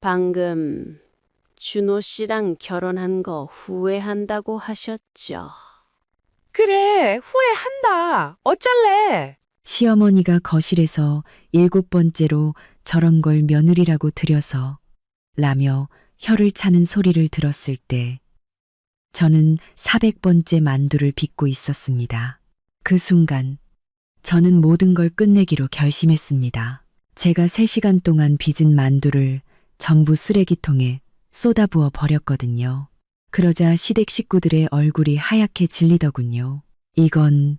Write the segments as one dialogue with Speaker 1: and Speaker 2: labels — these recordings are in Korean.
Speaker 1: 방금 준호 씨랑 결혼한 거 후회한다고 하셨죠?
Speaker 2: 그래, 후회한다. 어쩔래?
Speaker 3: 시어머니가 거실에서 7번째로 저런 걸 며느리라고 들여서 라며 혀를 차는 소리를 들었을 때 저는 400번째 만두를 빚고 있었습니다. 그 순간 저는 모든 걸 끝내기로 결심했습니다. 제가 3시간 동안 빚은 만두를 전부 쓰레기통에 쏟아부어 버렸거든요. 그러자 시댁 식구들의 얼굴이 하얗게 질리더군요. 이건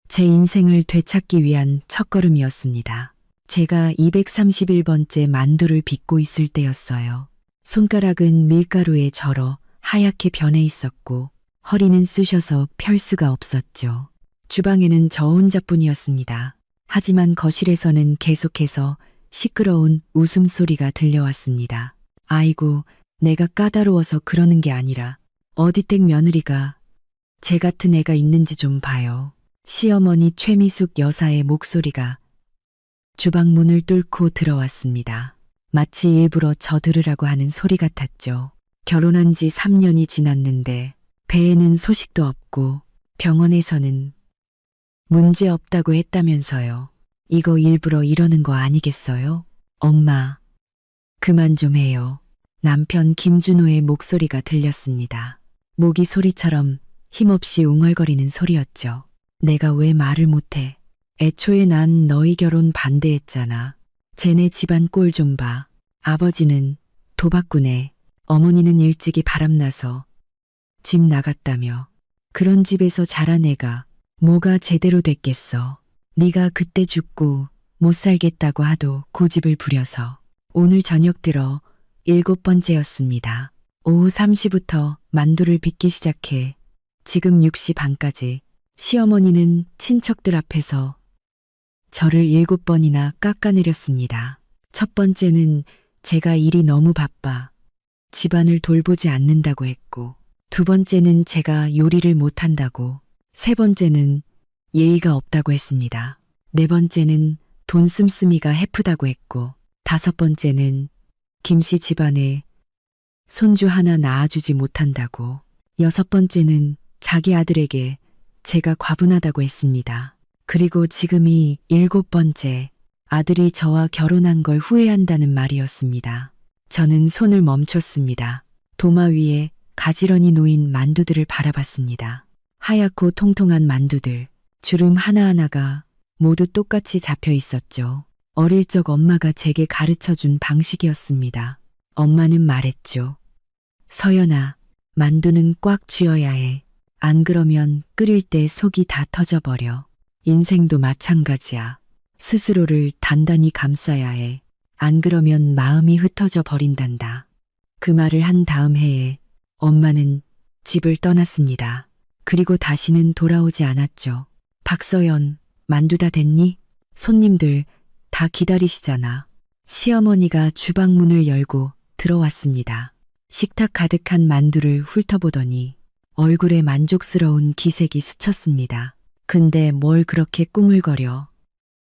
Speaker 3: 제 인생을 되찾기 위한 첫걸음이었습니다. 제가 231번째 만두를 빚고 있을 때였어요. 손가락은 밀가루에 절어 하얗게 변해 있었고 허리는 쑤셔서 펼 수가 없었죠. 주방에는 저 혼자뿐이었습니다. 하지만 거실에서는 계속해서 시끄러운 웃음소리가 들려왔습니다. 아이고, 내가 까다로워서 그러는 게 아니라 어디댁 며느리가 쟤 같은 애가 있는지 좀 봐요. 시어머니 최미숙 여사의 목소리가 주방 문을 뚫고 들어왔습니다. 마치 일부러 저 들으라고 하는 소리 같았죠. 결혼한 지 3년이 지났는데 배에는 소식도 없고 병원에서는 문제 없다고 했다면서요. 이거 일부러 이러는 거 아니겠어요? 엄마, 그만 좀 해요. 남편 김준호의 목소리가 들렸습니다. 모기 소리처럼 힘없이 웅얼거리는 소리였죠. 내가 왜 말을 못해? 애초에 난 너희 결혼 반대했잖아. 쟤네 집안 꼴 좀 봐. 아버지는 도박꾼에, 어머니는 일찍이 바람나서 집 나갔다며. 그런 집에서 자란 애가 뭐가 제대로 됐겠어. 네가 그때 죽고 못 살겠다고 하도 고집을 부려서. 오늘 저녁 들어 7번째였습니다. 오후 3시부터 만두를 빚기 시작해 지금 6시 반까지 시어머니는 친척들 앞에서 저를 7번이나 깎아내렸습니다. 첫 번째는 제가 일이 너무 바빠 집안을 돌보지 않는다고 했고, 두 번째는 제가 요리를 못한다고, 세 번째는 예의가 없다고 했습니다. 네 번째는 돈 씀씀이가 해프다고 했고, 다섯 번째는 김씨 집안에 손주 하나 낳아주지 못한다고, 여섯 번째는 자기 아들에게 제가 과분하다고 했습니다. 그리고 지금이 7번째, 아들이 저와 결혼한 걸 후회한다는 말이었습니다. 저는 손을 멈췄습니다. 도마 위에 가지런히 놓인 만두들을 바라봤습니다. 하얗고 통통한 만두들, 주름 하나하나가 모두 똑같이 잡혀 있었죠. 어릴 적 엄마가 제게 가르쳐준 방식이었습니다. 엄마는 말했죠. 서연아, 만두는 꽉 쥐어야 해. 안 그러면 끓일 때 속이 다 터져버려. 인생도 마찬가지야. 스스로를 단단히 감싸야 해. 안 그러면 마음이 흩어져 버린단다. 그 말을 한 다음 해에 엄마는 집을 떠났습니다. 그리고 다시는 돌아오지 않았죠. 박서연, 만두 다 됐니? 손님들 다 기다리시잖아. 시어머니가 주방 문을 열고 들어왔습니다. 식탁 가득한 만두를 훑어보더니 얼굴에 만족스러운 기색이 스쳤습니다. 근데 뭘 그렇게 꾸물거려.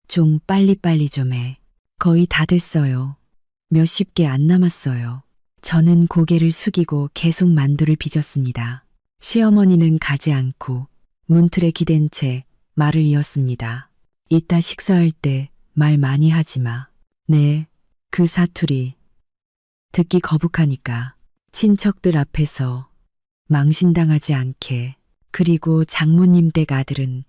Speaker 3: 좀 빨리빨리 좀 해. 거의 다 됐어요. 몇십 개 안 남았어요. 저는 고개를 숙이고 계속 만두를 빚었습니다. 시어머니는 가지 않고 문틀에 기댄 채 말을 이었습니다. 이따 식사할 때 말 많이 하지 마. 네, 그 사투리. 듣기 거북하니까 친척들 앞에서 망신당하지 않게. 그리고 장모님 댁 아들은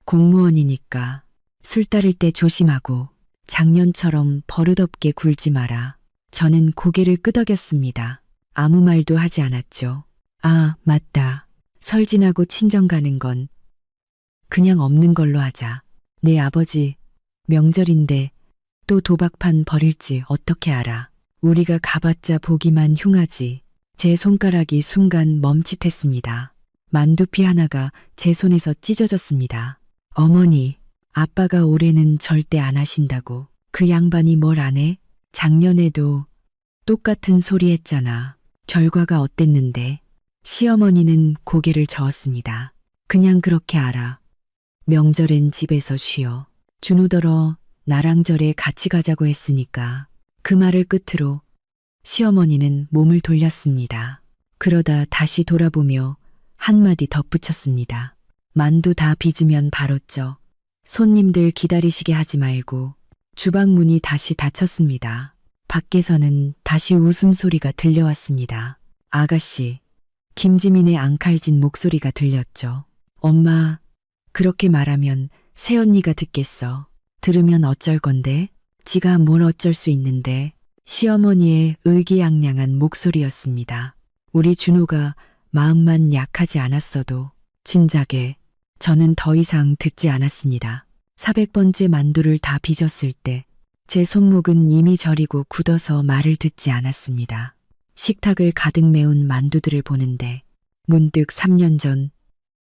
Speaker 3: 공무원이니까 술 따를 때 조심하고 작년처럼 버릇없게 굴지 마라. 저는 고개를 끄덕였습니다. 아무 말도 하지 않았죠. 아, 맞다. 설 지나고 친정 가는 건 그냥 없는 걸로 하자. 내 아버지 명절인데 또 도박판 버릴지 어떻게 알아. 우리가 가봤자 보기만 흉하지. 제 손가락이 순간 멈칫했습니다. 만두피 하나가 제 손에서 찢어졌습니다. 어머니, 아빠가 올해는 절대 안 하신다고. 그 양반이 뭘 안 해? 작년에도 똑같은 소리 했잖아. 결과가 어땠는데? 시어머니는 고개를 저었습니다. 그냥 그렇게 알아. 명절엔 집에서 쉬어. 준우더러 나랑 절에 같이 가자고 했으니까. 그 말을 끝으로 시어머니는 몸을 돌렸습니다. 그러다 다시 돌아보며 한마디 덧붙였습니다. 만두 다 빚으면 바로 쪄. 손님들 기다리시게 하지 말고. 주방 문이 다시 닫혔습니다. 밖에서는 다시 웃음소리가 들려왔습니다. 아가씨, 김지민의 앙칼진 목소리가 들렸죠. 엄마, 그렇게 말하면 새언니가 듣겠어. 들으면 어쩔 건데? 지가 뭘 어쩔 수 있는데. 시어머니의 의기양양한 목소리였습니다. 우리 준호가 마음만 약하지 않았어도 진작에 저는 더 이상 듣지 않았습니다. 400번째 만두를 다 빚었을 때 제 손목은 이미 저리고 굳어서 말을 듣지 않았습니다. 식탁을 가득 메운 만두들을 보는데 문득 3년 전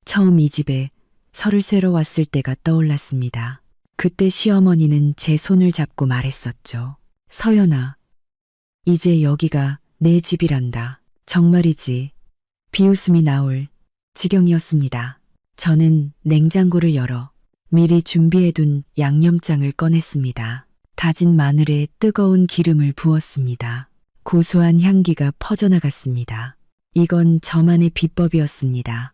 Speaker 3: 처음 이 집에 설을 쇠러 왔을 때가 떠올랐습니다. 그때 시어머니는 제 손을 잡고 말했었죠. 서연아, 이제 여기가 내 집이란다. 정말이지. 비웃음이 나올 지경이었습니다. 저는 냉장고를 열어 미리 준비해둔 양념장을 꺼냈습니다. 다진 마늘에 뜨거운 기름을 부었습니다. 고소한 향기가 퍼져나갔습니다. 이건 저만의 비법이었습니다.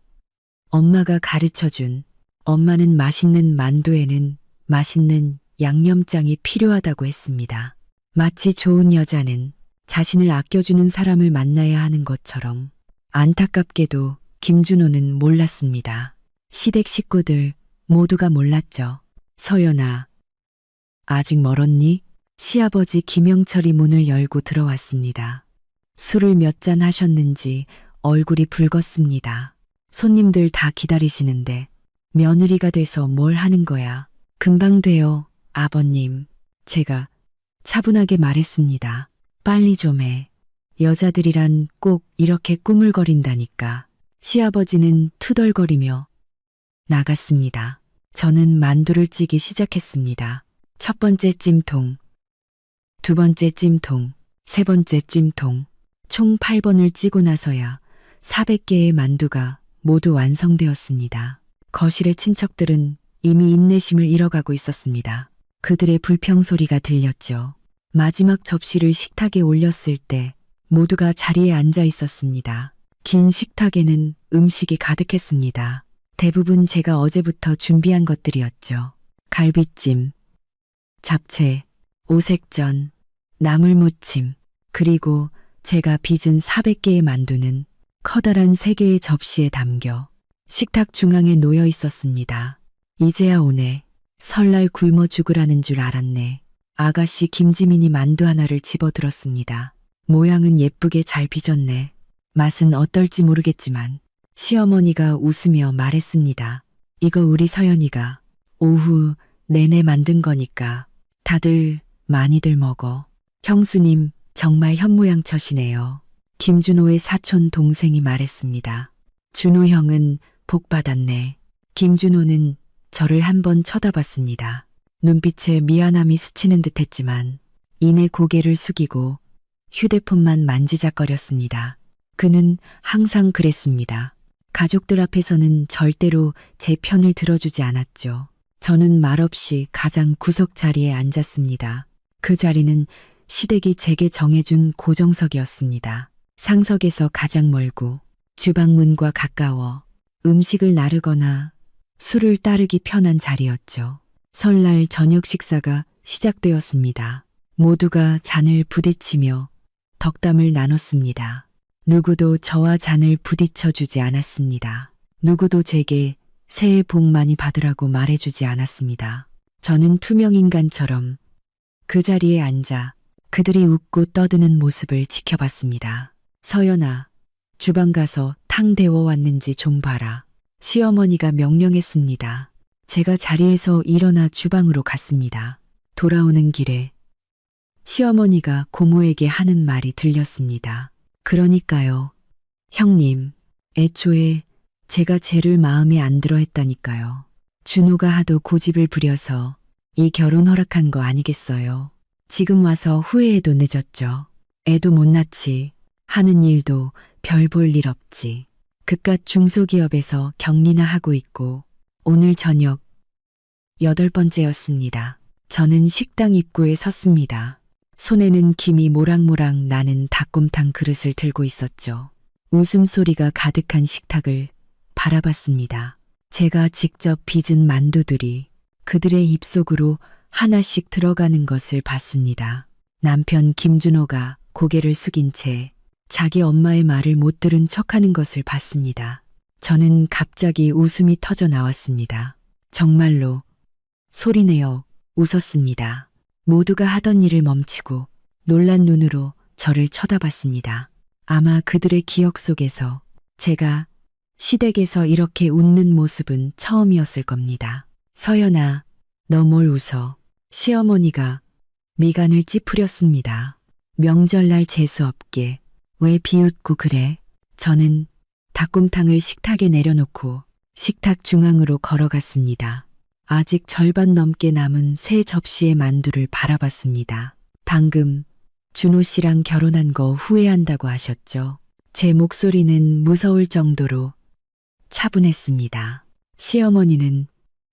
Speaker 3: 엄마가 가르쳐준, 엄마는 맛있는 만두에는 맛있는 양념장이 필요하다고 했습니다. 마치 좋은 여자는 자신을 아껴주는 사람을 만나야 하는 것처럼. 안타깝게도 김준호는 몰랐습니다. 시댁 식구들 모두가 몰랐죠. 서연아, 아직 멀었니? 시아버지 김영철이 문을 열고 들어왔습니다. 술을 몇 잔 하셨는지 얼굴이 붉었습니다. 손님들 다 기다리시는데 며느리가 돼서 뭘 하는 거야? 금방 돼요, 아버님. 제가 차분하게 말했습니다. 빨리 좀 해. 여자들이란 꼭 이렇게 꾸물거린다니까. 시아버지는 투덜거리며 나갔습니다. 저는 만두를 찌기 시작했습니다. 첫 번째 찜통, 두 번째 찜통, 세 번째 찜통, 총 8번을 찌고 나서야 400개의 만두가 모두 완성되었습니다. 거실의 친척들은 이미 인내심을 잃어가고 있었습니다. 그들의 불평 소리가 들렸죠. 마지막 접시를 식탁에 올렸을 때 모두가 자리에 앉아 있었습니다. 긴 식탁에는 음식이 가득했습니다. 대부분 제가 어제부터 준비한 것들이었죠. 갈비찜, 잡채, 오색전, 나물무침, 그리고 제가 빚은 400개의 만두는 커다란 3개의 접시에 담겨 식탁 중앙에 놓여 있었습니다. 이제야 오네. 설날 굶어 죽으라는 줄 알았네. 아가씨 김지민이 만두 하나를 집어들었습니다. 모양은 예쁘게 잘 빚었네. 맛은 어떨지 모르겠지만 시어머니가 웃으며 말했습니다. 이거 우리 서연이가 오후 내내 만든 거니까 다들 많이들 먹어. 형수님 정말 현모양처시네요. 김준호의 사촌 동생이 말했습니다. 준호 형은 복 받았네. 김준호는 저를 한번 쳐다봤습니다. 눈빛에 미안함이 스치는 듯했지만 이내 고개를 숙이고 휴대폰만 만지작거렸습니다. 그는 항상 그랬습니다. 가족들 앞에서는 절대로 제 편을 들어주지 않았죠. 저는 말없이 가장 구석 자리에 앉았습니다. 그 자리는 시댁이 제게 정해준 고정석이었습니다. 상석에서 가장 멀고 주방문과 가까워 음식을 나르거나 술을 따르기 편한 자리였죠. 설날 저녁 식사가 시작되었습니다. 모두가 잔을 부딪히며 덕담을 나눴습니다. 누구도 저와 잔을 부딪혀 주지 않았습니다. 누구도 제게 새해 복 많이 받으라고 말해주지 않았습니다. 저는 투명인간처럼 그 자리에 앉아 그들이 웃고 떠드는 모습을 지켜봤습니다. 서연아, 주방 가서 탕 데워왔는지 좀 봐라. 시어머니가 명령했습니다. 제가 자리에서 일어나 주방으로 갔습니다. 돌아오는 길에 시어머니가 고모에게 하는 말이 들렸습니다. 그러니까요, 형님, 애초에 제가 쟤를 마음에 안 들어 했다니까요. 준호가 하도 고집을 부려서 이 결혼 허락한 거 아니겠어요. 지금 와서 후회해도 늦었죠. 애도 못 낳지. 하는 일도 별 볼 일 없지. 그깟 중소기업에서 격리나 하고 있고 오늘 저녁 8번째였습니다. 저는 식당 입구에 섰습니다. 손에는 김이 모락모락 나는 닭곰탕 그릇을 들고 있었죠. 웃음소리가 가득한 식탁을 바라봤습니다. 제가 직접 빚은 만두들이 그들의 입속으로 하나씩 들어가는 것을 봤습니다. 남편 김준호가 고개를 숙인 채 자기 엄마의 말을 못 들은 척하는 것을 봤습니다. 저는 갑자기 웃음이 터져 나왔습니다. 정말로 소리내어 웃었습니다. 모두가 하던 일을 멈추고 놀란 눈으로 저를 쳐다봤습니다. 아마 그들의 기억 속에서 제가 시댁에서 이렇게 웃는 모습은 처음이었을 겁니다. 서연아, 너 뭘 웃어? 시어머니가 미간을 찌푸렸습니다. 명절날 재수없게 왜 비웃고 그래? 저는 닭곰탕을 식탁에 내려놓고 식탁 중앙으로 걸어갔습니다. 아직 절반 넘게 남은 새 접시의 만두를 바라봤습니다. 방금 준호 씨랑 결혼한 거 후회한다고 하셨죠? 제 목소리는 무서울 정도로 차분했습니다. 시어머니는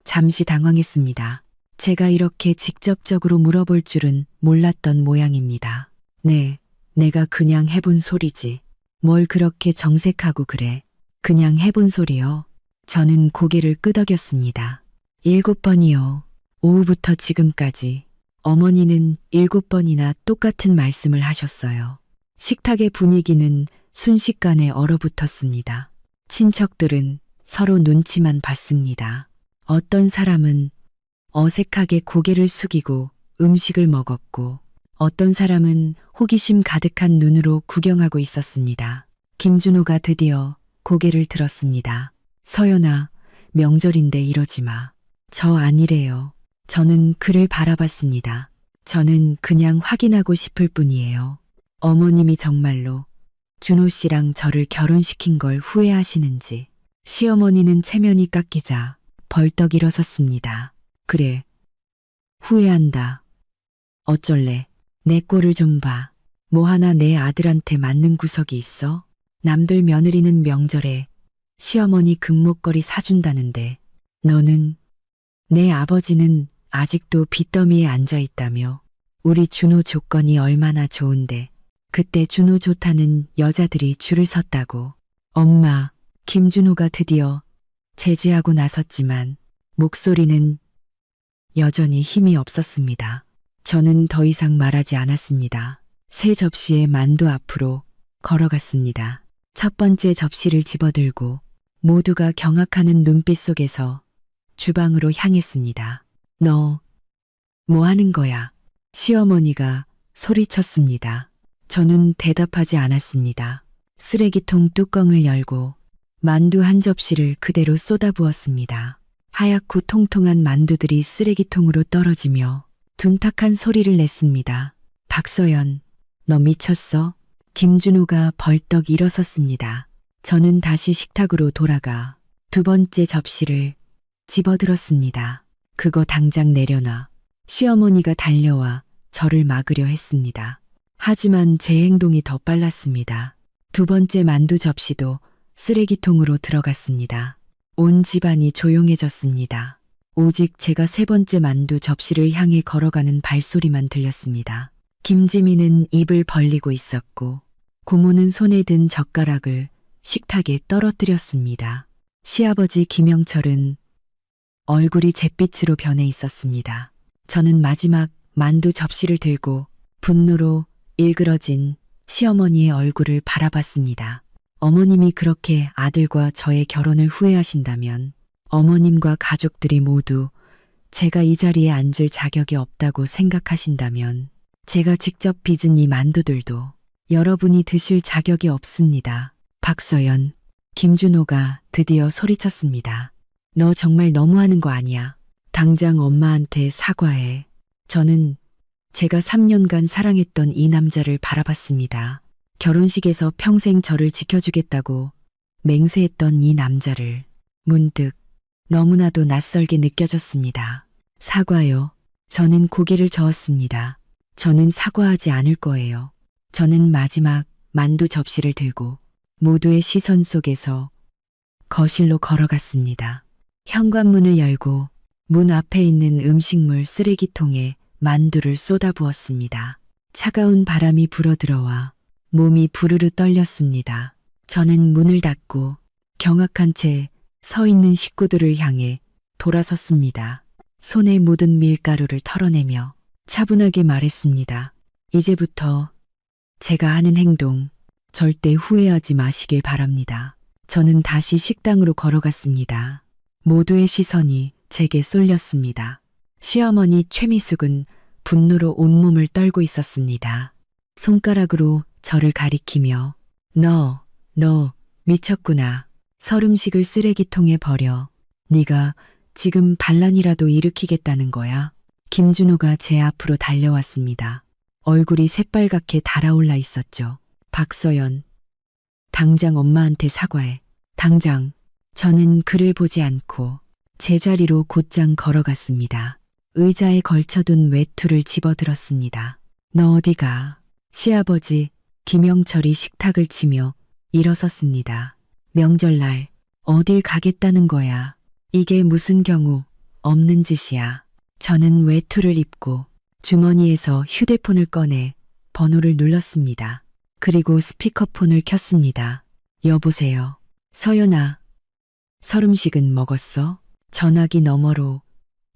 Speaker 3: 잠시 당황했습니다. 제가 이렇게 직접적으로 물어볼 줄은 몰랐던 모양입니다. 네, 내가 그냥 해본 소리지. 뭘 그렇게 정색하고 그래. 그냥 해본 소리요. 저는 고개를 끄덕였습니다. 7번이요. 오후부터 지금까지. 어머니는 7번이나 똑같은 말씀을 하셨어요. 식탁의 분위기는 순식간에 얼어붙었습니다. 친척들은 서로 눈치만 봤습니다. 어떤 사람은 어색하게 고개를 숙이고 음식을 먹었고 어떤 사람은 호기심 가득한 눈으로 구경하고 있었습니다. 김준호가 드디어 고개를 들었습니다. 서연아, 명절인데 이러지 마. 저 아니래요. 저는 그를 바라봤습니다. 저는 그냥 확인하고 싶을 뿐이에요. 어머님이 정말로 준호 씨랑 저를 결혼시킨 걸 후회하시는지. 시어머니는 체면이 깎이자 벌떡 일어섰습니다. 그래, 후회한다. 어쩔래. 내 꼴을 좀 봐. 뭐 하나 내 아들한테 맞는 구석이 있어? 남들 며느리는 명절에 시어머니 금목걸이 사준다는데 너는 내 아버지는 아직도 빚더미에 앉아 있다며. 우리 준호 조건이 얼마나 좋은데 그때 준호 좋다는 여자들이 줄을 섰다고. 엄마, 김준호가 드디어 제지하고 나섰지만 목소리는 여전히 힘이 없었습니다. 저는 더 이상 말하지 않았습니다. 새 접시의 만두 앞으로 걸어갔습니다. 첫 번째 접시를 집어들고 모두가 경악하는 눈빛 속에서 주방으로 향했습니다. 너, 뭐 하는 거야? 시어머니가 소리쳤습니다. 저는 대답하지 않았습니다. 쓰레기통 뚜껑을 열고 만두 한 접시를 그대로 쏟아부었습니다. 하얗고 통통한 만두들이 쓰레기통으로 떨어지며 둔탁한 소리를 냈습니다. 박서연, 너 미쳤어? 김준호가 벌떡 일어섰습니다. 저는 다시 식탁으로 돌아가 두 번째 접시를 집어들었습니다. 그거 당장 내려놔. 시어머니가 달려와 저를 막으려 했습니다. 하지만 제 행동이 더 빨랐습니다. 두 번째 만두 접시도 쓰레기통으로 들어갔습니다. 온 집안이 조용해졌습니다. 오직 제가 세 번째 만두 접시를 향해 걸어가는 발소리만 들렸습니다. 김지민은 입을 벌리고 있었고 고모는 손에 든 젓가락을 식탁에 떨어뜨렸습니다. 시아버지 김영철은 얼굴이 잿빛으로 변해 있었습니다. 저는 마지막 만두 접시를 들고 분노로 일그러진 시어머니의 얼굴을 바라봤습니다. 어머님이 그렇게 아들과 저의 결혼을 후회하신다면 어머님과 가족들이 모두 제가 이 자리에 앉을 자격이 없다고 생각하신다면 제가 직접 빚은 이 만두들도 여러분이 드실 자격이 없습니다. 박서연, 김준호가 드디어 소리쳤습니다. 너 정말 너무하는 거 아니야? 당장 엄마한테 사과해. 저는 제가 3년간 사랑했던 이 남자를 바라봤습니다. 결혼식에서 평생 저를 지켜주겠다고 맹세했던 이 남자를 문득 너무나도 낯설게 느껴졌습니다. 사과요. 저는 고개를 저었습니다. 저는 사과하지 않을 거예요. 저는 마지막 만두 접시를 들고 모두의 시선 속에서 거실로 걸어갔습니다. 현관문을 열고 문 앞에 있는 음식물 쓰레기통에 만두를 쏟아부었습니다. 차가운 바람이 불어들어와 몸이 부르르 떨렸습니다. 저는 문을 닫고 경악한 채 서 있는 식구들을 향해 돌아섰습니다. 손에 묻은 밀가루를 털어내며 차분하게 말했습니다. 이제부터 제가 하는 행동 절대 후회하지 마시길 바랍니다. 저는 다시 식당으로 걸어갔습니다. 모두의 시선이 제게 쏠렸습니다. 시어머니 최미숙은 분노로 온몸을 떨고 있었습니다. 손가락으로 저를 가리키며 너 미쳤구나. 설음식을 쓰레기통에 버려. 네가 지금 반란이라도 일으키겠다는 거야. 김준호가 제 앞으로 달려왔습니다. 얼굴이 새빨갛게 달아올라 있었죠. 박서연, 당장 엄마한테 사과해. 당장. 저는 그를 보지 않고 제자리로 곧장 걸어갔습니다. 의자에 걸쳐둔 외투를 집어들었습니다. 너 어디가? 시아버지 김영철이 식탁을 치며 일어섰습니다. 명절날 어딜 가겠다는 거야. 이게 무슨 경우 없는 짓이야. 저는 외투를 입고 주머니에서 휴대폰을 꺼내 번호를 눌렀습니다. 그리고 스피커폰을 켰습니다. 여보세요. 서연아. 설음식은 먹었어? 전화기 너머로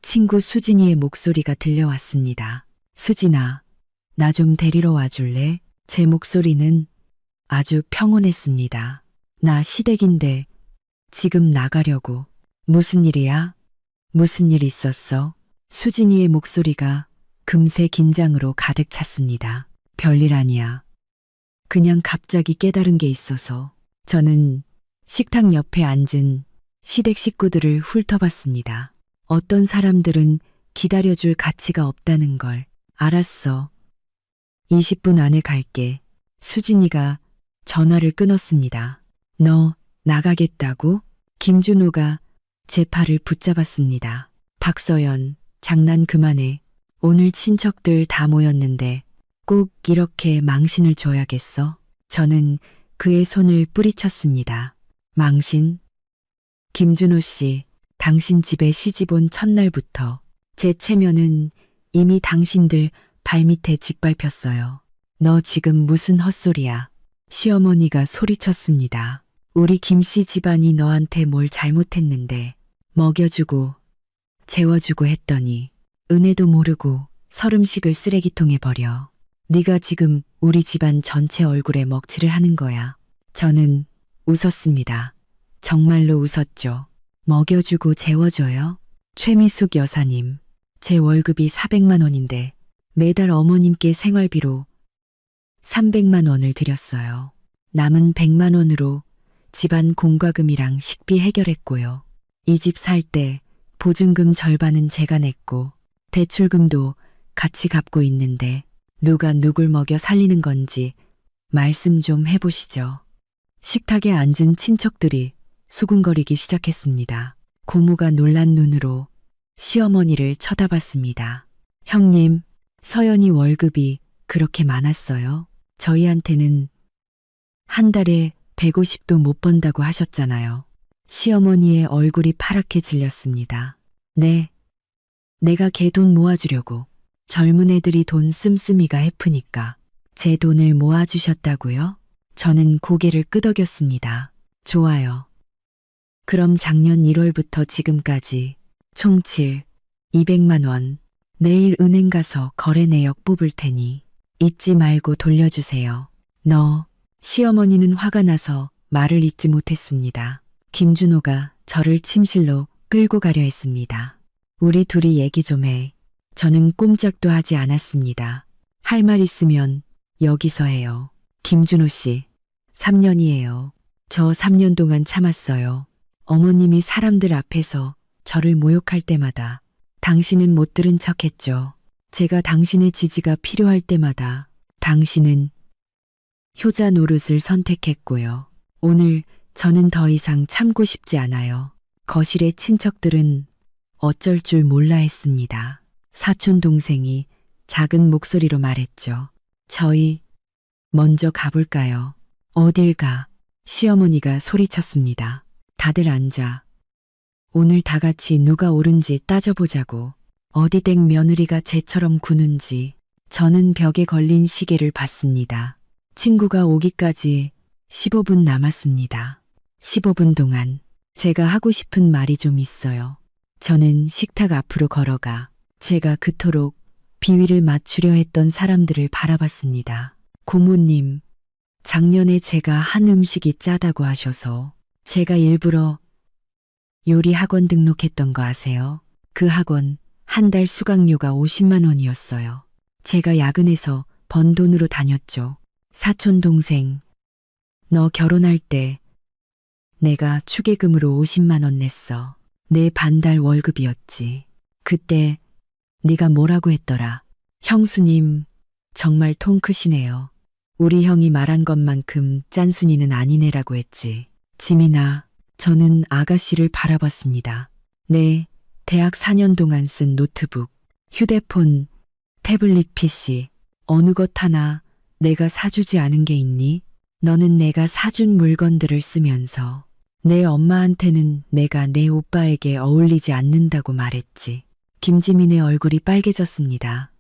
Speaker 3: 친구 수진이의 목소리가 들려왔습니다. 수진아, 나 좀 데리러 와줄래? 제 목소리는 아주 평온했습니다. 나 시댁인데 지금 나가려고. 무슨 일이야? 무슨 일 있었어? 수진이의 목소리가 금세 긴장으로 가득 찼습니다. 별일 아니야. 그냥 갑자기 깨달은 게 있어서. 저는 식탁 옆에 앉은 시댁 식구들을 훑어봤습니다. 어떤 사람들은 기다려줄 가치가 없다는 걸. 알았어. 20분 안에 갈게. 수진이가 전화를 끊었습니다. 너 나가겠다고? 김준호가 제 팔을 붙잡았습니다. 박서연, 장난 그만해. 오늘 친척들 다 모였는데 꼭 이렇게 망신을 줘야겠어? 저는 그의 손을 뿌리쳤습니다. 망신? 김준호 씨, 당신 집에 시집 온 첫날부터 제 체면은 이미 당신들 발밑에 짓밟혔어요. 너 지금 무슨 헛소리야? 시어머니가 소리쳤습니다. 우리 김씨 집안이 너한테 뭘 잘못했는데 먹여주고 재워주고 했더니 은혜도 모르고 설음식을 쓰레기통에 버려. 네가 지금 우리 집안 전체 얼굴에 먹칠을 하는 거야. 저는 웃었습니다. 정말로 웃었죠. 먹여주고 재워줘요? 최미숙 여사님, 제 월급이 400만 원인데 매달 어머님께 생활비로 300만 원을 드렸어요. 남은 100만 원으로 집안 공과금이랑 식비 해결했고요. 이 집 살 때 보증금 절반은 제가 냈고 대출금도 같이 갚고 있는데 누가 누굴 먹여 살리는 건지 말씀 좀 해보시죠. 식탁에 앉은 친척들이 수군거리기 시작했습니다. 고모가 놀란 눈으로 시어머니를 쳐다봤습니다. 형님, 서연이 월급이 그렇게 많았어요? 저희한테는 한 달에 150도 못 번다고 하셨잖아요. 시어머니의 얼굴이 파랗게 질렸습니다. 네, 내가 걔 돈 모아주려고. 젊은 애들이 돈 씀씀이가 해프니까 제 돈을 모아주셨다고요? 저는 고개를 끄덕였습니다. 좋아요. 그럼 작년 1월부터 지금까지 총 200만 원. 내일 은행 가서 거래 내역 뽑을 테니 잊지 말고 돌려주세요. 시어머니는 화가 나서 말을 잇지 못했습니다. 김준호가 저를 침실로 끌고 가려 했습니다. 우리 둘이 얘기 좀 해. 저는 꼼짝도 하지 않았습니다. 할 말 있으면 여기서 해요. 김준호 씨, 3년이에요. 저 3년 동안 참았어요. 어머님이 사람들 앞에서 저를 모욕할 때마다 당신은 못 들은 척 했죠. 제가 당신의 지지가 필요할 때마다 당신은 효자 노릇을 선택했고요. 오늘 저는 더 이상 참고 싶지 않아요. 거실의 친척들은 어쩔 줄 몰라 했습니다. 사촌 동생이 작은 목소리로 말했죠. 저희 먼저 가볼까요? 어딜 가? 시어머니가 소리쳤습니다. 다들 앉아. 오늘 다 같이 누가 옳은지 따져보자고. 어디댁 며느리가 쟤처럼 구는지. 저는 벽에 걸린 시계를 봤습니다. 친구가 오기까지 15분 남았습니다. 15분 동안 제가 하고 싶은 말이 좀 있어요. 저는 식탁 앞으로 걸어가 제가 그토록 비위를 맞추려 했던 사람들을 바라봤습니다. 고모님, 작년에 제가 한 음식이 짜다고 하셔서 제가 일부러 요리 학원 등록했던 거 아세요? 그 학원 한 달 수강료가 50만 원이었어요. 제가 야근해서 번 돈으로 다녔죠. 사촌 동생, 너 결혼할 때 내가 축의금으로 50만 원 냈어. 내 반달 월급이었지. 그때 네가 뭐라고 했더라. 형수님, 정말 통 크시네요. 우리 형이 말한 것만큼 짠순이는 아니네라고 했지. 지민아, 저는 아가씨를 바라봤습니다. 네, 대학 4년 동안 쓴 노트북, 휴대폰, 태블릿 PC, 어느 것 하나 내가 사주지 않은 게 있니? 너는 내가 사준 물건들을 쓰면서 내 엄마한테는 내가 내 오빠에게 어울리지 않는다고 말했지. 김지민의 얼굴이 빨개졌습니다.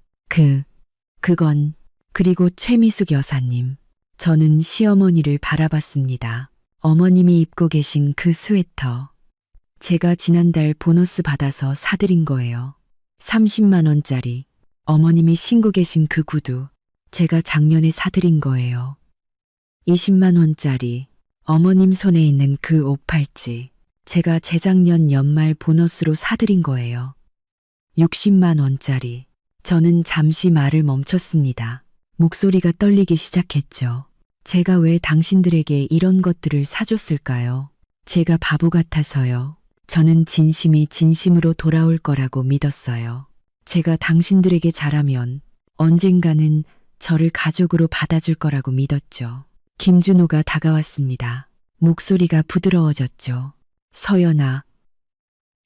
Speaker 3: 그건, 그리고 최미숙 여사님. 저는 시어머니를 바라봤습니다. 어머님이 입고 계신 그 스웨터. 제가 지난달 보너스 받아서 사드린 거예요. 30만 원짜리. 어머님이 신고 계신 그 구두. 제가 작년에 사드린 거예요. 20만 원짜리. 어머님 손에 있는 그 옷팔찌. 제가 재작년 연말 보너스로 사드린 거예요. 60만 원짜리. 저는 잠시 말을 멈췄습니다. 목소리가 떨리기 시작했죠. 제가 왜 당신들에게 이런 것들을 사줬을까요? 제가 바보 같아서요. 저는 진심이 진심으로 돌아올 거라고 믿었어요. 제가 당신들에게 잘하면 언젠가는 저를 가족으로 받아줄 거라고 믿었죠. 김준호가 다가왔습니다. 목소리가 부드러워졌죠. 서연아,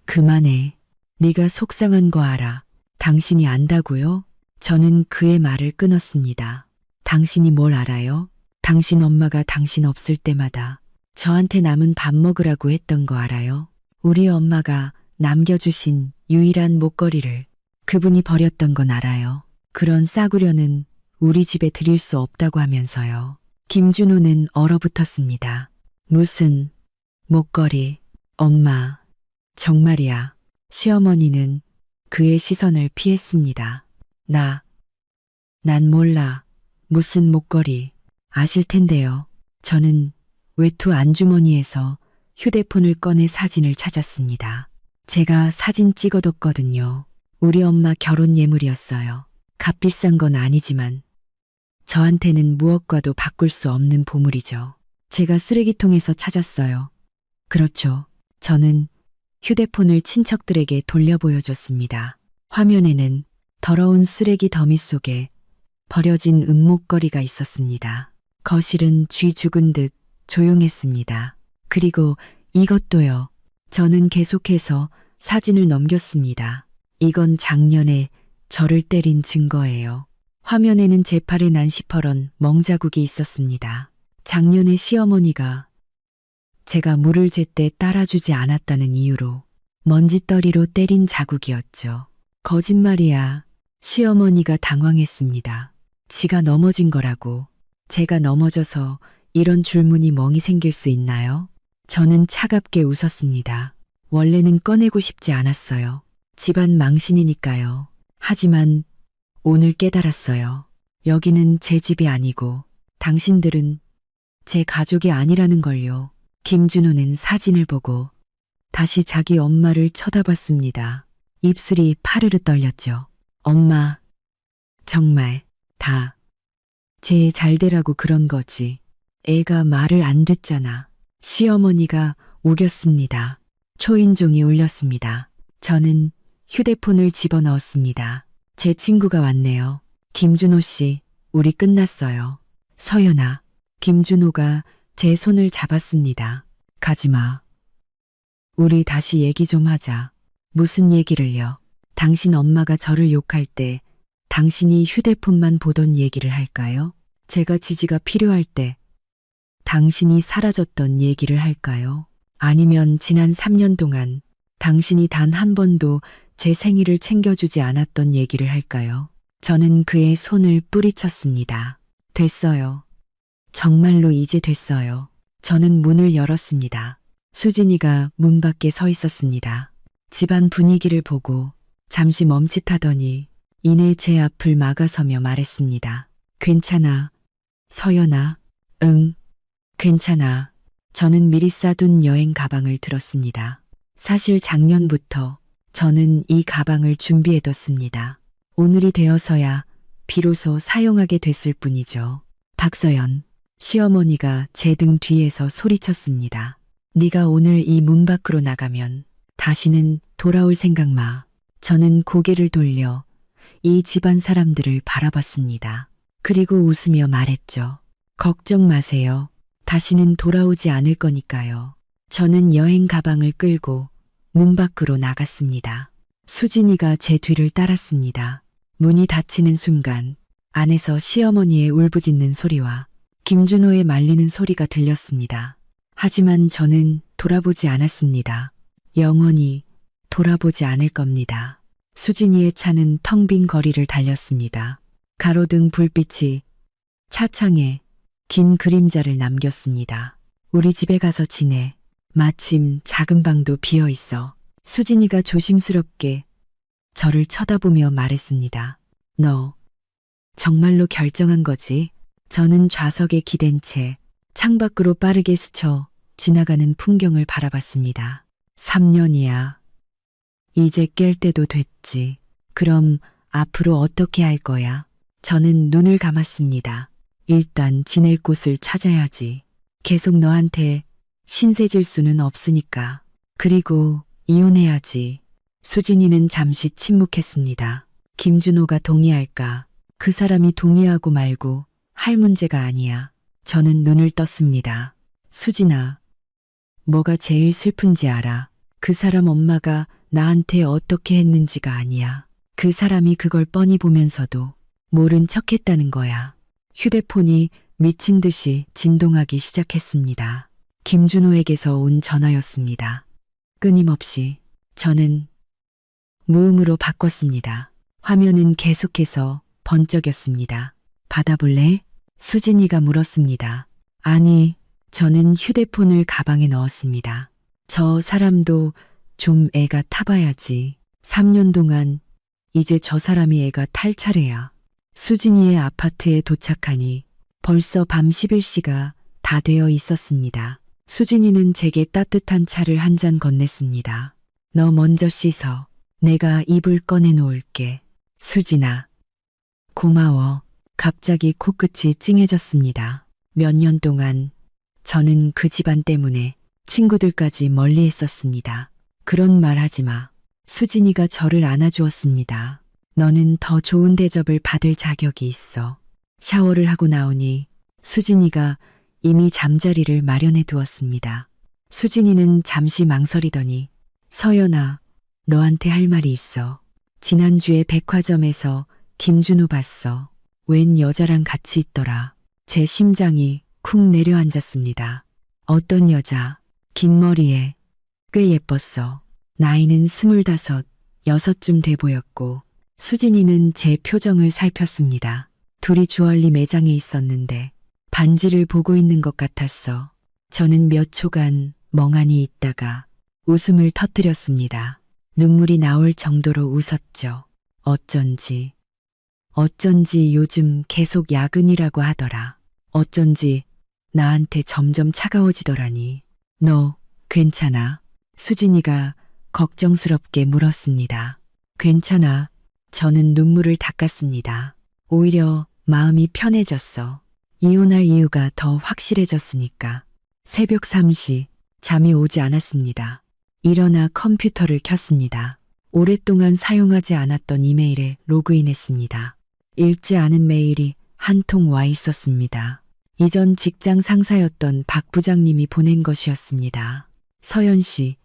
Speaker 3: 그만해. 네가 속상한 거 알아. 당신이 안다고요? 저는 그의 말을 끊었습니다. 당신이 뭘 알아요? 당신 엄마가 당신 없을 때마다 저한테 남은 밥 먹으라고 했던 거 알아요? 우리 엄마가 남겨주신 유일한 목걸이를 그분이 버렸던 건 알아요. 그런 싸구려는 우리 집에 드릴 수 없다고 하면서요. 김준호는 얼어붙었습니다. 무슨 목걸이? 엄마, 정말이야. 시어머니는 그의 시선을 피했습니다. 난 몰라. 무슨 목걸이. 아실 텐데요. 저는 외투 안주머니에서 휴대폰을 꺼내 사진을 찾았습니다. 제가 사진 찍어뒀거든요. 우리 엄마 결혼 예물이었어요. 값비싼 건 아니지만 저한테는 무엇과도 바꿀 수 없는 보물이죠. 제가 쓰레기통에서 찾았어요. 그렇죠. 저는 휴대폰을 친척들에게 돌려 보여줬습니다. 화면에는 더러운 쓰레기 더미 속에 버려진 은목걸이가 있었습니다. 거실은 쥐 죽은 듯 조용했습니다. 그리고 이것도요. 저는 계속해서 사진을 넘겼습니다. 이건 작년에 저를 때린 증거예요. 화면에는 제 팔에 난 시퍼런 멍자국이 있었습니다. 작년에 시어머니가 제가 물을 제때 따라주지 않았다는 이유로 먼지떨이로 때린 자국이었죠. 거짓말이야. 시어머니가 당황했습니다. 지가 넘어진 거라고. 제가 넘어져서 이런 줄무늬 멍이 생길 수 있나요? 저는 차갑게 웃었습니다. 원래는 꺼내고 싶지 않았어요. 집안 망신이니까요. 하지만 오늘 깨달았어요. 여기는 제 집이 아니고 당신들은 제 가족이 아니라는 걸요. 김준호는 사진을 보고 다시 자기 엄마를 쳐다봤습니다. 입술이 파르르 떨렸죠. 엄마, 정말 다 제 잘되라고 그런 거지. 애가 말을 안 듣잖아. 시어머니가 우겼습니다. 초인종이 울렸습니다. 저는 휴대폰을 집어넣었습니다. 제 친구가 왔네요. 김준호 씨, 우리 끝났어요. 서연아, 김준호가 제 손을 잡았습니다. 가지마. 우리 다시 얘기 좀 하자. 무슨 얘기를요? 당신 엄마가 저를 욕할 때 당신이 휴대폰만 보던 얘기를 할까요? 제가 지지가 필요할 때 당신이 사라졌던 얘기를 할까요? 아니면 지난 3년 동안 당신이 단 한 번도 제 생일을 챙겨주지 않았던 얘기를 할까요? 저는 그의 손을 뿌리쳤습니다. 됐어요. 정말로 이제 됐어요. 저는 문을 열었습니다. 수진이가 문 밖에 서 있었습니다. 집안 분위기를 보고 잠시 멈칫하더니 이내 제 앞을 막아서며 말했습니다. 괜찮아. 서연아. 응. 괜찮아. 저는 미리 싸둔 여행 가방을 들었습니다. 사실 작년부터 저는 이 가방을 준비해뒀습니다. 오늘이 되어서야 비로소 사용하게 됐을 뿐이죠. 박서연, 시어머니가 제 등 뒤에서 소리쳤습니다. 네가 오늘 이 문 밖으로 나가면 다시는 돌아올 생각 마. 저는 고개를 돌려 이 집안 사람들을 바라봤습니다. 그리고 웃으며 말했죠. 걱정 마세요. 다시는 돌아오지 않을 거니까요. 저는 여행 가방을 끌고 문 밖으로 나갔습니다. 수진이가 제 뒤를 따랐습니다. 문이 닫히는 순간 안에서 시어머니의 울부짖는 소리와 김준호의 말리는 소리가 들렸습니다. 하지만 저는 돌아보지 않았습니다. 영원히 돌아보지 않을 겁니다. 수진이의 차는 텅 빈 거리를 달렸습니다. 가로등 불빛이 차창에 긴 그림자를 남겼습니다. 우리 집에 가서 지내. 마침 작은 방도 비어 있어. 수진이가 조심스럽게 저를 쳐다보며 말했습니다. 너 정말로 결정한 거지? 저는 좌석에 기댄 채 창밖으로 빠르게 스쳐 지나가는 풍경을 바라봤습니다. 3년이야. 이제 깰 때도 됐지. 그럼 앞으로 어떻게 할 거야? 저는 눈을 감았습니다. 일단 지낼 곳을 찾아야지. 계속 너한테 신세 질 수는 없으니까. 그리고 이혼해야지. 수진이는 잠시 침묵했습니다. 김준호가 동의할까? 그 사람이 동의하고 말고 할 문제가 아니야. 저는 눈을 떴습니다. 수진아, 뭐가 제일 슬픈지 알아? 그 사람 엄마가 나한테 어떻게 했는지가 아니야. 그 사람이 그걸 뻔히 보면서도 모른 척 했다는 거야. 휴대폰이 미친 듯이 진동하기 시작했습니다. 김준호에게서 온 전화였습니다. 끊임없이 저는 무음으로 바꿨습니다. 화면은 계속해서 번쩍였습니다. 받아볼래? 수진이가 물었습니다. 아니, 저는 휴대폰을 가방에 넣었습니다. 저 사람도 좀 애가 타봐야지. 3년 동안 이제 저 사람이 애가 탈 차례야. 수진이의 아파트에 도착하니 벌써 밤 11시가 다 되어 있었습니다. 수진이는 제게 따뜻한 차를 한 잔 건넸습니다. 너 먼저 씻어. 내가 이불 꺼내 놓을게. 수진아. 고마워. 갑자기 코끝이 찡해졌습니다. 몇 년 동안 저는 그 집안 때문에 친구들까지 멀리 했었습니다. 그런 말 하지 마. 수진이가 저를 안아주었습니다. 너는 더 좋은 대접을 받을 자격이 있어. 샤워를 하고 나오니 수진이가 이미 잠자리를 마련해 두었습니다. 수진이는 잠시 망설이더니 서연아, 너한테 할 말이 있어. 지난주에 백화점에서 김준호 봤어. 웬 여자랑 같이 있더라. 제 심장이 쿵 내려앉았습니다. 어떤 여자? 긴 머리에 꽤 예뻤어. 나이는 25, 6쯤 돼 보였고 수진이는 제 표정을 살폈습니다. 둘이 주얼리 매장에 있었는데 반지를 보고 있는 것 같았어. 저는 몇 초간 멍하니 있다가 웃음을 터뜨렸습니다. 눈물이 나올 정도로 웃었죠. 어쩐지 요즘 계속 야근이라고 하더라. 어쩐지 나한테 점점 차가워지더라니. 너 괜찮아? 수진이가 걱정스럽게 물었습니다. 괜찮아. 저는 눈물을 닦았습니다. 오히려 마음이 편해졌어. 이혼할 이유가 더 확실해졌으니까. 새벽 3시 잠이 오지 않았습니다. 일어나 컴퓨터를 켰습니다. 오랫동안 사용하지 않았던 이메일에 로그인했습니다. 읽지 않은 메일이 한 통 와 있었습니다. 이전 직장 상사였던 박 부장님이 보낸 것이었습니다. 서연 씨,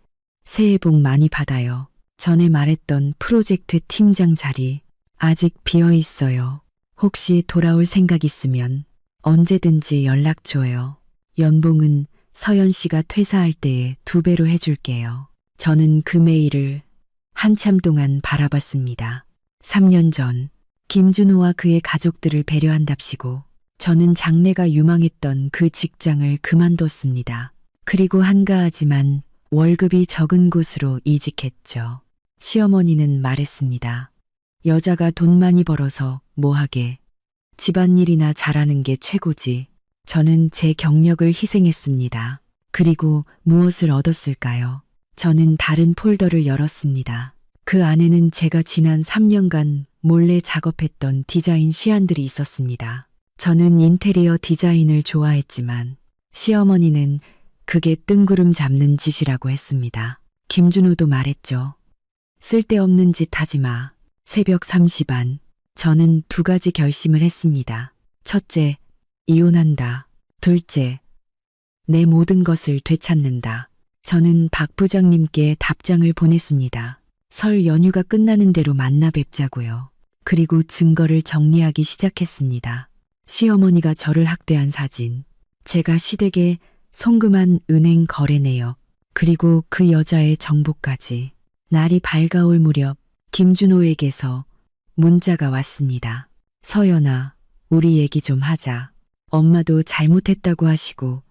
Speaker 3: 새해 복 많이 받아요. 전에 말했던 프로젝트 팀장 자리 아직 비어 있어요. 혹시 돌아올 생각 있으면 언제든지 연락 줘요. 연봉은 서연 씨가 퇴사할 때에 2배로 해줄게요. 저는 그 메일을 한참 동안 바라봤습니다. 3년 전 김준호와 그의 가족들을 배려한답시고 저는 장래가 유망했던 그 직장을 그만뒀습니다. 그리고 한가하지만 월급이 적은 곳으로 이직했죠. 시어머니는 말했습니다. 여자가 돈 많이 벌어서 뭐하게. 집안일이나 잘하는 게 최고지. 저는 제 경력을 희생했습니다. 그리고 무엇을 얻었을까요? 저는 다른 폴더를 열었습니다. 그 안에는 제가 지난 3년간 몰래 작업했던 디자인 시안들이 있었습니다. 저는 인테리어 디자인을 좋아했지만 시어머니는 그게 뜬구름 잡는 짓이라고 했습니다. 김준호도 말했죠. 쓸데없는 짓 하지 마. 새벽 3시 반. 저는 2가지 결심을 했습니다. 첫째, 이혼한다. 둘째, 내 모든 것을 되찾는다. 저는 박 부장님께 답장을 보냈습니다. 설 연휴가 끝나는 대로 만나 뵙자고요. 그리고 증거를 정리하기 시작했습니다. 시어머니가 저를 학대한 사진, 제가 시댁에 송금한 은행 거래 내역, 그리고 그 여자의 정보까지. 날이 밝아올 무렵 김준호에게서 문자가 왔습니다. 서연아, 우리 얘기 좀 하자. 엄마도 잘못했다고 하시고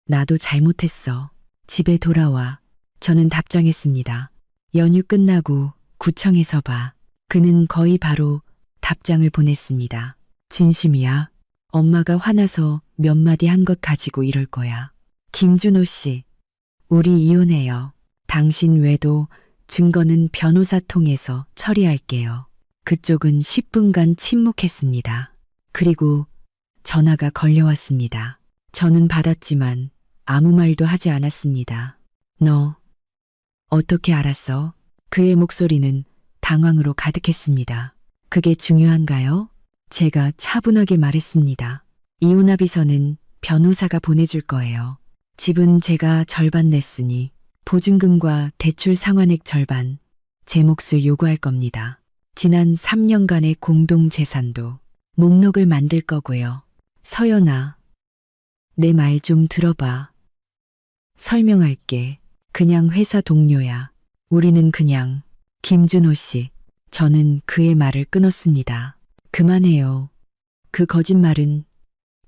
Speaker 3: 나도 잘못했어. 집에 돌아와. 저는 답장했습니다. 연휴 끝나고 구청에서 봐. 그는 거의 바로 답장을 보냈습니다. 진심이야. 엄마가 화나서 몇 마디 한 것 가지고 이럴 거야. 김준호 씨, 우리 이혼해요. 당신 외도 증거는 변호사 통해서 처리할게요. 그쪽은 10분간 침묵했습니다. 그리고 전화가 걸려왔습니다. 저는 받았지만 아무 말도 하지 않았습니다. 너 어떻게 알았어? 그의 목소리는 당황으로 가득했습니다. 그게 중요한가요? 제가 차분하게 말했습니다. 이혼 합의서는 변호사가 보내줄 거예요. 집은 제가 절반 냈으니 보증금과 대출 상환액 절반, 제 몫을 요구할 겁니다. 지난 3년간의 공동 재산도 목록을 만들 거고요. 서연아, 내 말 좀 들어봐. 설명할게. 그냥 회사 동료야. 우리는 그냥. 김준호 씨, 저는 그의 말을 끊었습니다. 그만해요. 그 거짓말은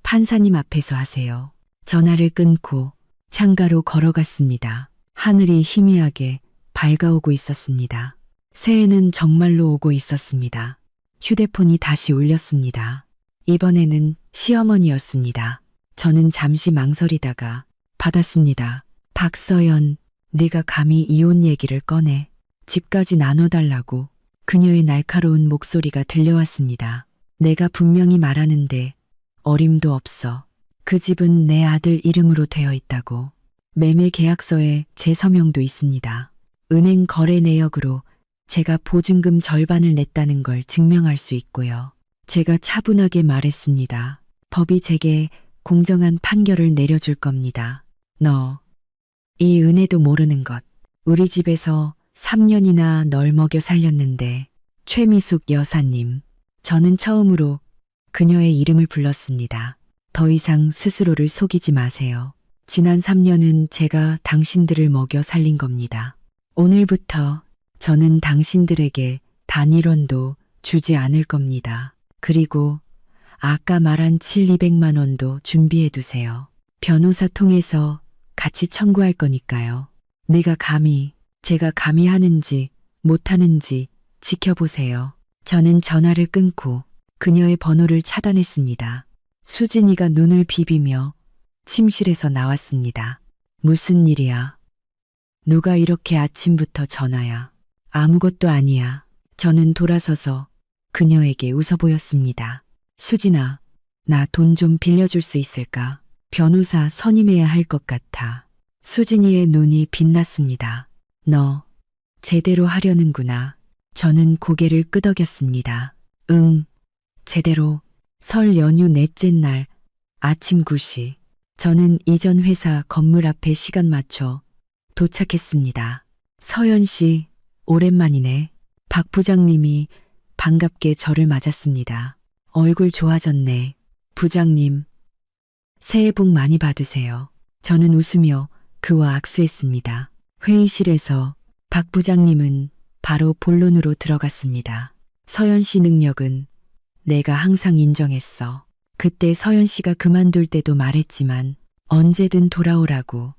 Speaker 3: 판사님 앞에서 하세요. 전화를 끊고 창가로 걸어갔습니다. 하늘이 희미하게 밝아오고 있었습니다. 새해는 정말로 오고 있었습니다. 휴대폰이 다시 울렸습니다. 이번에는 시어머니였습니다. 저는 잠시 망설이다가 받았습니다. 박서연, 네가 감히 이혼 얘기를 꺼내. 집까지 나눠달라고. 그녀의 날카로운 목소리가 들려왔습니다. 내가 분명히 말하는데 어림도 없어. 그 집은 내 아들 이름으로 되어 있다고. 매매 계약서에 제 서명도 있습니다. 은행 거래 내역으로 제가 보증금 절반을 냈다는 걸 증명할 수 있고요. 제가 차분하게 말했습니다. 법이 제게 공정한 판결을 내려줄 겁니다. 너, 이 은혜도 모르는 것. 우리 집에서 3년이나 널 먹여 살렸는데 최미숙 여사님. 저는 처음으로 그녀의 이름을 불렀습니다. 더 이상 스스로를 속이지 마세요. 지난 3년은 제가 당신들을 먹여 살린 겁니다. 오늘부터 저는 당신들에게 단 1원도 주지 않을 겁니다. 그리고 아까 말한 200만 원도 준비해 두세요. 변호사 통해서 같이 청구할 거니까요. 네가 감히, 제가 감히 하는지 못하는지 지켜보세요. 저는 전화를 끊고 그녀의 번호를 차단했습니다. 수진이가 눈을 비비며 침실에서 나왔습니다. 무슨 일이야? 누가 이렇게 아침부터 전화야? 아무것도 아니야. 저는 돌아서서 그녀에게 웃어 보였습니다. 수진아, 나 돈 좀 빌려줄 수 있을까? 변호사 선임해야 할 것 같아. 수진이의 눈이 빛났습니다. 너 제대로 하려는구나. 저는 고개를 끄덕였습니다. 응, 제대로. 설 연휴 넷째 날 아침 9시. 저는 이전 회사 건물 앞에 시간 맞춰 도착했습니다. 서연 씨, 오랜만이네. 박 부장님이 반갑게 저를 맞았습니다. 얼굴 좋아졌네. 부장님, 새해 복 많이 받으세요. 저는 웃으며 그와 악수했습니다. 회의실에서 박 부장님은 바로 본론으로 들어갔습니다. 서연 씨 능력은 내가 항상 인정했어. 그때 서연 씨가 그만둘 때도 말했지만 언제든 돌아오라고.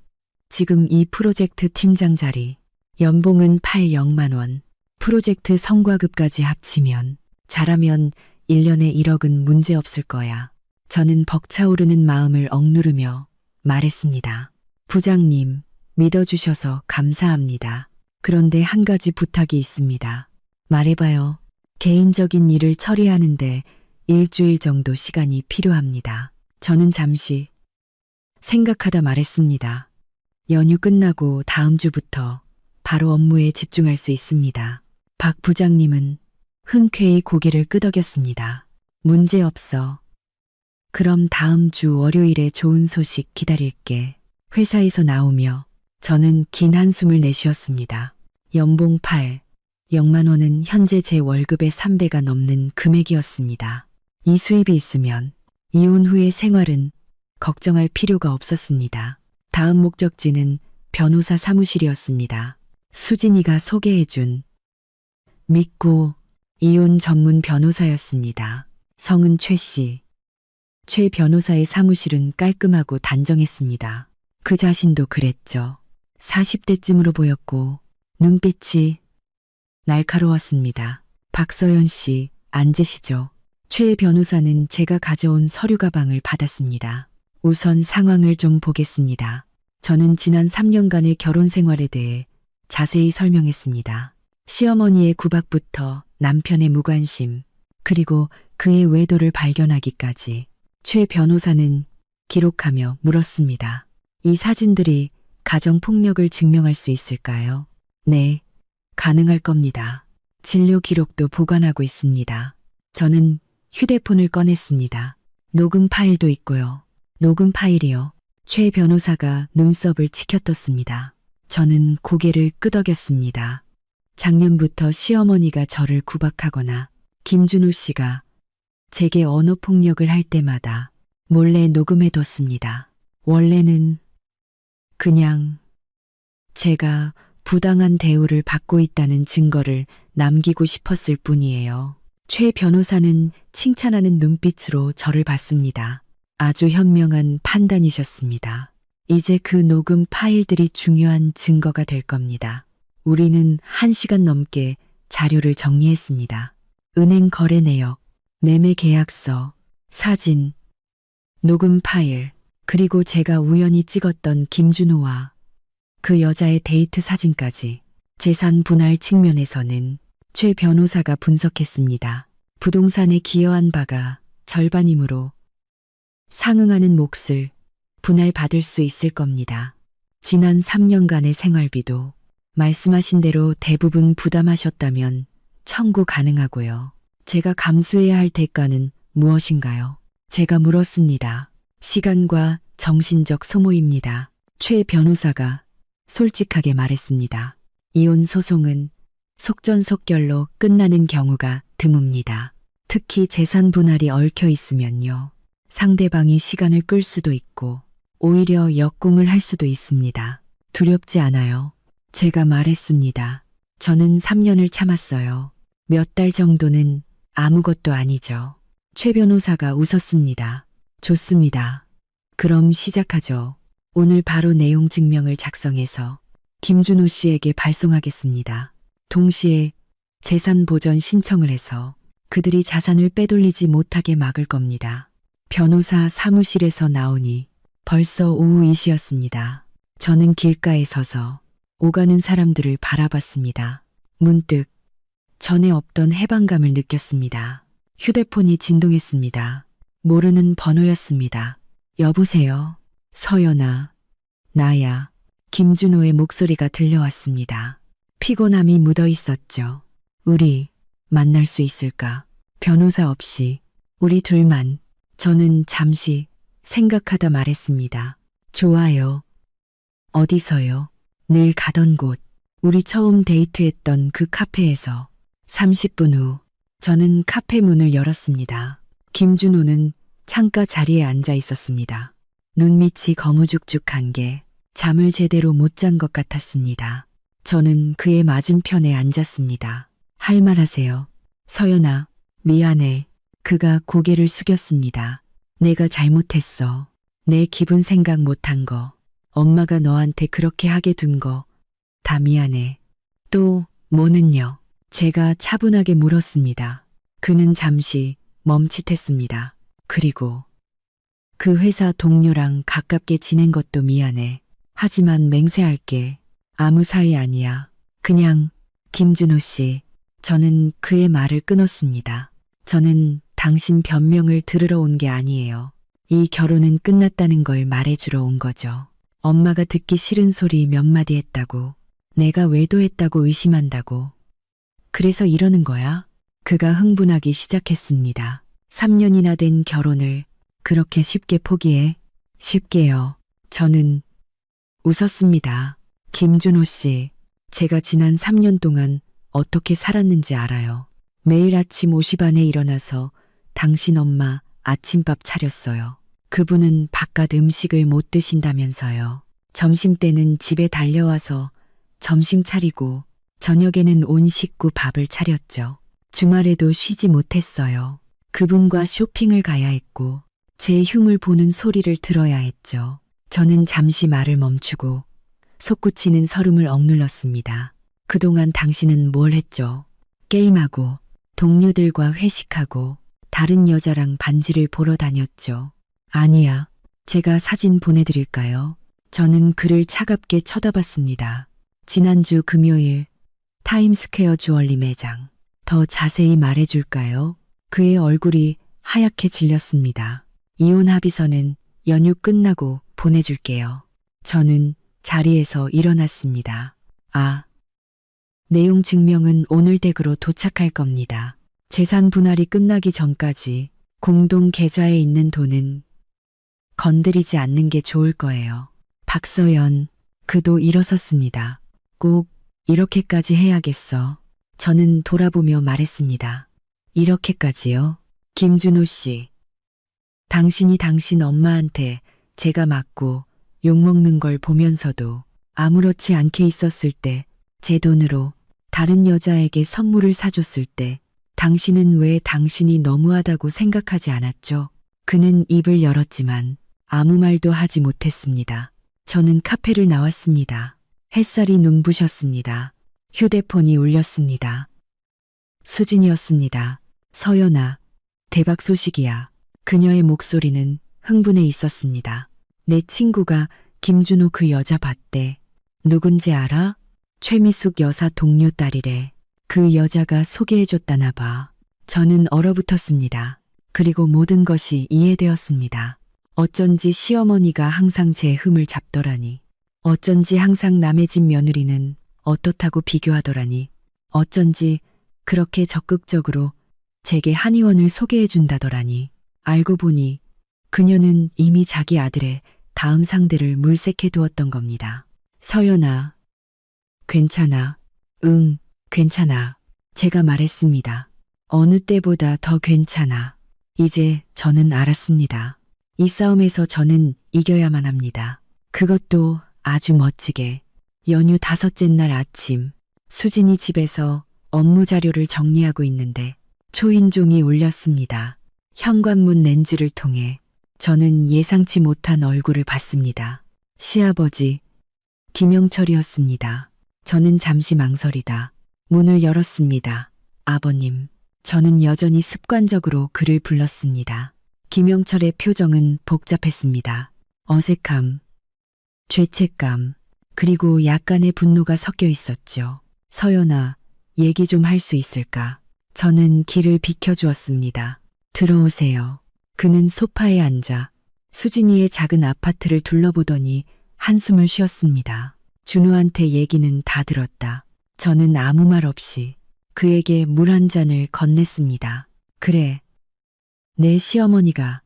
Speaker 3: 지금 이 프로젝트 팀장 자리, 연봉은 800만 원. 프로젝트 성과급까지 합치면 잘하면 1년에 1억은 문제 없을 거야. 저는 벅차오르는 마음을 억누르며 말했습니다. 부장님, 믿어주셔서 감사합니다. 그런데 한 가지 부탁이 있습니다. 말해봐요. 개인적인 일을 처리하는데 일주일 정도 시간이 필요합니다. 저는 잠시 생각하다 말했습니다. 연휴 끝나고 다음 주부터 바로 업무에 집중할 수 있습니다. 박 부장님은 흔쾌히 고개를 끄덕였습니다. 문제 없어. 그럼 다음 주 월요일에 좋은 소식 기다릴게. 회사에서 나오며 저는 긴 한숨을 내쉬었습니다. 연봉 800만 원은 현재 제 월급의 3배가 넘는 금액이었습니다. 이 수입이 있으면 이혼 후의 생활은 걱정할 필요가 없었습니다. 다음 목적지는 변호사 사무실이었습니다. 수진이가 소개해준 믿고 이혼 전문 변호사였습니다. 성은 최 씨. 최 변호사의 사무실은 깔끔하고 단정했습니다. 그 자신도 그랬죠. 40대쯤으로 보였고 눈빛이 날카로웠습니다. 박서연 씨, 앉으시죠. 최 변호사는 제가 가져온 서류 가방을 받았습니다. 우선 상황을 좀 보겠습니다. 저는 지난 3년간의 결혼 생활에 대해 자세히 설명했습니다. 시어머니의 구박부터 남편의 무관심, 그리고 그의 외도를 발견하기까지. 최 변호사는 기록하며 물었습니다. 이 사진들이 가정폭력을 증명할 수 있을까요? 네, 가능할 겁니다. 진료 기록도 보관하고 있습니다. 저는 휴대폰을 꺼냈습니다. 녹음 파일도 있고요. 녹음 파일이요. 최 변호사가 눈썹을 치켜떴습니다. 저는 고개를 끄덕였습니다. 작년부터 시어머니가 저를 구박하거나 김준호 씨가 제게 언어폭력을 할 때마다 몰래 녹음해뒀습니다. 원래는 그냥 제가 부당한 대우를 받고 있다는 증거를 남기고 싶었을 뿐이에요. 최 변호사는 칭찬하는 눈빛으로 저를 봤습니다. 아주 현명한 판단이셨습니다. 이제 그 녹음 파일들이 중요한 증거가 될 겁니다. 우리는 1시간 넘게 자료를 정리했습니다. 은행 거래 내역, 매매 계약서, 사진, 녹음 파일, 그리고 제가 우연히 찍었던 김준호와 그 여자의 데이트 사진까지. 재산 분할 측면에서는 최 변호사가 분석했습니다. 부동산에 기여한 바가 절반이므로 상응하는 몫을 분할받을 수 있을 겁니다. 지난 3년간의 생활비도 말씀하신 대로 대부분 부담하셨다면 청구 가능하고요. 제가 감수해야 할 대가는 무엇인가요? 제가 물었습니다. 시간과 정신적 소모입니다. 최 변호사가 솔직하게 말했습니다. 이혼 소송은 속전속결로 끝나는 경우가 드뭅니다. 특히 재산 분할이 얽혀 있으면요. 상대방이 시간을 끌 수도 있고 오히려 역공을 할 수도 있습니다. 두렵지 않아요. 제가 말했습니다. 저는 3년을 참았어요. 몇 달 정도는 아무것도 아니죠. 최 변호사가 웃었습니다. 좋습니다. 그럼 시작하죠. 오늘 바로 내용 증명을 작성해서 김준호 씨에게 발송하겠습니다. 동시에 재산 보전 신청을 해서 그들이 자산을 빼돌리지 못하게 막을 겁니다. 변호사 사무실에서 나오니 벌써 오후 2시였습니다. 저는 길가에 서서 오가는 사람들을 바라봤습니다. 문득 전에 없던 해방감을 느꼈습니다. 휴대폰이 진동했습니다. 모르는 번호였습니다. 여보세요? 서연아, 나야. 김준호의 목소리가 들려왔습니다. 피곤함이 묻어 있었죠. 우리 만날 수 있을까? 변호사 없이 우리 둘만. 저는 잠시 생각하다 말했습니다. 좋아요. 어디서요? 늘 가던 곳. 우리 처음 데이트했던 그 카페에서. 30분 후 저는 카페 문을 열었습니다. 김준호는 창가 자리에 앉아 있었습니다. 눈밑이 거무죽죽한 게 잠을 제대로 못 잔 것 같았습니다. 저는 그의 맞은편에 앉았습니다. 할 말 하세요. 서연아, 미안해. 그가 고개를 숙였습니다. 내가 잘못했어. 내 기분 생각 못한 거. 엄마가 너한테 그렇게 하게 둔 거. 다 미안해. 또, 뭐는요? 제가 차분하게 물었습니다. 그는 잠시 멈칫했습니다. 그리고 그 회사 동료랑 가깝게 지낸 것도 미안해. 하지만 맹세할게. 아무 사이 아니야. 그냥 김준호 씨. 저는 그의 말을 끊었습니다. 저는 당신 변명을 들으러 온 게 아니에요. 이 결혼은 끝났다는 걸 말해주러 온 거죠. 엄마가 듣기 싫은 소리 몇 마디 했다고. 내가 외도했다고 의심한다고. 그래서 이러는 거야? 그가 흥분하기 시작했습니다. 3년이나 된 결혼을 그렇게 쉽게 포기해? 쉽게요. 저는 웃었습니다. 김준호 씨, 제가 지난 3년 동안 어떻게 살았는지 알아요. 매일 아침 5시 반에 일어나서 당신 엄마 아침밥 차렸어요. 그분은 바깥 음식을 못 드신다면서요. 점심때는 집에 달려와서 점심 차리고 저녁에는 온 식구 밥을 차렸죠. 주말에도 쉬지 못했어요. 그분과 쇼핑을 가야 했고 제 흉을 보는 소리를 들어야 했죠. 저는 잠시 말을 멈추고 솟구치는 설움을 억눌렀습니다. 그동안 당신은 뭘 했죠? 게임하고 동료들과 회식하고 다른 여자랑 반지를 보러 다녔죠. 아니야. 제가 사진 보내드릴까요? 저는 그를 차갑게 쳐다봤습니다. 지난주 금요일 타임스퀘어 주얼리 매장. 더 자세히 말해줄까요? 그의 얼굴이 하얗게 질렸습니다. 이혼 합의서는 연휴 끝나고 보내줄게요. 저는 자리에서 일어났습니다. 내용 증명은 오늘 댁으로 도착할 겁니다. 재산 분할이 끝나기 전까지 공동 계좌에 있는 돈은 건드리지 않는 게 좋을 거예요. 박서연, 그도 일어섰습니다. 꼭 이렇게까지 해야겠어. 저는 돌아보며 말했습니다. 이렇게까지요? 김준호 씨. 당신이 당신 엄마한테 제가 맞고 욕먹는 걸 보면서도 아무렇지 않게 있었을 때 제 돈으로 다른 여자에게 선물을 사줬을 때 당신은 왜 당신이 너무하다고 생각하지 않았죠? 그는 입을 열었지만 아무 말도 하지 못했습니다. 저는 카페를 나왔습니다. 햇살이 눈부셨습니다. 휴대폰이 울렸습니다. 수진이었습니다. 서연아, 대박 소식이야. 그녀의 목소리는 흥분해 있었습니다. 내 친구가 김준호 그 여자 봤대. 누군지 알아? 최미숙 여사 동료 딸이래. 그 여자가 소개해줬다나 봐. 저는 얼어붙었습니다. 그리고 모든 것이 이해되었습니다. 어쩐지 시어머니가 항상 제 흠을 잡더라니. 어쩐지 항상 남의 집 며느리는 어떻다고 비교하더라니. 어쩐지 그렇게 적극적으로 제게 한의원을 소개해준다더라니. 알고 보니 그녀는 이미 자기 아들의 다음 상대를 물색해 두었던 겁니다. 서연아, 괜찮아. 응, 괜찮아. 제가 말했습니다. 어느 때보다 더 괜찮아. 이제 저는 알았습니다. 이 싸움에서 저는 이겨야만 합니다. 그것도 아주 멋지게. 연휴 5째 날 아침, 수진이 집에서 업무 자료를 정리하고 있는데 초인종이 울렸습니다. 현관문 렌즈를 통해 저는 예상치 못한 얼굴을 봤습니다. 시아버지, 김영철이었습니다. 저는 잠시 망설이다 문을 열었습니다. 아버님, 저는 여전히 습관적으로 그를 불렀습니다. 김영철의 표정은 복잡했습니다. 어색함, 죄책감, 그리고 약간의 분노가 섞여 있었죠. 서연아, 얘기 좀 할 수 있을까? 저는 길을 비켜주었습니다. 들어오세요. 그는 소파에 앉아 수진이의 작은 아파트를 둘러보더니 한숨을 쉬었습니다. 준호한테 얘기는 다 들었다. 저는 아무 말 없이 그에게 물 한 잔을 건넸습니다. 그래, 내 시어머니가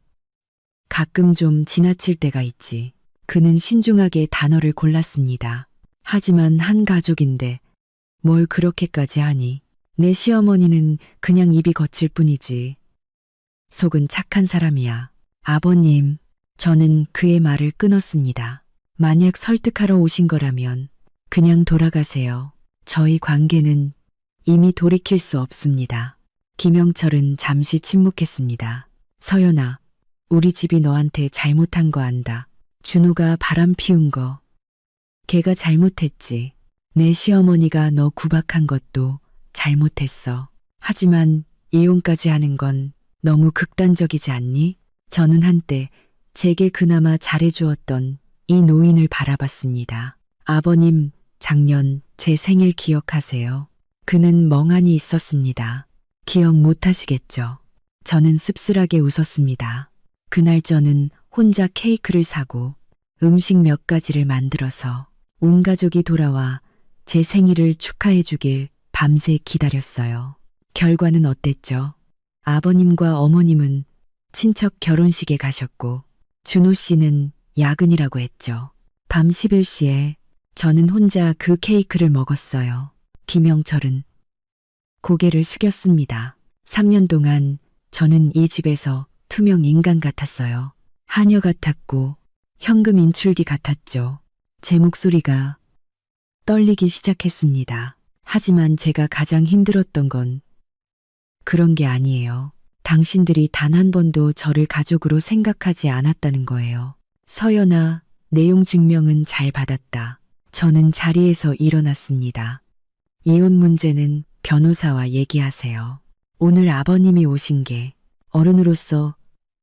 Speaker 3: 가끔 좀 지나칠 때가 있지. 그는 신중하게 단어를 골랐습니다. 하지만 한 가족인데 뭘 그렇게까지 하니? 내 시어머니는 그냥 입이 거칠 뿐이지. 속은 착한 사람이야. 아버님, 저는 그의 말을 끊었습니다. 만약 설득하러 오신 거라면 그냥 돌아가세요. 저희 관계는 이미 돌이킬 수 없습니다. 김영철은 잠시 침묵했습니다. 서연아, 우리 집이 너한테 잘못한 거 안다. 준호가 바람 피운 거. 걔가 잘못했지. 내 시어머니가 너 구박한 것도 잘못했어. 하지만 이혼까지 하는 건 너무 극단적이지 않니? 저는 한때 제게 그나마 잘해주었던 이 노인을 바라봤습니다. 아버님, 작년 제 생일 기억하세요? 그는 멍하니 있었습니다. 기억 못 하시겠죠? 저는 씁쓸하게 웃었습니다. 그날 저는 혼자 케이크를 사고 음식 몇 가지를 만들어서 온 가족이 돌아와 제 생일을 축하해 주길 밤새 기다렸어요. 결과는 어땠죠? 아버님과 어머님은 친척 결혼식에 가셨고 준호 씨는 야근이라고 했죠. 밤 11시에 저는 혼자 그 케이크를 먹었어요. 김영철은 고개를 숙였습니다. 3년 동안 저는 이 집에서 투명 인간 같았어요. 하녀 같았고 현금 인출기 같았죠. 제 목소리가 떨리기 시작했습니다. 하지만 제가 가장 힘들었던 건 그런 게 아니에요. 당신들이 단 한 번도 저를 가족으로 생각하지 않았다는 거예요. 서연아, 내용 증명은 잘 받았다. 저는 자리에서 일어났습니다. 이혼 문제는 변호사와 얘기하세요. 오늘 아버님이 오신 게 어른으로서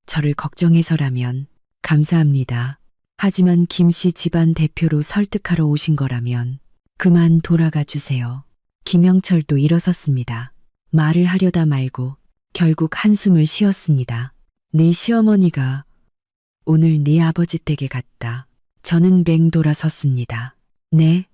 Speaker 3: 저를 걱정해서라면 감사합니다. 하지만 김씨 집안 대표로 설득하러 오신 거라면 그만 돌아가 주세요. 김영철도 일어섰습니다. 말을 하려다 말고 결국 한숨을 쉬었습니다. 네 시어머니가 오늘 네 아버지 댁에 갔다. 저는 맹 돌아섰습니다. 네?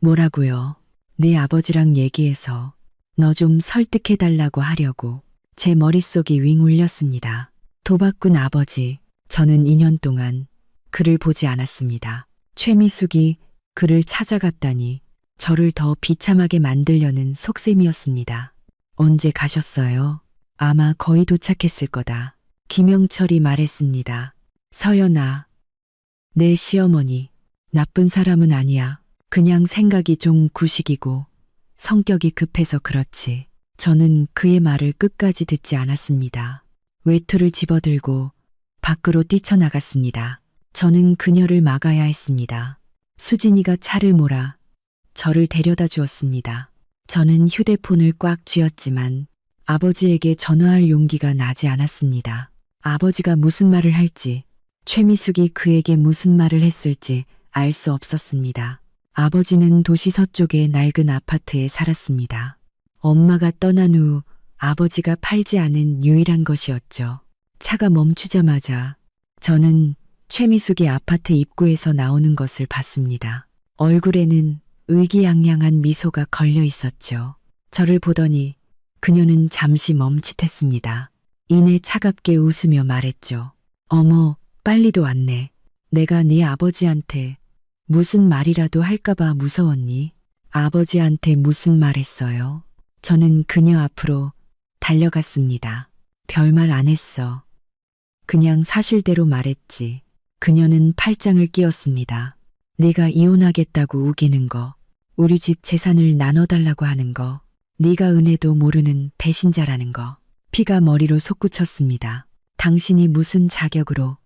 Speaker 3: 뭐라고요? 네 아버지랑 얘기해서 너 좀 설득해달라고 하려고. 제 머릿속이 윙 울렸습니다. 도박꾼 아버지, 저는 2년 동안 그를 보지 않았습니다. 최미숙이 그를 찾아갔다니 저를 더 비참하게 만들려는 속셈이었습니다. 언제 가셨어요? 아마 거의 도착했을 거다. 김영철이 말했습니다. 서연아, 내 시어머니 나쁜 사람은 아니야. 그냥 생각이 좀 구식이고 성격이 급해서 그렇지. 저는 그의 말을 끝까지 듣지 않았습니다. 외투를 집어들고 밖으로 뛰쳐나갔습니다. 저는 그녀를 막아야 했습니다. 수진이가 차를 몰아 저를 데려다 주었습니다. 저는 휴대폰을 꽉 쥐었지만 아버지에게 전화할 용기가 나지 않았습니다. 아버지가 무슨 말을 할지, 최미숙이 그에게 무슨 말을 했을지 알 수 없었습니다. 아버지는 도시 서쪽의 낡은 아파트에 살았습니다. 엄마가 떠난 후 아버지가 팔지 않은 유일한 것이었죠. 차가 멈추자마자 저는 최미숙이 아파트 입구에서 나오는 것을 봤습니다. 얼굴에는 의기양양한 미소가 걸려 있었죠. 저를 보더니 그녀는 잠시 멈칫했습니다. 이내 차갑게 웃으며 말했죠. 어머, 빨리도 왔네. 내가 네 아버지한테 무슨 말이라도 할까봐 무서웠니? 아버지한테 무슨 말 했어요? 저는 그녀 앞으로 달려갔습니다. 별말 안 했어. 그냥 사실대로 말했지. 그녀는 팔짱을 끼웠습니다. 네가 이혼하겠다고 우기는 거, 우리 집 재산을 나눠달라고 하는 거, 네가 은혜도 모르는 배신자라는 거. 피가 머리로 솟구쳤습니다. 당신이 무슨 자격으로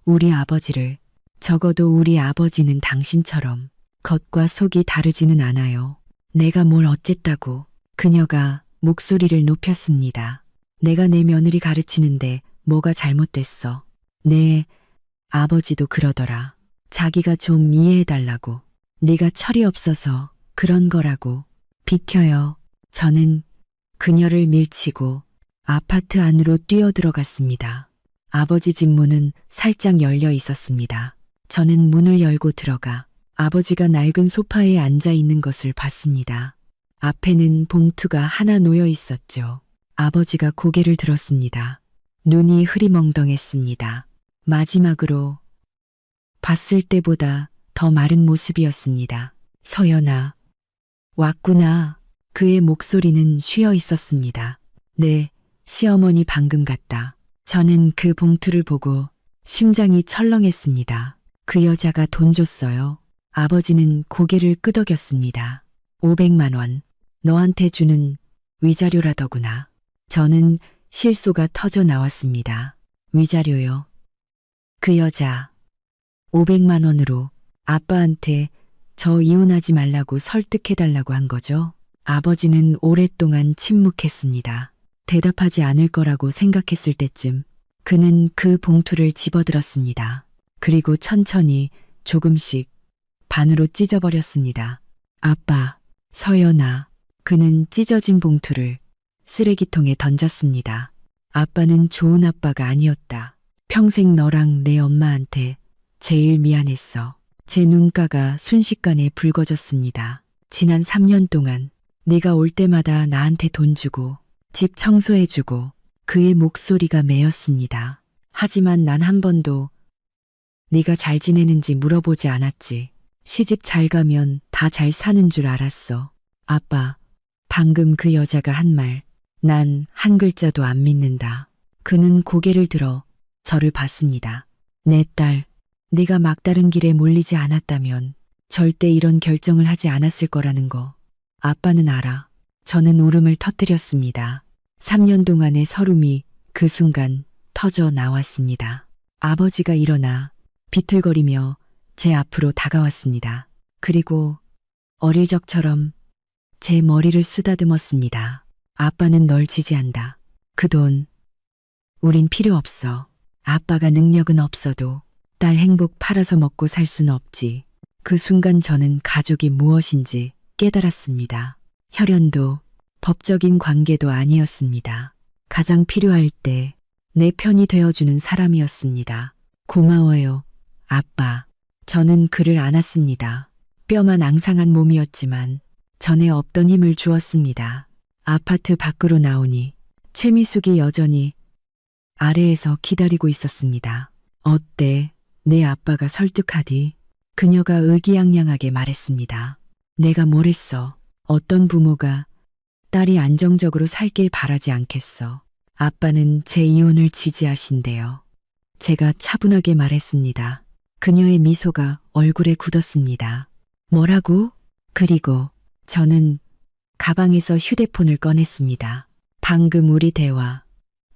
Speaker 3: 우리 아버지를, 적어도 우리 아버지는 당신처럼 겉과 속이 다르지는 않아요. 내가 뭘 어쨌다고. 그녀가 목소리를 높였습니다. 내가 내 며느리 가르치는데 뭐가 잘못됐어. 내 아버지도 그러더라. 자기가 좀 이해해달라고. 네가 철이 없어서 그런 거라고. 비켜요. 저는 그녀를 밀치고 아파트 안으로 뛰어들어갔습니다. 아버지 집 문은 살짝 열려 있었습니다. 저는 문을 열고 들어가 아버지가 낡은 소파에 앉아 있는 것을 봤습니다. 앞에는 봉투가 하나 놓여 있었죠. 아버지가 고개를 들었습니다. 눈이 흐리멍덩했습니다. 마지막으로 봤을 때보다 더 마른 모습이었습니다. 서연아, 왔구나. 그의 목소리는 쉬어 있었습니다. 네, 시어머니 방금 갔다. 저는 그 봉투를 보고 심장이 철렁했습니다. 그 여자가 돈 줬어요. 아버지는 고개를 끄덕였습니다. 500만 원. 너한테 주는 위자료라더구나. 저는 실소가 터져 나왔습니다. 위자료요. 그 여자 500만 원으로 아빠한테 저 이혼하지 말라고 설득해달라고 한 거죠. 아버지는 오랫동안 침묵했습니다. 대답하지 않을 거라고 생각했을 때쯤 그는 그 봉투를 집어들었습니다. 그리고 천천히 조금씩 반으로 찢어버렸습니다. 아빠, 서연아. 그는 찢어진 봉투를 쓰레기통에 던졌습니다. 아빠는 좋은 아빠가 아니었다. 평생 너랑 내 엄마한테 제일 미안했어. 제 눈가가 순식간에 붉어졌습니다. 지난 3년 동안 네가 올 때마다 나한테 돈 주고 집 청소해주고 그의 목소리가 메었습니다. 하지만 난 한 번도 네가 잘 지내는지 물어보지 않았지. 시집 잘 가면 다 잘 사는 줄 알았어. 아빠, 방금 그 여자가 한 말, 난 한 글자도 안 믿는다. 그는 고개를 들어 저를 봤습니다. 내 딸, 네가 막다른 길에 몰리지 않았다면 절대 이런 결정을 하지 않았을 거라는 거. 아빠는 알아. 저는 울음을 터뜨렸습니다. 3년 동안의 서름이 그 순간 터져 나왔습니다. 아버지가 일어나 비틀거리며 제 앞으로 다가왔습니다. 그리고 어릴 적처럼 제 머리를 쓰다듬었습니다. 아빠는 널 지지한다. 그 돈, 우린 필요 없어. 아빠가 능력은 없어도 딸 행복 팔아서 먹고 살 순 없지. 그 순간 저는 가족이 무엇인지 깨달았습니다. 혈연도 법적인 관계도 아니었습니다. 가장 필요할 때 내 편이 되어주는 사람이었습니다. 고마워요, 아빠. 저는 그를 안았습니다. 뼈만 앙상한 몸이었지만 전에 없던 힘을 주었습니다. 아파트 밖으로 나오니 최미숙이 여전히 아래에서 기다리고 있었습니다. 어때? 내 아빠가 설득하디? 그녀가 의기양양하게 말했습니다. 내가 뭘 했어? 어떤 부모가 딸이 안정적으로 살길 바라지 않겠어. 아빠는 제 이혼을 지지하신대요. 제가 차분하게 말했습니다. 그녀의 미소가 얼굴에 굳었습니다. 뭐라고? 그리고 저는 가방에서 휴대폰을 꺼냈습니다. 방금 우리 대화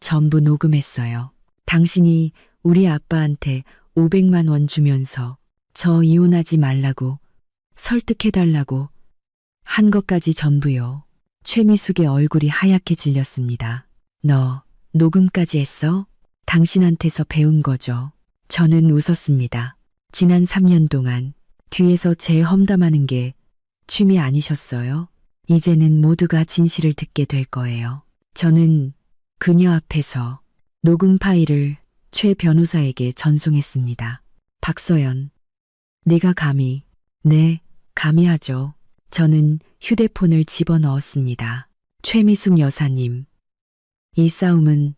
Speaker 3: 전부 녹음했어요. 당신이 우리 아빠한테 500만 원 주면서 저 이혼하지 말라고 설득해달라고 한 것까지 전부요. 최미숙의 얼굴이 하얗게 질렸습니다. 너 녹음까지 했어? 당신한테서 배운 거죠. 저는 웃었습니다. 지난 3년 동안 뒤에서 제 험담하는 게 취미 아니셨어요? 이제는 모두가 진실을 듣게 될 거예요. 저는 그녀 앞에서 녹음 파일을 최 변호사에게 전송했습니다. 박서연, 네가 감히, 네, 감히 하죠. 저는 휴대폰을 집어넣었습니다. 최미숙 여사님, 이 싸움은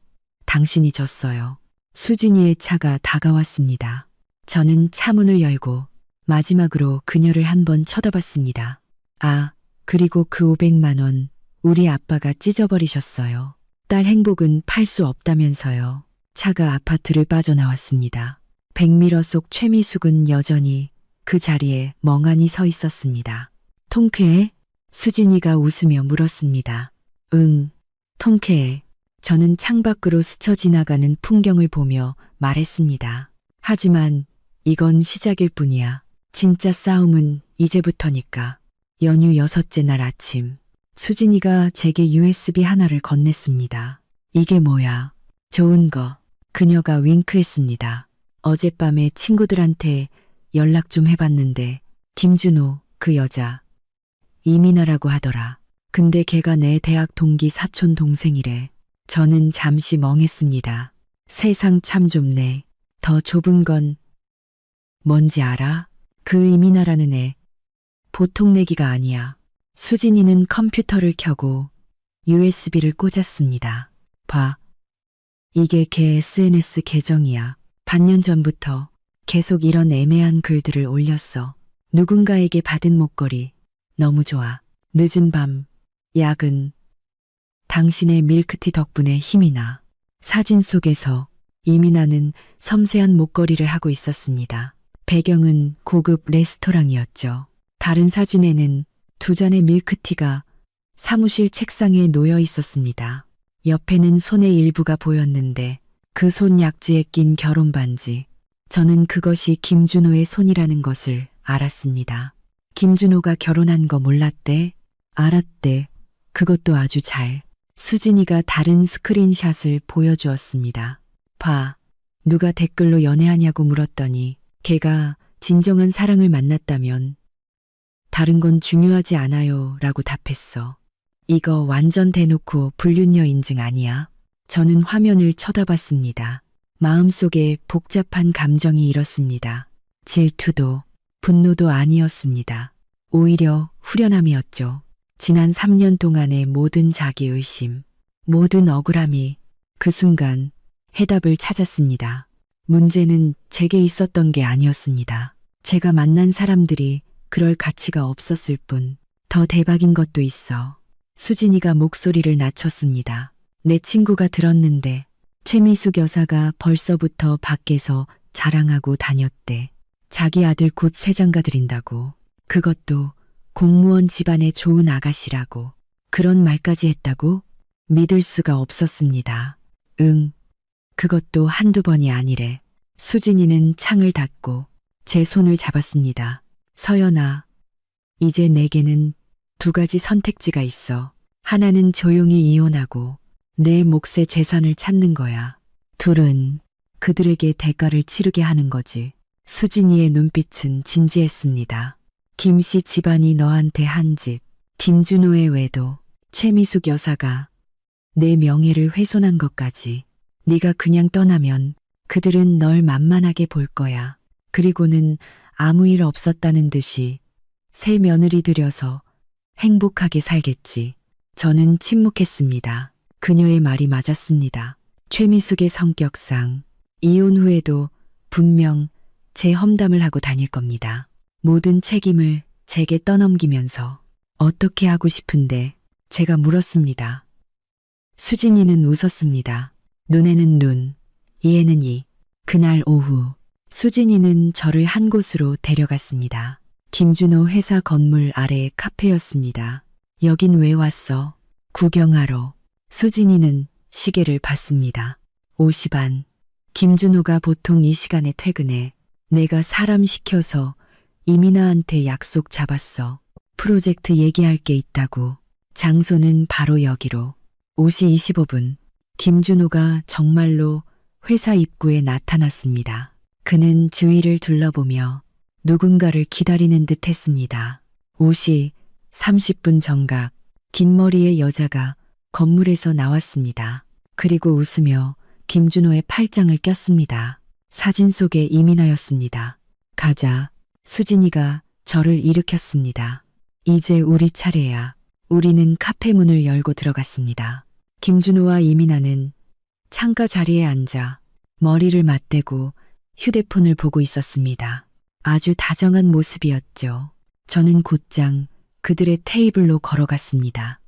Speaker 3: 당신이 졌어요. 수진이의 차가 다가왔습니다. 저는 차문을 열고 마지막으로 그녀를 한번 쳐다봤습니다. 아, 그리고 그 500만 원 우리 아빠가 찢어버리셨어요. 딸 행복은 팔 수 없다면서요. 차가 아파트를 빠져나왔습니다. 백미러 속 최미숙은 여전히 그 자리에 멍하니 서 있었습니다. 통쾌해? 수진이가 웃으며 물었습니다. 응, 통쾌해. 저는 창밖으로 스쳐 지나가는 풍경을 보며 말했습니다. 하지만 이건 시작일 뿐이야. 진짜 싸움은 이제부터니까. 연휴 6째 날 아침, 수진이가 제게 USB 하나를 건넸습니다. 이게 뭐야? 좋은 거. 그녀가 윙크했습니다. 어젯밤에 친구들한테 연락 좀 해봤는데 김준호, 그 여자 이민아라고 하더라. 근데 걔가 내 대학 동기 사촌 동생이래. 저는 잠시 멍했습니다. 세상 참 좁네. 더 좁은 건 뭔지 알아? 그 이민아라는 애 보통 내기가 아니야. 수진이는 컴퓨터를 켜고 USB를 꽂았습니다. 봐. 이게 걔 SNS 계정이야. 반년 전부터 계속 이런 애매한 글들을 올렸어. 누군가에게 받은 목걸이 너무 좋아. 늦은 밤, 야근, 당신의 밀크티 덕분에 힘이 나. 사진 속에서 이민아는 섬세한 목걸이를 하고 있었습니다. 배경은 고급 레스토랑이었죠. 다른 사진에는 2잔의 밀크티가 사무실 책상에 놓여 있었습니다. 옆에는 손의 일부가 보였는데 그 손 약지에 낀 결혼 반지. 저는 그것이 김준호의 손이라는 것을 알았습니다. 김준호가 결혼한 거 몰랐대? 알았대. 그것도 아주 잘. 수진이가 다른 스크린샷을 보여주었습니다. 봐. 누가 댓글로 연애하냐고 물었더니 걔가 진정한 사랑을 만났다면 다른 건 중요하지 않아요 라고 답했어. 이거 완전 대놓고 불륜녀 인증 아니야? 저는 화면을 쳐다봤습니다. 마음속에 복잡한 감정이 일었습니다. 질투도 분노도 아니었습니다. 오히려 후련함이었죠. 지난 3년 동안의 모든 자기의심, 모든 억울함이 그 순간 해답을 찾았습니다. 문제는 제게 있었던 게 아니었습니다. 제가 만난 사람들이 그럴 가치가 없었을 뿐. 더 대박인 것도 있어. 수진이가 목소리를 낮췄습니다. 내 친구가 들었는데 최미숙 여사가 벌써부터 밖에서 자랑하고 다녔대. 자기 아들 곧 세장가 드린다고. 그것도 공무원 집안의 좋은 아가씨라고. 그런 말까지 했다고? 믿을 수가 없었습니다. 응. 그것도 한두 번이 아니래. 수진이는 창을 닫고 제 손을 잡았습니다. 서연아, 이제 내게는 두 가지 선택지가 있어. 하나는 조용히 이혼하고 내 몫의 재산을 찾는 거야. 둘은 그들에게 대가를 치르게 하는 거지. 수진이의 눈빛은 진지했습니다. 김씨 집안이 너한테 한 짓, 김준호의 외도, 최미숙 여사가 내 명예를 훼손한 것까지. 네가 그냥 떠나면 그들은 널 만만하게 볼 거야. 그리고는 아무 일 없었다는 듯이 새 며느리 들여서 행복하게 살겠지. 저는 침묵했습니다. 그녀의 말이 맞았습니다. 최미숙의 성격상 이혼 후에도 분명 제 험담을 하고 다닐 겁니다. 모든 책임을 제게 떠넘기면서 어떻게 하고 싶은데 제가 물었습니다. 수진이는 웃었습니다. 눈에는 눈, 이에는 이. 그날 오후 수진이는 저를 한 곳으로 데려갔습니다. 김준호 회사 건물 아래의 카페였습니다. 여긴 왜 왔어? 구경하러. 수진이는 시계를 봤습니다. 5시 반. 김준호가 보통 이 시간에 퇴근해. 내가 사람 시켜서 이민아한테 약속 잡았어. 프로젝트 얘기할 게 있다고. 장소는 바로 여기로. 5시 25분. 김준호가 정말로 회사 입구에 나타났습니다. 그는 주위를 둘러보며 누군가를 기다리는 듯 했습니다. 5시 30분 정각. 긴 머리의 여자가 건물에서 나왔습니다. 그리고 웃으며 김준호의 팔짱을 꼈습니다. 사진 속의 이민아였습니다. 가자. 수진이가 저를 일으켰습니다. 이제 우리 차례야. 우리는 카페 문을 열고 들어갔습니다. 김준호와 이민아는 창가 자리에 앉아 머리를 맞대고 휴대폰을 보고 있었습니다. 아주 다정한 모습이었죠. 저는 곧장 그들의 테이블로 걸어갔습니다.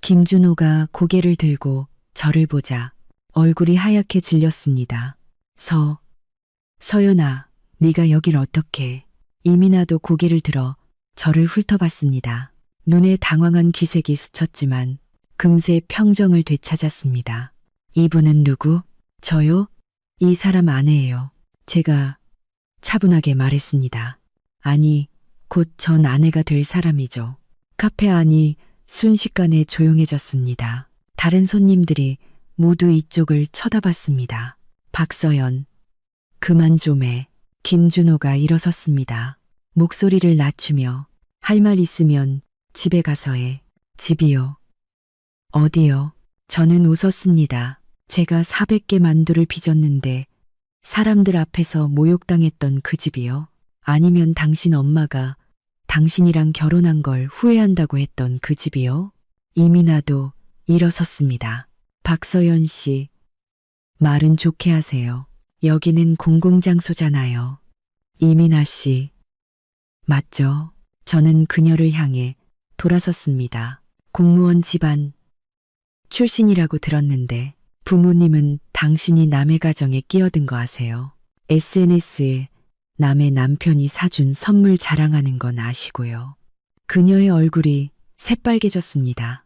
Speaker 3: 김준호가 고개를 들고 저를 보자 얼굴이 하얗게 질렸습니다. 서연아, 네가 여길 어떻게? 이민아도 고개를 들어 저를 훑어봤습니다. 눈에 당황한 기색이 스쳤지만 금세 평정을 되찾았습니다. 이분은 누구? 저요? 이 사람 아내예요. 제가 차분하게 말했습니다. 아니, 곧 전 아내가 될 사람이죠. 카페 안이 순식간에 조용해졌습니다. 다른 손님들이 모두 이쪽을 쳐다봤습니다. 박서연, 그만 좀 해. 김준호가 일어섰습니다. 목소리를 낮추며 할 말 있으면 집에 가서 해. 집이요. 어디요? 저는 웃었습니다. 제가 400개 만두를 빚었는데 사람들 앞에서 모욕당했던 그 집이요? 아니면 당신 엄마가 당신이랑 결혼한 걸 후회한다고 했던 그 집이요? 이민아도 일어섰습니다. 박서연 씨, 말은 좋게 하세요. 여기는 공공장소잖아요. 이민아 씨, 맞죠? 저는 그녀를 향해 돌아섰습니다. 공무원 집안 출신이라고 들었는데 부모님은 당신이 남의 가정에 끼어든 거 아세요? SNS에 남의 남편이 사준 선물 자랑하는 건 아시고요. 그녀의 얼굴이 새빨개졌습니다.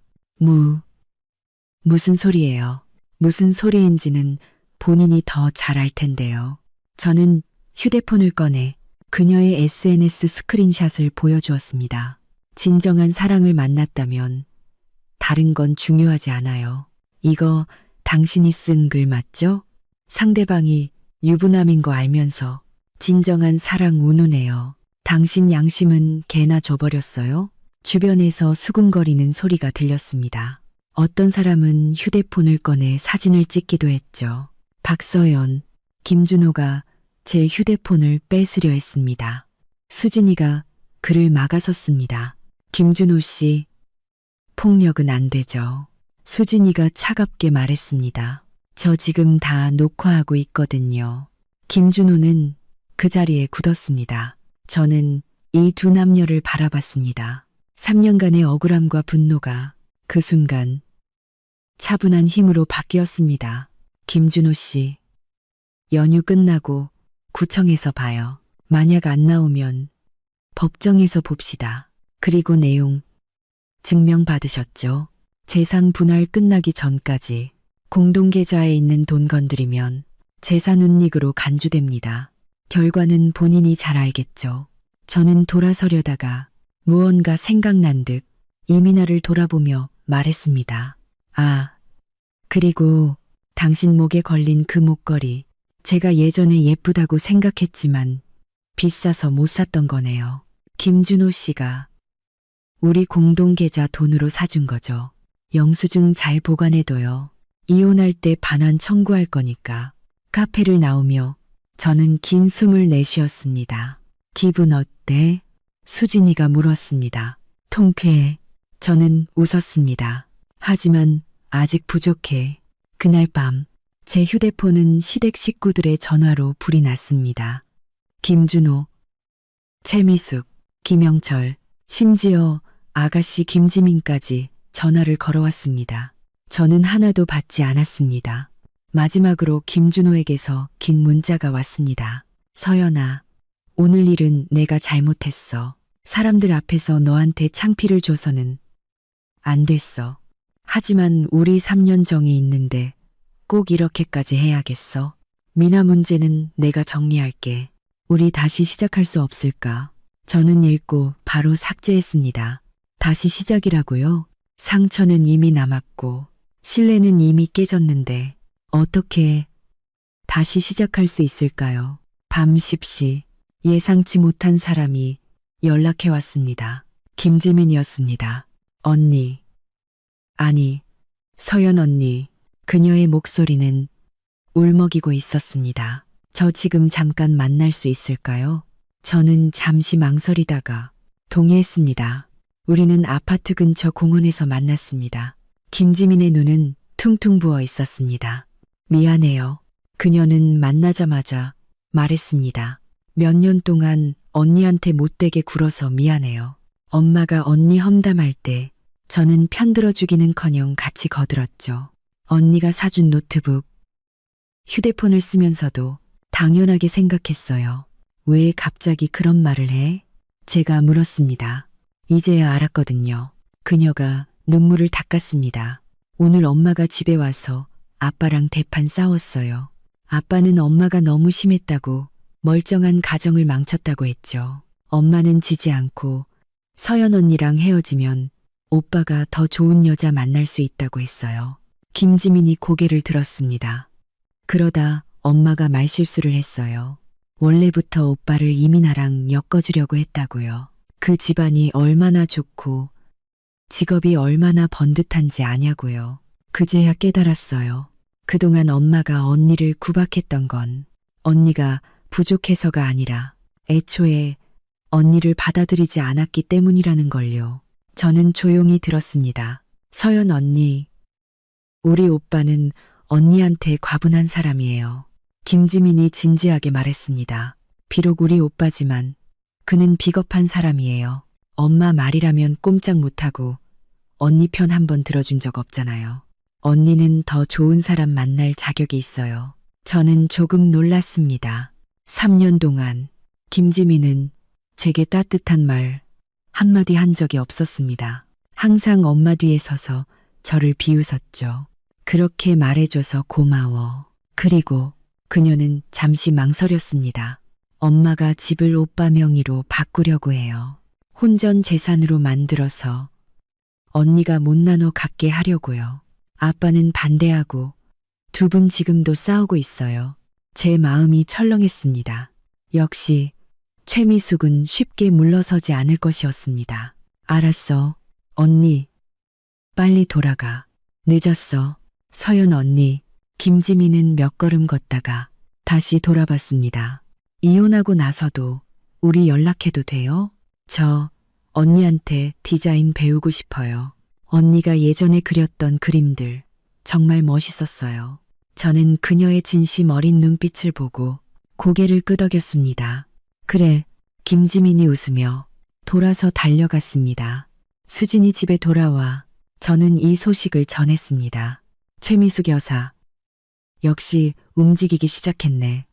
Speaker 3: 무슨 소리예요? 무슨 소리인지는 본인이 더 잘 알 텐데요. 저는 휴대폰을 꺼내 그녀의 SNS 스크린샷을 보여주었습니다. 진정한 사랑을 만났다면 다른 건 중요하지 않아요. 이거 당신이 쓴 글 맞죠? 상대방이 유부남인 거 알면서 진정한 사랑 운운해요. 당신 양심은 개나 줘버렸어요? 주변에서 수군거리는 소리가 들렸습니다. 어떤 사람은 휴대폰을 꺼내 사진을 찍기도 했죠. 박서연, 김준호가 제 휴대폰을 뺏으려 했습니다. 수진이가 그를 막아섰습니다. 김준호 씨, 폭력은 안 되죠. 수진이가 차갑게 말했습니다. 저 지금 다 녹화하고 있거든요. 김준호는 그 자리에 굳었습니다. 저는 이 두 남녀를 바라봤습니다. 3년간의 억울함과 분노가 그 순간 차분한 힘으로 바뀌었습니다. 김준호 씨, 연휴 끝나고 구청에서 봐요. 만약 안 나오면 법정에서 봅시다. 그리고 내용 증명받으셨죠? 재산 분할 끝나기 전까지 공동계좌에 있는 돈 건드리면 재산 운익으로 간주됩니다. 결과는 본인이 잘 알겠죠. 저는 돌아서려다가 무언가 생각난 듯 이민아를 돌아보며 말했습니다. 아, 그리고 당신 목에 걸린 그 목걸이 제가 예전에 예쁘다고 생각했지만 비싸서 못 샀던 거네요. 김준호 씨가 우리 공동계좌 돈으로 사준 거죠. 영수증 잘 보관해둬요. 이혼할 때 반환 청구할 거니까. 카페를 나오며 저는 긴 숨을 내쉬었습니다. 기분 어때? 수진이가 물었습니다. 통쾌해. 저는 웃었습니다. 하지만 아직 부족해. 그날 밤 제 휴대폰은 시댁 식구들의 전화로 불이 났습니다. 김준호, 최미숙, 김영철, 심지어 아가씨 김지민까지 전화를 걸어왔습니다. 저는 하나도 받지 않았습니다. 마지막으로 김준호에게서 긴 문자가 왔습니다. 서연아, 오늘 일은 내가 잘못했어. 사람들 앞에서 너한테 창피를 줘서는 안 됐어. 하지만 우리 3년 정이 있는데 꼭 이렇게까지 해야겠어. 미나 문제는 내가 정리할게. 우리 다시 시작할 수 없을까? 저는 읽고 바로 삭제했습니다. 다시 시작이라고요? 상처는 이미 남았고 신뢰는 이미 깨졌는데 어떻게 다시 시작할 수 있을까요? 밤 10시 예상치 못한 사람이 연락해 왔습니다. 김지민이었습니다. 언니. 아니, 서연 언니. 그녀의 목소리는 울먹이고 있었습니다. 저 지금 잠깐 만날 수 있을까요? 저는 잠시 망설이다가 동의했습니다. 우리는 아파트 근처 공원에서 만났습니다. 김지민의 눈은 퉁퉁 부어 있었습니다. 미안해요. 그녀는 만나자마자 말했습니다. 몇 년 동안 언니한테 못되게 굴어서 미안해요. 엄마가 언니 험담할 때 저는 편들어주기는커녕 같이 거들었죠. 언니가 사준 노트북, 휴대폰을 쓰면서도 당연하게 생각했어요. 왜 갑자기 그런 말을 해? 제가 물었습니다. 이제야 알았거든요. 그녀가 눈물을 닦았습니다. 오늘 엄마가 집에 와서 아빠랑 대판 싸웠어요. 아빠는 엄마가 너무 심했다고 멀쩡한 가정을 망쳤다고 했죠. 엄마는 지지 않고 서연 언니랑 헤어지면 오빠가 더 좋은 여자 만날 수 있다고 했어요. 김지민이 고개를 들었습니다. 그러다 엄마가 말실수를 했어요. 원래부터 오빠를 이민아랑 엮어주려고 했다고요. 그 집안이 얼마나 좋고 직업이 얼마나 번듯한지 아냐고요. 그제야 깨달았어요. 그동안 엄마가 언니를 구박했던 건 언니가 부족해서가 아니라 애초에 언니를 받아들이지 않았기 때문이라는 걸요. 저는 조용히 들었습니다. 서연 언니, 우리 오빠는 언니한테 과분한 사람이에요. 김지민이 진지하게 말했습니다. 비록 우리 오빠지만 그는 비겁한 사람이에요. 엄마 말이라면 꼼짝 못하고 언니 편 한 번 들어준 적 없잖아요. 언니는 더 좋은 사람 만날 자격이 있어요. 저는 조금 놀랐습니다. 3년 동안 김지민은 제게 따뜻한 말 한마디 한 적이 없었습니다. 항상 엄마 뒤에 서서 저를 비웃었죠. 그렇게 말해줘서 고마워. 그리고 그녀는 잠시 망설였습니다. 엄마가 집을 오빠 명의로 바꾸려고 해요. 혼전 재산으로 만들어서 언니가 못 나눠 갖게 하려고요. 아빠는 반대하고 두 분 지금도 싸우고 있어요. 제 마음이 철렁했습니다. 역시 최미숙은 쉽게 물러서지 않을 것이었습니다. 알았어. 언니. 빨리 돌아가. 늦었어. 서연 언니. 김지민은 몇 걸음 걷다가 다시 돌아봤습니다. 이혼하고 나서도 우리 연락해도 돼요? 저 언니한테 디자인 배우고 싶어요. 언니가 예전에 그렸던 그림들 정말 멋있었어요. 저는 그녀의 진심 어린 눈빛을 보고 고개를 끄덕였습니다. 그래, 김지민이 웃으며 돌아서 달려갔습니다. 수진이 집에 돌아와 저는 이 소식을 전했습니다. 최미숙 여사. 역시 움직이기 시작했네.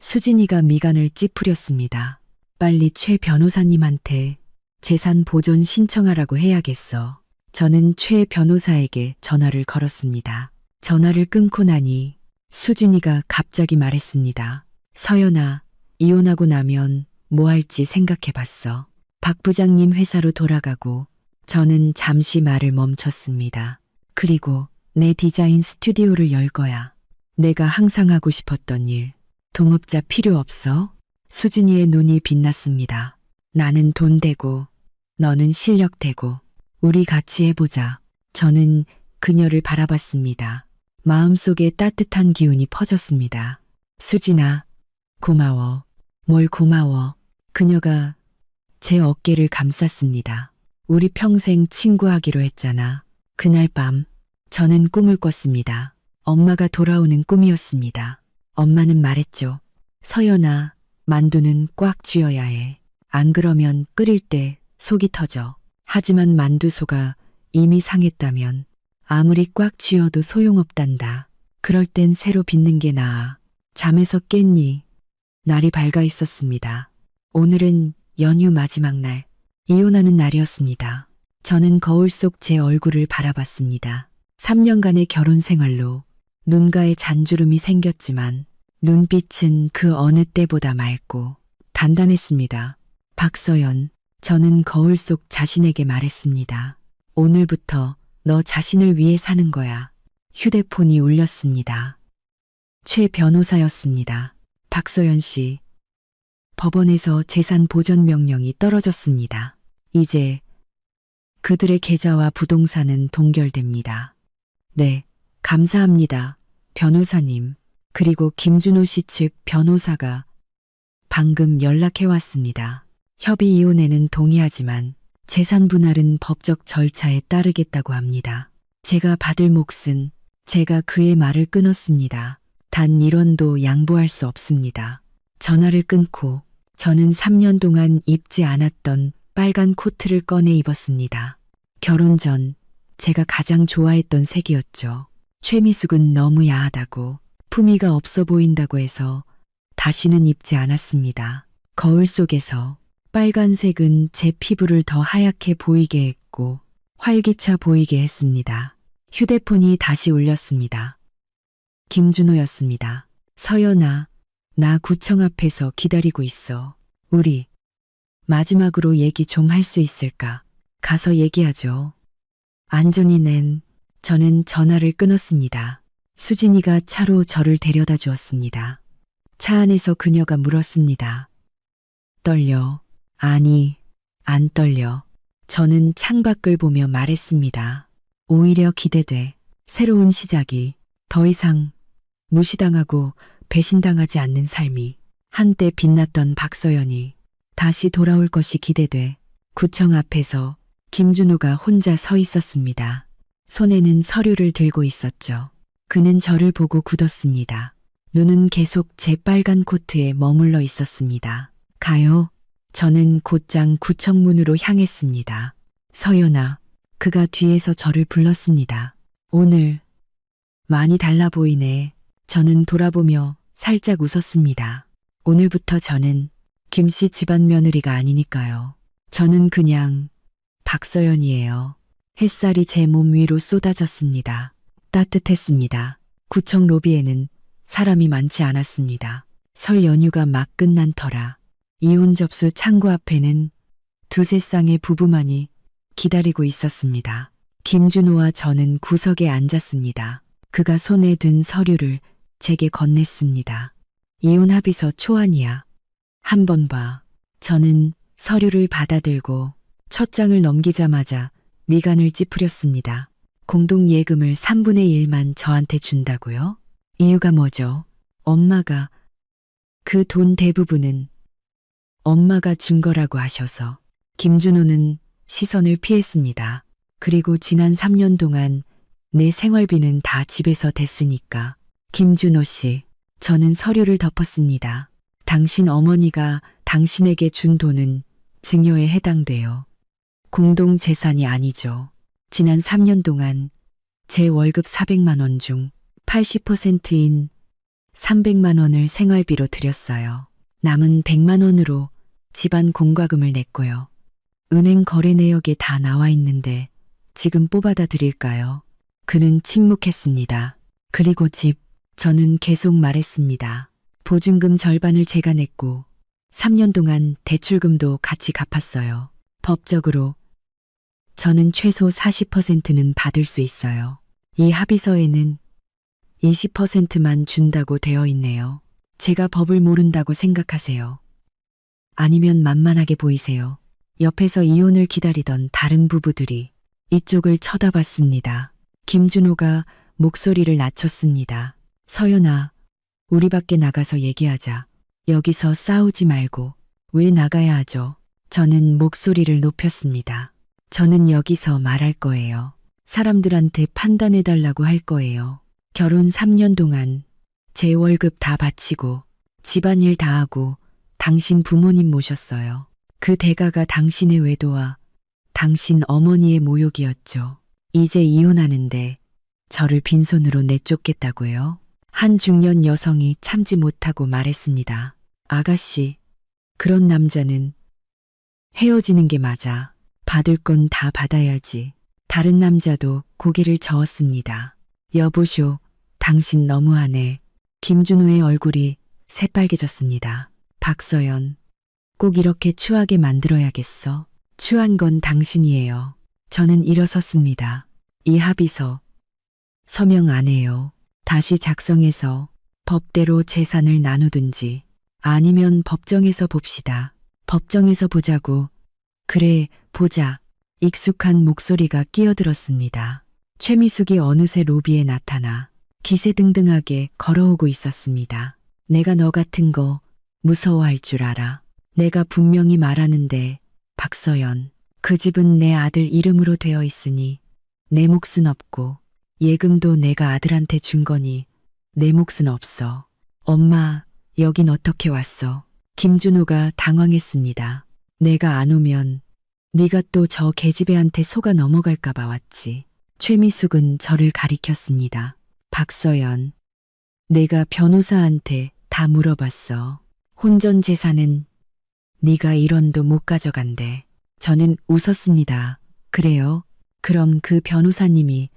Speaker 3: 수진이가 미간을 찌푸렸습니다. 빨리 최 변호사님한테 재산 보존 신청하라고 해야겠어. 저는 최 변호사에게 전화를 걸었습니다. 전화를 끊고 나니 수진이가 갑자기 말했습니다. 서연아, 이혼하고 나면 뭐 할지 생각해 봤어. 박 부장님 회사로 돌아가고 저는 잠시 말을 멈췄습니다. 그리고 내 디자인 스튜디오를 열 거야. 내가 항상 하고 싶었던 일. 동업자 필요 없어? 수진이의 눈이 빛났습니다. 나는 돈 되고 너는 실력 되고 우리 같이 해보자. 저는 그녀를 바라봤습니다. 마음속에 따뜻한 기운이 퍼졌습니다. 수진아, 고마워. 뭘 고마워. 그녀가 제 어깨를 감쌌습니다. 우리 평생 친구하기로 했잖아. 그날 밤 저는 꿈을 꿨습니다. 엄마가 돌아오는 꿈이었습니다. 엄마는 말했죠. 서연아, 만두는 꽉 쥐어야 해. 안 그러면 끓일 때 속이 터져. 하지만 만두소가 이미 상했다면 아무리 꽉 쥐어도 소용없단다. 그럴 땐 새로 빚는 게 나아. 잠에서 깼니? 날이 밝아 있었습니다. 오늘은 연휴 마지막 날, 이혼하는 날이었습니다. 저는 거울 속 제 얼굴을 바라봤습니다. 3년간의 결혼 생활로 눈가에 잔주름이 생겼지만 눈빛은 그 어느 때보다 맑고 단단했습니다. 박서연, 저는 거울 속 자신에게 말했습니다. 오늘부터 너 자신을 위해 사는 거야. 휴대폰이 울렸습니다. 최 변호사였습니다. 박서연 씨, 법원에서 재산 보전 명령이 떨어졌습니다. 이제 그들의 계좌와 부동산은 동결됩니다. 네, 감사합니다. 변호사님. 그리고 김준호 씨 측 변호사가 방금 연락해 왔습니다. 협의 이혼에는 동의하지만 재산 분할은 법적 절차에 따르겠다고 합니다. 제가 받을 몫은 제가 그의 말을 끊었습니다. 단 1원도 양보할 수 없습니다. 전화를 끊고 저는 3년 동안 입지 않았던 빨간 코트를 꺼내 입었습니다. 결혼 전 제가 가장 좋아했던 색이었죠. 최미숙은 너무 야하다고 품위가 없어 보인다고 해서 다시는 입지 않았습니다. 거울 속에서 빨간색은 제 피부를 더 하얗게 보이게 했고 활기차 보이게 했습니다. 휴대폰이 다시 울렸습니다. 김준호였습니다. 서연아, 나 구청 앞에서 기다리고 있어. 우리 마지막으로 얘기 좀 할 수 있을까? 가서 얘기하죠. 안전히 낸 저는 전화를 끊었습니다. 수진이가 차로 저를 데려다 주었습니다. 차 안에서 그녀가 물었습니다. 떨려? 아니, 안 떨려. 저는 창밖을 보며 말했습니다. 오히려 기대돼. 새로운 시작이 더 이상 무시당하고 배신당하지 않는 삶이 한때 빛났던 박서연이 다시 돌아올 것이 기대돼. 구청 앞에서 김준호가 혼자 서 있었습니다. 손에는 서류를 들고 있었죠. 그는 저를 보고 굳었습니다. 눈은 계속 제 빨간 코트에 머물러 있었습니다. 가요. 저는 곧장 구청문으로 향했습니다. 서연아, 그가 뒤에서 저를 불렀습니다. 오늘 많이 달라 보이네. 저는 돌아보며 살짝 웃었습니다. 오늘부터 저는 김씨 집안 며느리가 아니니까요. 저는 그냥 박서연이에요. 햇살이 제 몸 위로 쏟아졌습니다. 따뜻했습니다. 구청 로비에는 사람이 많지 않았습니다. 설 연휴가 막 끝난 터라 이혼 접수 창구 앞에는 두세 쌍의 부부만이 기다리고 있었습니다. 김준호와 저는 구석에 앉았습니다. 그가 손에 든 서류를 제게 건넸습니다. 이혼 합의서 초안이야. 한번 봐. 저는 서류를 받아들고 첫 장을 넘기자마자 미간을 찌푸렸습니다. 공동예금을 3분의 1만 저한테 준다고요? 이유가 뭐죠? 엄마가 그 돈 대부분은 엄마가 준 거라고 하셔서. 김준호는 시선을 피했습니다. 그리고 지난 3년 동안 내 생활비는 다 집에서 댔으니까. 김준호 씨, 저는 서류를 덮었습니다. 당신 어머니가 당신에게 준 돈은 증여에 해당돼요. 공동 재산이 아니죠. 지난 3년 동안 제 월급 400만 원 중 80%인 300만 원을 생활비로 드렸어요. 남은 100만 원으로 집안 공과금을 냈고요. 은행 거래 내역에 다 나와 있는데 지금 뽑아다 드릴까요? 그는 침묵했습니다. 그리고 집, 저는 계속 말했습니다. 보증금 절반을 제가 냈고 3년 동안 대출금도 같이 갚았어요. 법적으로 저는 최소 40%는 받을 수 있어요. 이 합의서에는 20%만 준다고 되어 있네요. 제가 법을 모른다고 생각하세요? 아니면 만만하게 보이세요? 옆에서 이혼을 기다리던 다른 부부들이 이쪽을 쳐다봤습니다. 김준호가 목소리를 낮췄습니다. 서연아, 우리 밖에 나가서 얘기하자. 여기서 싸우지 말고. 왜 나가야 하죠? 저는 목소리를 높였습니다. 저는 여기서 말할 거예요. 사람들한테 판단해달라고 할 거예요. 결혼 3년 동안 제 월급 다 바치고 집안일 다 하고 당신 부모님 모셨어요. 그 대가가 당신의 외도와 당신 어머니의 모욕이었죠. 이제 이혼하는데 저를 빈손으로 내쫓겠다고요? 한 중년 여성이 참지 못하고 말했습니다. 아가씨, 그런 남자는 헤어지는 게 맞아. 받을 건 다 받아야지. 다른 남자도 고개를 저었습니다. 여보쇼, 당신 너무하네. 김준호의 얼굴이 새빨개졌습니다. 박서연, 꼭 이렇게 추하게 만들어야겠어? 추한 건 당신이에요. 저는 일어섰습니다. 이 합의서 서명 안 해요. 다시 작성해서 법대로 재산을 나누든지 아니면 법정에서 봅시다. 법정에서 보자고. 그래, 보자. 익숙한 목소리가 끼어들었습니다. 최미숙이 어느새 로비에 나타나 기세등등하게 걸어오고 있었습니다. 내가 너 같은 거 무서워할 줄 알아. 내가 분명히 말하는데 박서연, 그 집은 내 아들 이름으로 되어 있으니 내 몫은 없고 예금도 내가 아들한테 준 거니 내 몫은 없어. 엄마, 여긴 어떻게 왔어? 김준호가 당황했습니다. 내가 안 오면 네가 또 저 계집애한테 속아 넘어갈까 봐 왔지. 최미숙은 저를 가리켰습니다. 박서연, 내가 변호사한테 다 물어봤어. 혼전 재산은 네가 1원도 못 가져간대. 저는 웃었습니다. 그래요? 그럼 그 변호사님이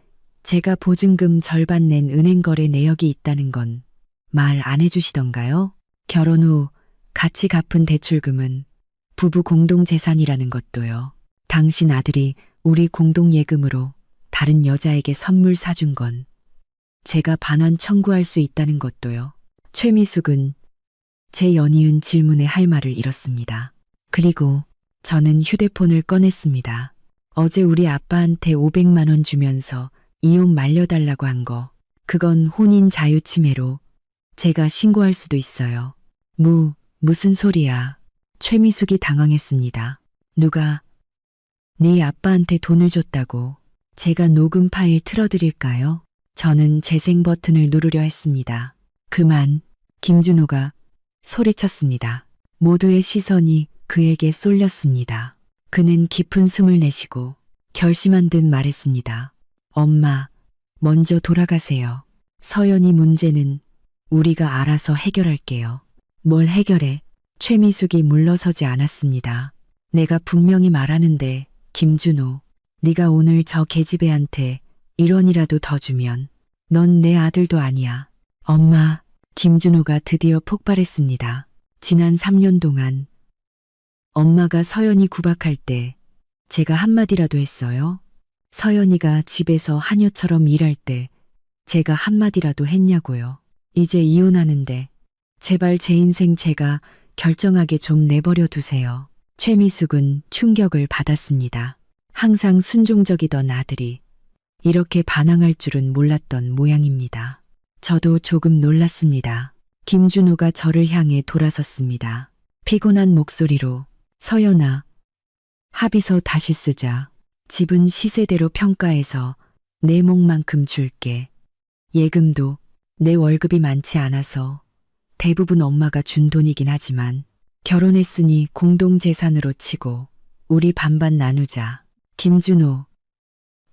Speaker 3: 제가 보증금 절반 낸 은행 거래 내역이 있다는 건 말 안 해주시던가요? 결혼 후 같이 갚은 대출금은 부부 공동 재산이라는 것도요. 당신 아들이 우리 공동 예금으로 다른 여자에게 선물 사준 건 제가 반환 청구할 수 있다는 것도요. 최미숙은 제 연이은 질문에 할 말을 잃었습니다. 그리고 저는 휴대폰을 꺼냈습니다. 어제 우리 아빠한테 500만 원 주면서 이혼 말려달라고 한 거, 그건 혼인 자유침해로 제가 신고할 수도 있어요. 무슨 소리야. 최미숙이 당황했습니다. 누가 네 아빠한테 돈을 줬다고. 제가 녹음 파일 틀어드릴까요? 저는 재생 버튼을 누르려 했습니다. 그만. 김준호가 소리쳤습니다. 모두의 시선이 그에게 쏠렸습니다. 그는 깊은 숨을 내쉬고 결심한 듯 말했습니다. 엄마, 먼저 돌아가세요. 서연이 문제는 우리가 알아서 해결할게요. 뭘 해결해? 최미숙이 물러서지 않았습니다. 내가 분명히 말하는데, 김준호, 네가 오늘 저 계집애한테 1원이라도 더 주면 넌 내 아들도 아니야. 엄마, 김준호가 드디어 폭발했습니다. 지난 3년 동안 엄마가 서연이 구박할 때 제가 한마디라도 했어요? 서연이가 집에서 하녀처럼 일할 때 제가 한마디라도 했냐고요. 이제 이혼하는데 제발 제 인생 제가 결정하게 좀 내버려 두세요. 최미숙은 충격을 받았습니다. 항상 순종적이던 아들이 이렇게 반항할 줄은 몰랐던 모양입니다. 저도 조금 놀랐습니다. 김준호가 저를 향해 돌아섰습니다. 피곤한 목소리로 서연아, 합의서 다시 쓰자. 집은 시세대로 평가해서 내 몫만큼 줄게. 예금도 내 월급이 많지 않아서 대부분 엄마가 준 돈이긴 하지만 결혼했으니 공동재산으로 치고 우리 반반 나누자. 김준호,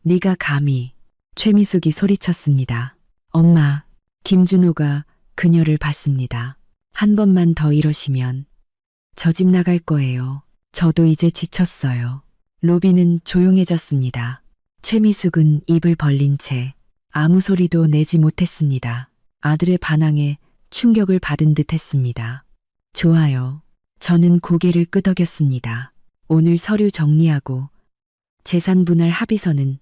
Speaker 3: 네가 감히. 최미숙이 소리쳤습니다. 엄마, 김준호가 그녀를 봤습니다. 한 번만 더 이러시면 저 집 나갈 거예요. 저도 이제 지쳤어요. 로비는 조용해졌습니다. 최미숙은 입을 벌린 채 아무 소리도 내지 못했습니다. 아들의 반항에 충격을 받은 듯 했습니다. 좋아요. 저는 고개를 끄덕였습니다. 오늘 서류 정리하고 재산 분할 합의서는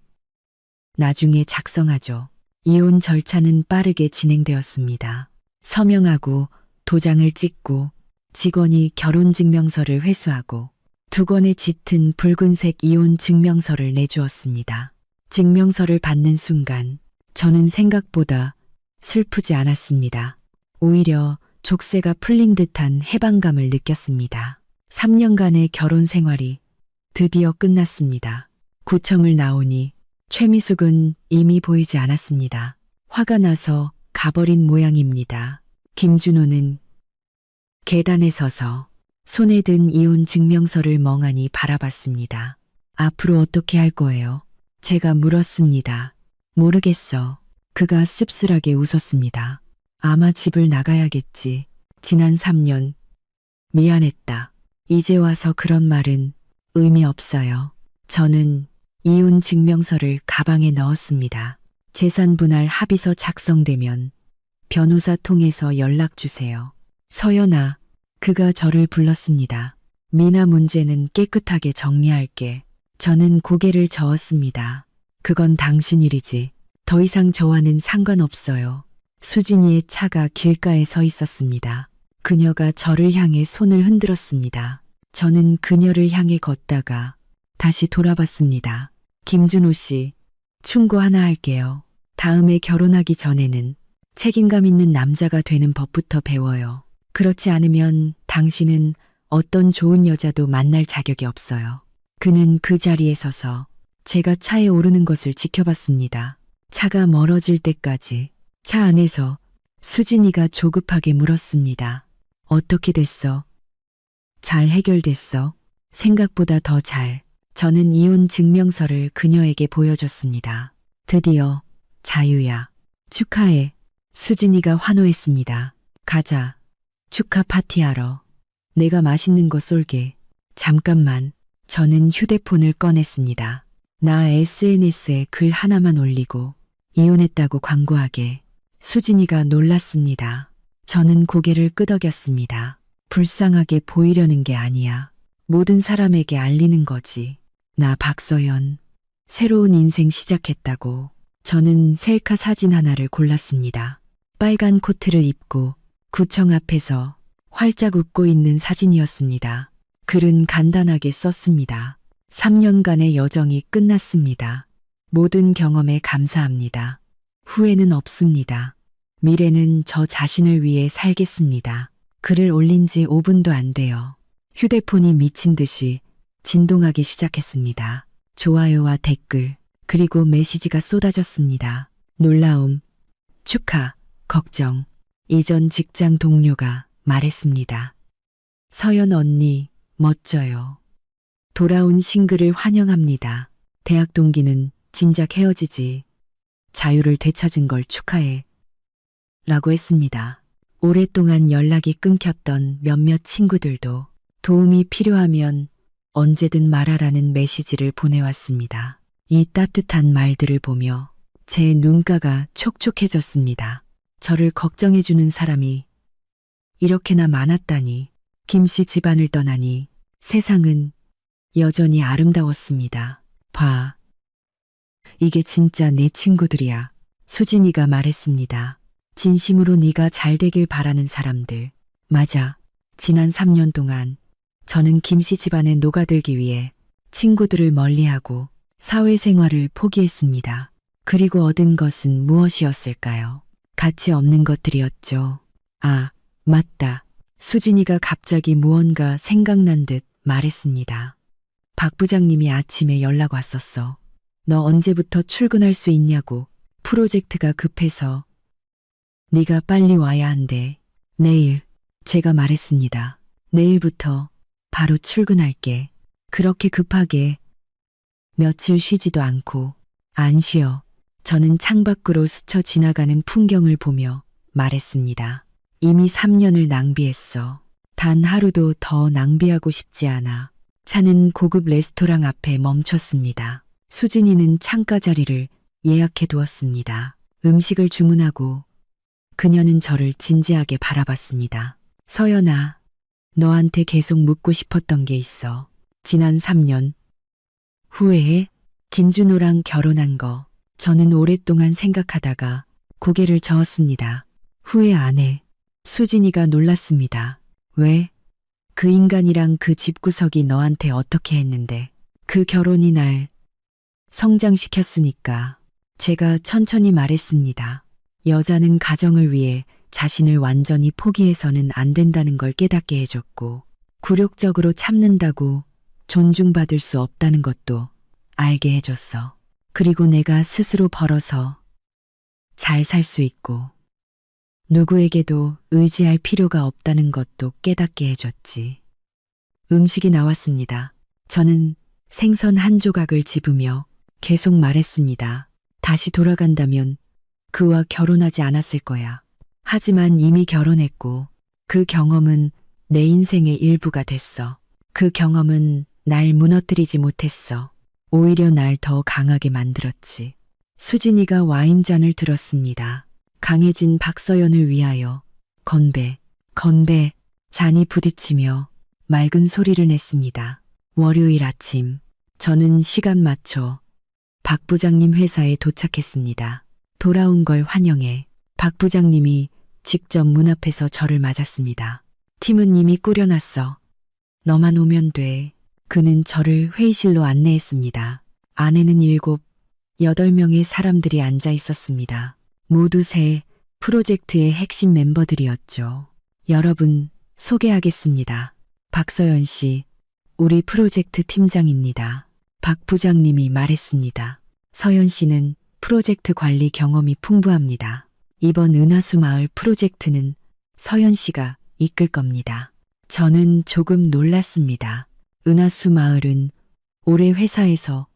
Speaker 3: 나중에 작성하죠. 이혼 절차는 빠르게 진행되었습니다. 서명하고 도장을 찍고 직원이 결혼증명서를 회수하고 두 권의 짙은 붉은색 이혼 증명서를 내주었습니다. 증명서를 받는 순간 저는 생각보다 슬프지 않았습니다. 오히려 족쇄가 풀린 듯한 해방감을 느꼈습니다. 3년간의 결혼 생활이 드디어 끝났습니다. 구청을 나오니 최미숙은 이미 보이지 않았습니다. 화가 나서 가버린 모양입니다. 김준호는 계단에 서서 손에 든 이혼 증명서를 멍하니 바라봤습니다. 앞으로 어떻게 할 거예요? 제가 물었습니다. 모르겠어. 그가 씁쓸하게 웃었습니다. 아마 집을 나가야겠지. 지난 3년 미안했다. 이제 와서 그런 말은 의미 없어요. 저는 이혼 증명서를 가방에 넣었습니다. 재산 분할 합의서 작성되면 변호사 통해서 연락 주세요. 서연아, 그가 저를 불렀습니다. 미나 문제는 깨끗하게 정리할게. 저는 고개를 저었습니다. 그건 당신 일이지. 더 이상 저와는 상관없어요. 수진이의 차가 길가에 서 있었습니다. 그녀가 저를 향해 손을 흔들었습니다. 저는 그녀를 향해 걷다가 다시 돌아봤습니다. 김준호 씨, 충고 하나 할게요. 다음에 결혼하기 전에는 책임감 있는 남자가 되는 법부터 배워요. 그렇지 않으면 당신은 어떤 좋은 여자도 만날 자격이 없어요. 그는 그 자리에 서서 제가 차에 오르는 것을 지켜봤습니다. 차가 멀어질 때까지. 차 안에서 수진이가 조급하게 물었습니다. 어떻게 됐어? 잘 해결됐어? 생각보다 더 잘. 저는 이혼 증명서를 그녀에게 보여줬습니다. 드디어 자유야. 축하해. 수진이가 환호했습니다. 가자. 축하 파티하러. 내가 맛있는 거 쏠게. 잠깐만. 저는 휴대폰을 꺼냈습니다. 나 SNS에 글 하나만 올리고 이혼했다고 광고하게. 수진이가 놀랐습니다. 저는 고개를 끄덕였습니다. 불쌍하게 보이려는 게 아니야. 모든 사람에게 알리는 거지. 나 박서연. 새로운 인생 시작했다고. 저는 셀카 사진 하나를 골랐습니다. 빨간 코트를 입고 구청 앞에서 활짝 웃고 있는 사진이었습니다. 글은 간단하게 썼습니다. 3년간의 여정이 끝났습니다. 모든 경험에 감사합니다. 후회는 없습니다. 미래는 저 자신을 위해 살겠습니다. 글을 올린 지 5분도 안 돼요. 휴대폰이 미친 듯이 진동하기 시작했습니다. 좋아요와 댓글, 그리고 메시지가 쏟아졌습니다. 놀라움, 축하, 걱정. 이전 직장 동료가 말했습니다. 서연 언니, 멋져요. 돌아온 싱글을 환영합니다. 대학 동기는 진작 헤어지지. 자유를 되찾은 걸 축하해. 라고 했습니다. 오랫동안 연락이 끊겼던 몇몇 친구들도 도움이 필요하면 언제든 말하라는 메시지를 보내왔습니다. 이 따뜻한 말들을 보며 제 눈가가 촉촉해졌습니다. 저를 걱정해주는 사람이 이렇게나 많았다니. 김씨 집안을 떠나니 세상은 여전히 아름다웠습니다. 봐. 이게 진짜 내 친구들이야. 수진이가 말했습니다. 진심으로 네가 잘 되길 바라는 사람들. 맞아. 지난 3년 동안 저는 김씨 집안에 녹아들기 위해 친구들을 멀리하고 사회생활을 포기했습니다. 그리고 얻은 것은 무엇이었을까요? 가치 없는 것들이었죠. 아, 맞다. 수진이가 갑자기 무언가 생각난 듯 말했습니다. 박 부장님이 아침에 연락 왔었어. 너 언제부터 출근할 수 있냐고. 프로젝트가 급해서 네가 빨리 와야 한대. 내일. 제가 말했습니다. 내일부터 바로 출근할게. 그렇게 급하게 며칠 쉬지도 않고. 안 쉬어. 저는 창밖으로 스쳐 지나가는 풍경을 보며 말했습니다. 이미 3년을 낭비했어. 단 하루도 더 낭비하고 싶지 않아. 차는 고급 레스토랑 앞에 멈췄습니다. 수진이는 창가 자리를 예약해 두었습니다. 음식을 주문하고 그녀는 저를 진지하게 바라봤습니다. 서연아, 너한테 계속 묻고 싶었던 게 있어. 지난 3년 후회해? 김준호랑 결혼한 거. 저는 오랫동안 생각하다가 고개를 저었습니다. 후회 안 해. 수진이가 놀랐습니다. 왜? 그 인간이랑 그 집구석이 너한테 어떻게 했는데. 그 결혼이 날 성장시켰으니까. 제가 천천히 말했습니다. 여자는 가정을 위해 자신을 완전히 포기해서는 안 된다는 걸 깨닫게 해줬고, 굴욕적으로 참는다고 존중받을 수 없다는 것도 알게 해줬어. 그리고 내가 스스로 벌어서 잘 살 수 있고, 누구에게도 의지할 필요가 없다는 것도 깨닫게 해줬지. 음식이 나왔습니다. 저는 생선 한 조각을 집으며 계속 말했습니다. 다시 돌아간다면 그와 결혼하지 않았을 거야. 하지만 이미 결혼했고 그 경험은 내 인생의 일부가 됐어. 그 경험은 날 무너뜨리지 못했어. 오히려 날 더 강하게 만들었지. 수진이가 와인잔을 들었습니다. 강해진 박서연을 위하여. 건배, 건배. 잔이 부딪히며 맑은 소리를 냈습니다. 월요일 아침, 저는 시간 맞춰 박 부장님 회사에 도착했습니다. 돌아온 걸 환영해 박 부장님이 직접 문 앞에서 저를 맞았습니다. 팀은 이미 꾸려놨어. 너만 오면 돼. 그는 저를 회의실로 안내했습니다. 안에는 7, 8명의 사람들이 앉아 있었습니다. 모두 새 프로젝트의 핵심 멤버들이었죠. 여러분, 소개하겠습니다. 박서연 씨, 우리 프로젝트 팀장입니다. 박 부장님이 말했습니다. 서연 씨는 프로젝트 관리 경험이 풍부합니다. 이번 은하수 마을 프로젝트는 서연 씨가 이끌 겁니다. 저는 조금 놀랐습니다. 은하수 마을은 올해 회사에서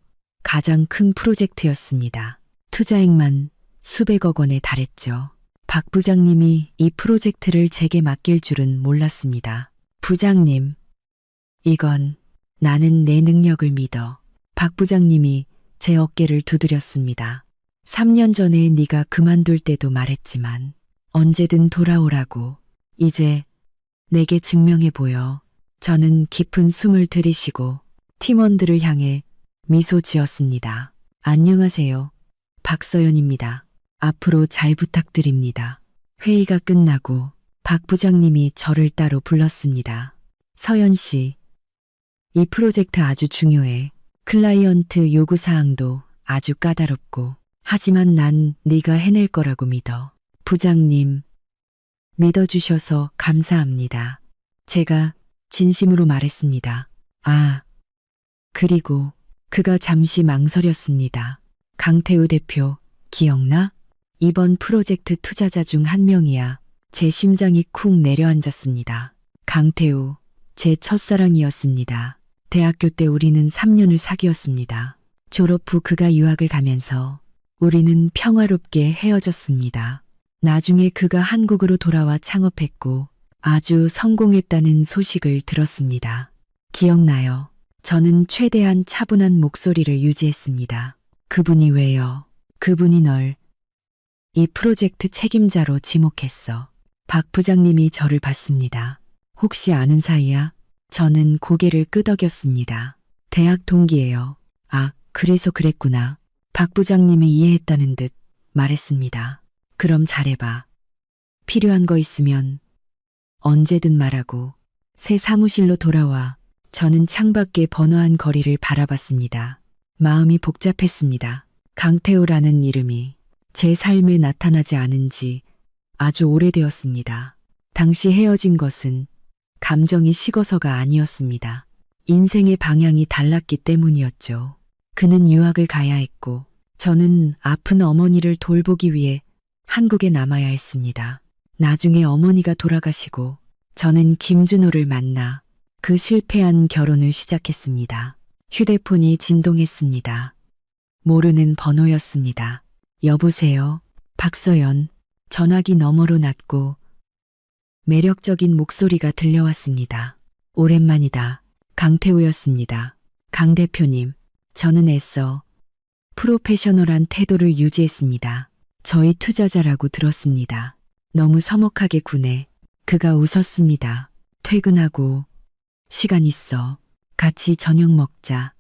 Speaker 3: 가장 큰 프로젝트였습니다. 투자액만 수백억 원에 달했죠. 박 부장님이 이 프로젝트를 제게 맡길 줄은 몰랐습니다. 부장님, 이건 나는 내 능력을 믿어. 박 부장님이 제 어깨를 두드렸습니다. 3년 전에 네가 그만둘 때도 말했지만 언제든 돌아오라고. 이제 내게 증명해 보여. 저는 깊은 숨을 들이쉬고 팀원들을 향해 미소 지었습니다. 안녕하세요. 박서연입니다. 앞으로 잘 부탁드립니다. 회의가 끝나고 박 부장님이 저를 따로 불렀습니다. 서연 씨, 이 프로젝트 아주 중요해. 클라이언트 요구사항도 아주 까다롭고, 하지만 난 네가 해낼 거라고 믿어. 부장님, 믿어주셔서 감사합니다. 제가 진심으로 말했습니다. 아, 그리고 그가 잠시 망설였습니다. 강태우 대표, 기억나? 이번 프로젝트 투자자 중 한 명이야. 제 심장이 쿵 내려앉았습니다. 강태우, 제 첫사랑이었습니다. 대학교 때 우리는 3년을 사귀었습니다. 졸업 후 그가 유학을 가면서 우리는 평화롭게 헤어졌습니다. 나중에 그가 한국으로 돌아와 창업했고 아주 성공했다는 소식을 들었습니다. 기억나요? 저는 최대한 차분한 목소리를 유지했습니다. 그분이 왜요? 그분이 널 이 프로젝트 책임자로 지목했어. 박 부장님이 저를 봤습니다. 혹시 아는 사이야? 저는 고개를 끄덕였습니다. 대학 동기예요. 아, 그래서 그랬구나. 박 부장님이 이해했다는 듯 말했습니다. 그럼 잘해봐. 필요한 거 있으면 언제든 말하고. 새 사무실로 돌아와 저는 창밖의 번화한 거리를 바라봤습니다. 마음이 복잡했습니다. 강태호라는 이름이 제 삶에 나타나지 않은 지 아주 오래되었습니다. 당시 헤어진 것은 감정이 식어서가 아니었습니다. 인생의 방향이 달랐기 때문이었죠. 그는 유학을 가야 했고 저는 아픈 어머니를 돌보기 위해 한국에 남아야 했습니다. 나중에 어머니가 돌아가시고 저는 김준호를 만나 그 실패한 결혼을 시작했습니다. 휴대폰이 진동했습니다. 모르는 번호였습니다. 여보세요. 박서연. 전화기 너머로 낮고 매력적인 목소리가 들려왔습니다. 오랜만이다. 강태우였습니다. 강 대표님, 저는 애써 프로페셔널한 태도를 유지했습니다. 저희 투자자라고 들었습니다. 너무 서먹하게 구네. 그가 웃었습니다. 퇴근하고 시간 있어. 같이 저녁 먹자.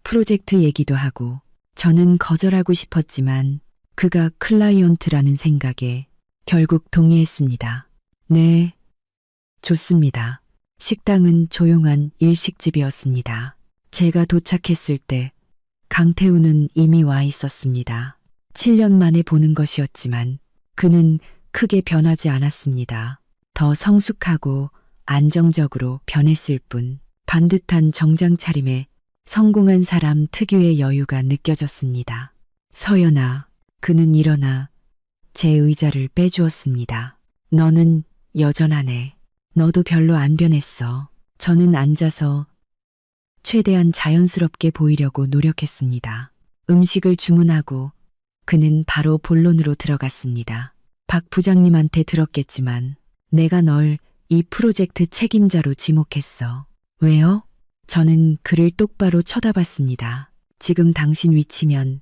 Speaker 3: 프로젝트 얘기도 하고. 저는 거절하고 싶었지만 그가 클라이언트라는 생각에 결국 동의했습니다. 네, 좋습니다. 식당은 조용한 일식집이었습니다. 제가 도착했을 때 강태우는 이미 와 있었습니다. 7년 만에 보는 것이었지만 그는 크게 변하지 않았습니다. 더 성숙하고 안정적으로 변했을 뿐 반듯한 정장 차림에 성공한 사람 특유의 여유가 느껴졌습니다. 서연아, 그는 일어나 제 의자를 빼주었습니다. 너는 여전하네. 너도 별로 안 변했어. 저는 앉아서 최대한 자연스럽게 보이려고 노력했습니다. 음식을 주문하고 그는 바로 본론으로 들어갔습니다. 박 부장님한테 들었겠지만 내가 널 이 프로젝트 책임자로 지목했어. 왜요? 저는 그를 똑바로 쳐다봤습니다. 지금 당신 위치면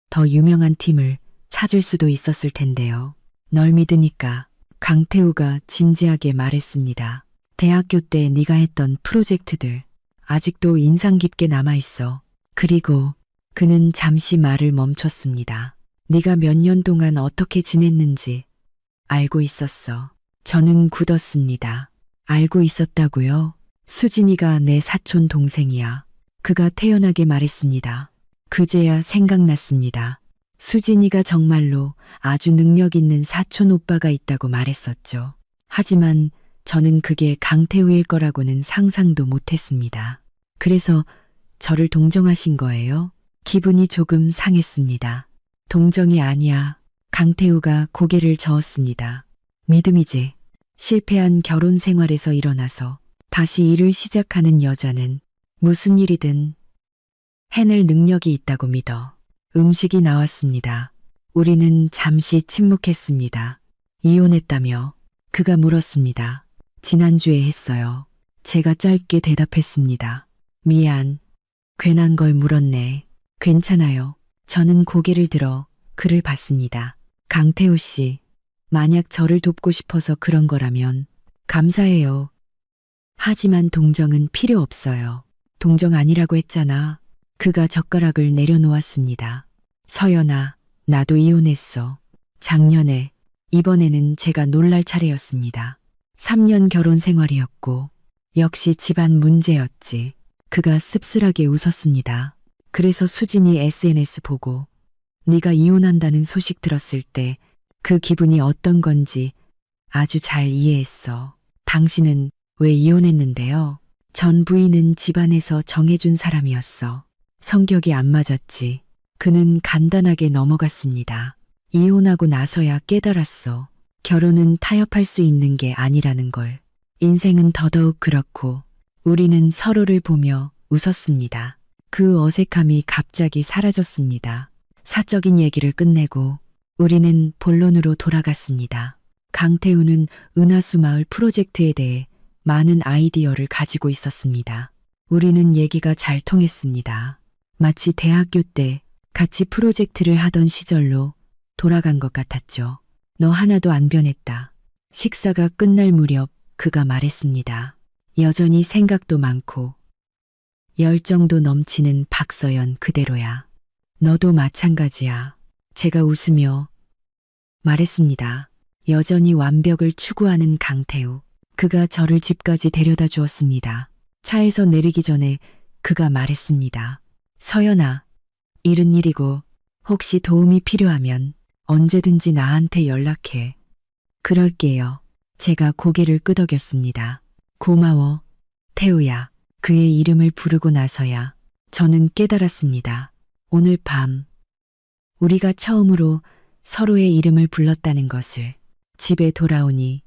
Speaker 3: 더 유명한 팀을 찾을 수도 있었을 텐데요. 널 믿으니까. 강태우가 진지하게 말했습니다. 대학교 때 네가 했던 프로젝트들 아직도 인상 깊게 남아있어. 그리고 그는 잠시 말을 멈췄습니다. 네가 몇 년 동안 어떻게 지냈는지 알고 있었어. 저는 굳었습니다. 알고 있었다고요? 수진이가 내 사촌 동생이야. 그가 태연하게 말했습니다. 그제야 생각났습니다. 수진이가 정말로 아주 능력 있는 사촌 오빠가 있다고 말했었죠. 하지만 저는 그게 강태우일 거라고는 상상도 못했습니다. 그래서 저를 동정하신 거예요? 기분이 조금 상했습니다. 동정이 아니야. 강태우가 고개를 저었습니다. 믿음이지. 실패한 결혼 생활에서 일어나서 다시 일을 시작하는 여자는 무슨 일이든 해낼 능력이 있다고 믿어. 음식이 나왔습니다. 우리는 잠시 침묵했습니다. 이혼했다며 그가 물었습니다. 지난주에 했어요. 제가 짧게 대답했습니다. 미안. 괜한 걸 물었네. 괜찮아요. 저는 고개를 들어 그를 봤습니다. 강태우 씨, 만약 저를 돕고 싶어서 그런 거라면 감사해요. 하지만 동정은 필요 없어요. 동정 아니라고 했잖아. 그가 젓가락을 내려놓았습니다. 서연아, 나도 이혼했어. 작년에, 이번에는 제가 놀랄 차례였습니다. 3년 결혼 생활이었고, 역시 집안 문제였지. 그가 씁쓸하게 웃었습니다. 그래서 수진이 SNS 보고 네가 이혼한다는 소식 들었을 때 그 기분이 어떤 건지 아주 잘 이해했어. 당신은 왜 이혼했는데요? 전 부인은 집안에서 정해준 사람이었어. 성격이 안 맞았지. 그는 간단하게 넘어갔습니다. 이혼하고 나서야 깨달았어. 결혼은 타협할 수 있는 게 아니라는 걸. 인생은 더더욱 그렇고 우리는 서로를 보며 웃었습니다. 그 어색함이 갑자기 사라졌습니다. 사적인 얘기를 끝내고 우리는 본론으로 돌아갔습니다. 강태우는 은하수 마을 프로젝트에 대해 많은 아이디어를 가지고 있었습니다. 우리는 얘기가 잘 통했습니다. 마치 대학교 때 같이 프로젝트를 하던 시절로 돌아간 것 같았죠. 너 하나도 안 변했다. 식사가 끝날 무렵 그가 말했습니다. 여전히 생각도 많고 열정도 넘치는 박서연 그대로야. 너도 마찬가지야. 제가 웃으며 말했습니다. 여전히 완벽을 추구하는 강태우. 그가 저를 집까지 데려다 주었습니다. 차에서 내리기 전에 그가 말했습니다. 서연아, 일은 일이고 혹시 도움이 필요하면 언제든지 나한테 연락해. 그럴게요. 제가 고개를 끄덕였습니다. 고마워, 태우야. 그의 이름을 부르고 나서야 저는 깨달았습니다. 오늘 밤 우리가 처음으로 서로의 이름을 불렀다는 것을. 집에 돌아오니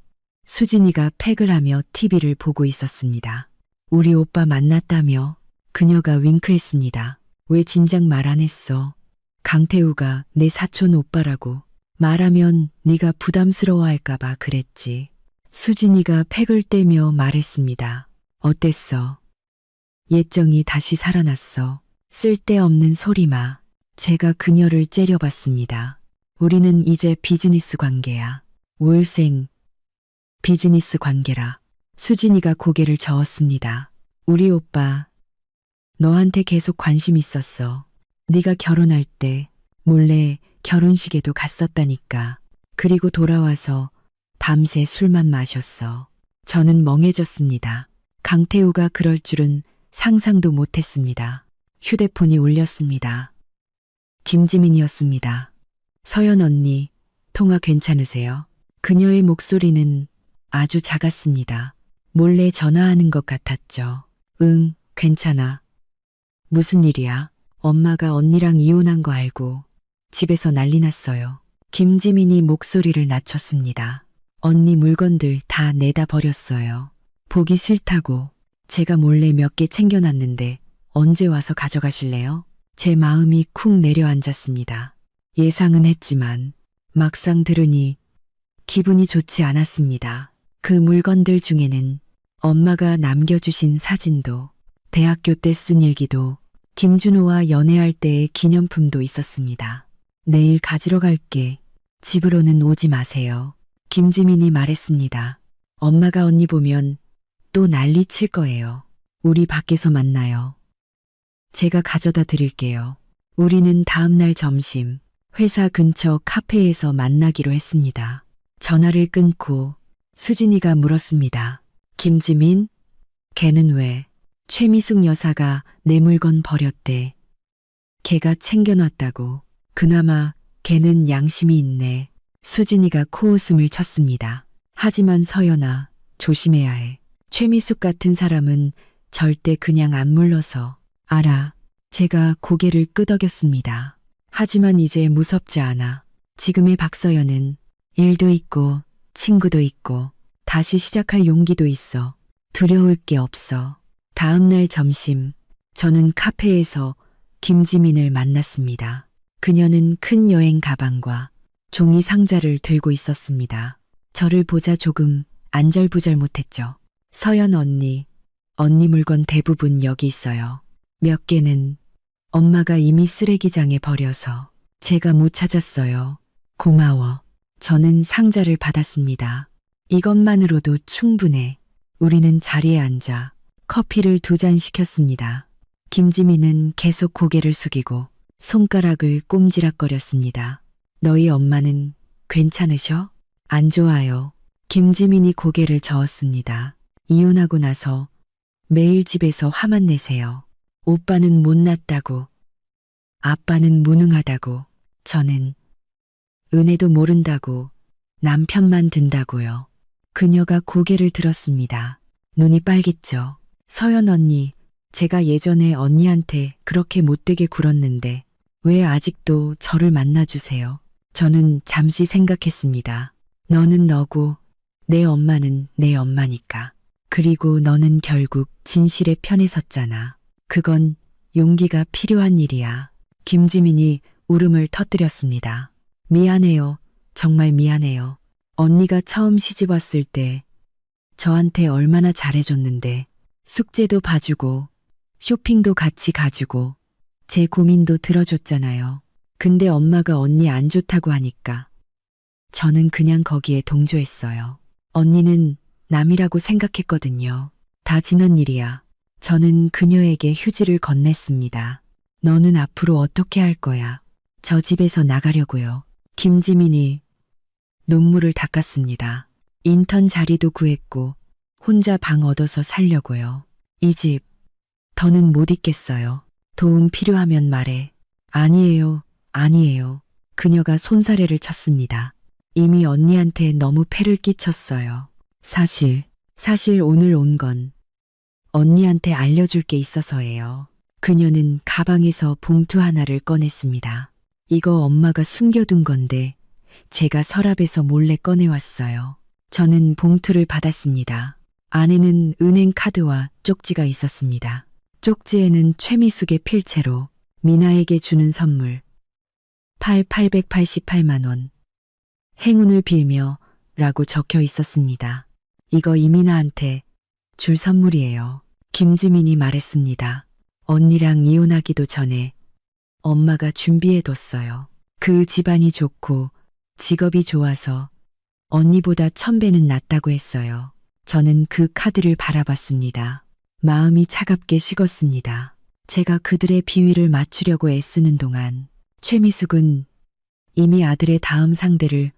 Speaker 3: 수진이가 팩을 하며 TV를 보고 있었습니다. 우리 오빠 만났다며 그녀가 윙크했습니다. 왜 진작 말 안 했어? 강태우가 내 사촌 오빠라고 말하면 네가 부담스러워할까봐 그랬지. 수진이가 팩을 떼며 말했습니다. 어땠어? 예정이 다시 살아났어. 쓸데없는 소리마. 제가 그녀를 째려봤습니다. 우리는 이제 비즈니스 관계야. 울생 비즈니스 관계라. 수진이가 고개를 저었습니다. 우리 오빠 너한테 계속 관심 있었어. 네가 결혼할 때 몰래 결혼식에도 갔었다니까. 그리고 돌아와서 밤새 술만 마셨어. 저는 멍해졌습니다. 강태우가 그럴 줄은 상상도 못했습니다. 휴대폰이 울렸습니다. 김지민이었습니다. 서연 언니, 통화 괜찮으세요? 그녀의 목소리는 아주 작았습니다. 몰래 전화하는 것 같았죠. 응, 괜찮아. 무슨 일이야? 엄마가 언니랑 이혼한 거 알고 집에서 난리 났어요. 김지민이 목소리를 낮췄습니다. 언니 물건들 다 내다 버렸어요. 보기 싫다고. 제가 몰래 몇 개 챙겨놨는데 언제 와서 가져가실래요? 제 마음이 쿵 내려앉았습니다. 예상은 했지만 막상 들으니 기분이 좋지 않았습니다. 그 물건들 중에는 엄마가 남겨주신 사진도, 대학교 때 쓴 일기도, 김준호와 연애할 때의 기념품도 있었습니다. 내일 가지러 갈게. 집으로는 오지 마세요. 김지민이 말했습니다. 엄마가 언니 보면 또 난리 칠 거예요. 우리 밖에서 만나요. 제가 가져다 드릴게요. 우리는 다음날 점심 회사 근처 카페에서 만나기로 했습니다. 전화를 끊고 수진이가 물었습니다. 김지민? 걔는 왜? 최미숙 여사가 내 물건 버렸대. 걔가 챙겨놨다고. 그나마 걔는 양심이 있네. 수진이가 코웃음을 쳤습니다. 하지만 서연아, 조심해야 해. 최미숙 같은 사람은 절대 그냥 안 물러서. 알아. 제가 고개를 끄덕였습니다. 하지만 이제 무섭지 않아. 지금의 박서연은 일도 있고 친구도 있고 다시 시작할 용기도 있어. 두려울 게 없어. 다음 날 점심 저는 카페에서 김지민을 만났습니다. 그녀는 큰 여행 가방과 종이 상자를 들고 있었습니다. 저를 보자 조금 안절부절 못했죠. 서연 언니 물건 대부분 여기 있어요. 몇 개는 엄마가 이미 쓰레기장에 버려서 제가 못 찾았어요. 고마워. 저는 상자를 받았습니다. 이것만으로도 충분해. 우리는 자리에 앉아 커피를 2잔 시켰습니다. 김지민은 계속 고개를 숙이고 손가락을 꼼지락거렸습니다. 너희 엄마는 괜찮으셔? 안 좋아요. 김지민이 고개를 저었습니다. 이혼하고 나서 매일 집에서 화만 내세요. 오빠는 못났다고. 아빠는 무능하다고. 저는 은혜도 모른다고. 남편만 든다고요. 그녀가 고개를 들었습니다. 눈이 빨갰죠. 서연 언니, 제가 예전에 언니한테 그렇게 못되게 굴었는데 왜 아직도 저를 만나주세요? 저는 잠시 생각했습니다. 너는 너고 내 엄마는 내 엄마니까. 그리고 너는 결국 진실의 편에 섰잖아. 그건 용기가 필요한 일이야. 김지민이 울음을 터뜨렸습니다. 미안해요. 정말 미안해요. 언니가 처음 시집 왔을 때 저한테 얼마나 잘해줬는데 숙제도 봐주고 쇼핑도 같이 가주고 제 고민도 들어줬잖아요. 근데 엄마가 언니 안 좋다고 하니까 저는 그냥 거기에 동조했어요. 언니는 남이라고 생각했거든요. 다 지난 일이야. 저는 그녀에게 휴지를 건넸습니다. 너는 앞으로 어떻게 할 거야? 저 집에서 나가려고요. 김지민이 눈물을 닦았습니다. 인턴 자리도 구했고 혼자 방 얻어서 살려고요. 이 집 더는 못 있겠어요. 도움 필요하면 말해. 아니에요. 아니에요. 그녀가 손사래를 쳤습니다. 이미 언니한테 너무 패를 끼쳤어요. 사실 오늘 온 건 언니한테 알려줄 게 있어서예요. 그녀는 가방에서 봉투 하나를 꺼냈습니다. 이거 엄마가 숨겨둔 건데 제가 서랍에서 몰래 꺼내왔어요. 저는 봉투를 받았습니다. 안에는 은행 카드와 쪽지가 있었습니다. 쪽지에는 최미숙의 필체로 미나에게 주는 선물 888만 원. 행운을 빌며 라고 적혀 있었습니다. 이거 이민아한테 줄 선물이에요. 김지민이 말했습니다. 언니랑 이혼하기도 전에 엄마가 준비해뒀어요. 그 집안이 좋고 직업이 좋아서 언니보다 1000배는 낫다고 했어요. 저는 그 카드를 바라봤습니다. 마음이 차갑게 식었습니다. 제가 그들의 비위를 맞추려고 애쓰는 동안 최미숙은 이미 아들의 다음 상대를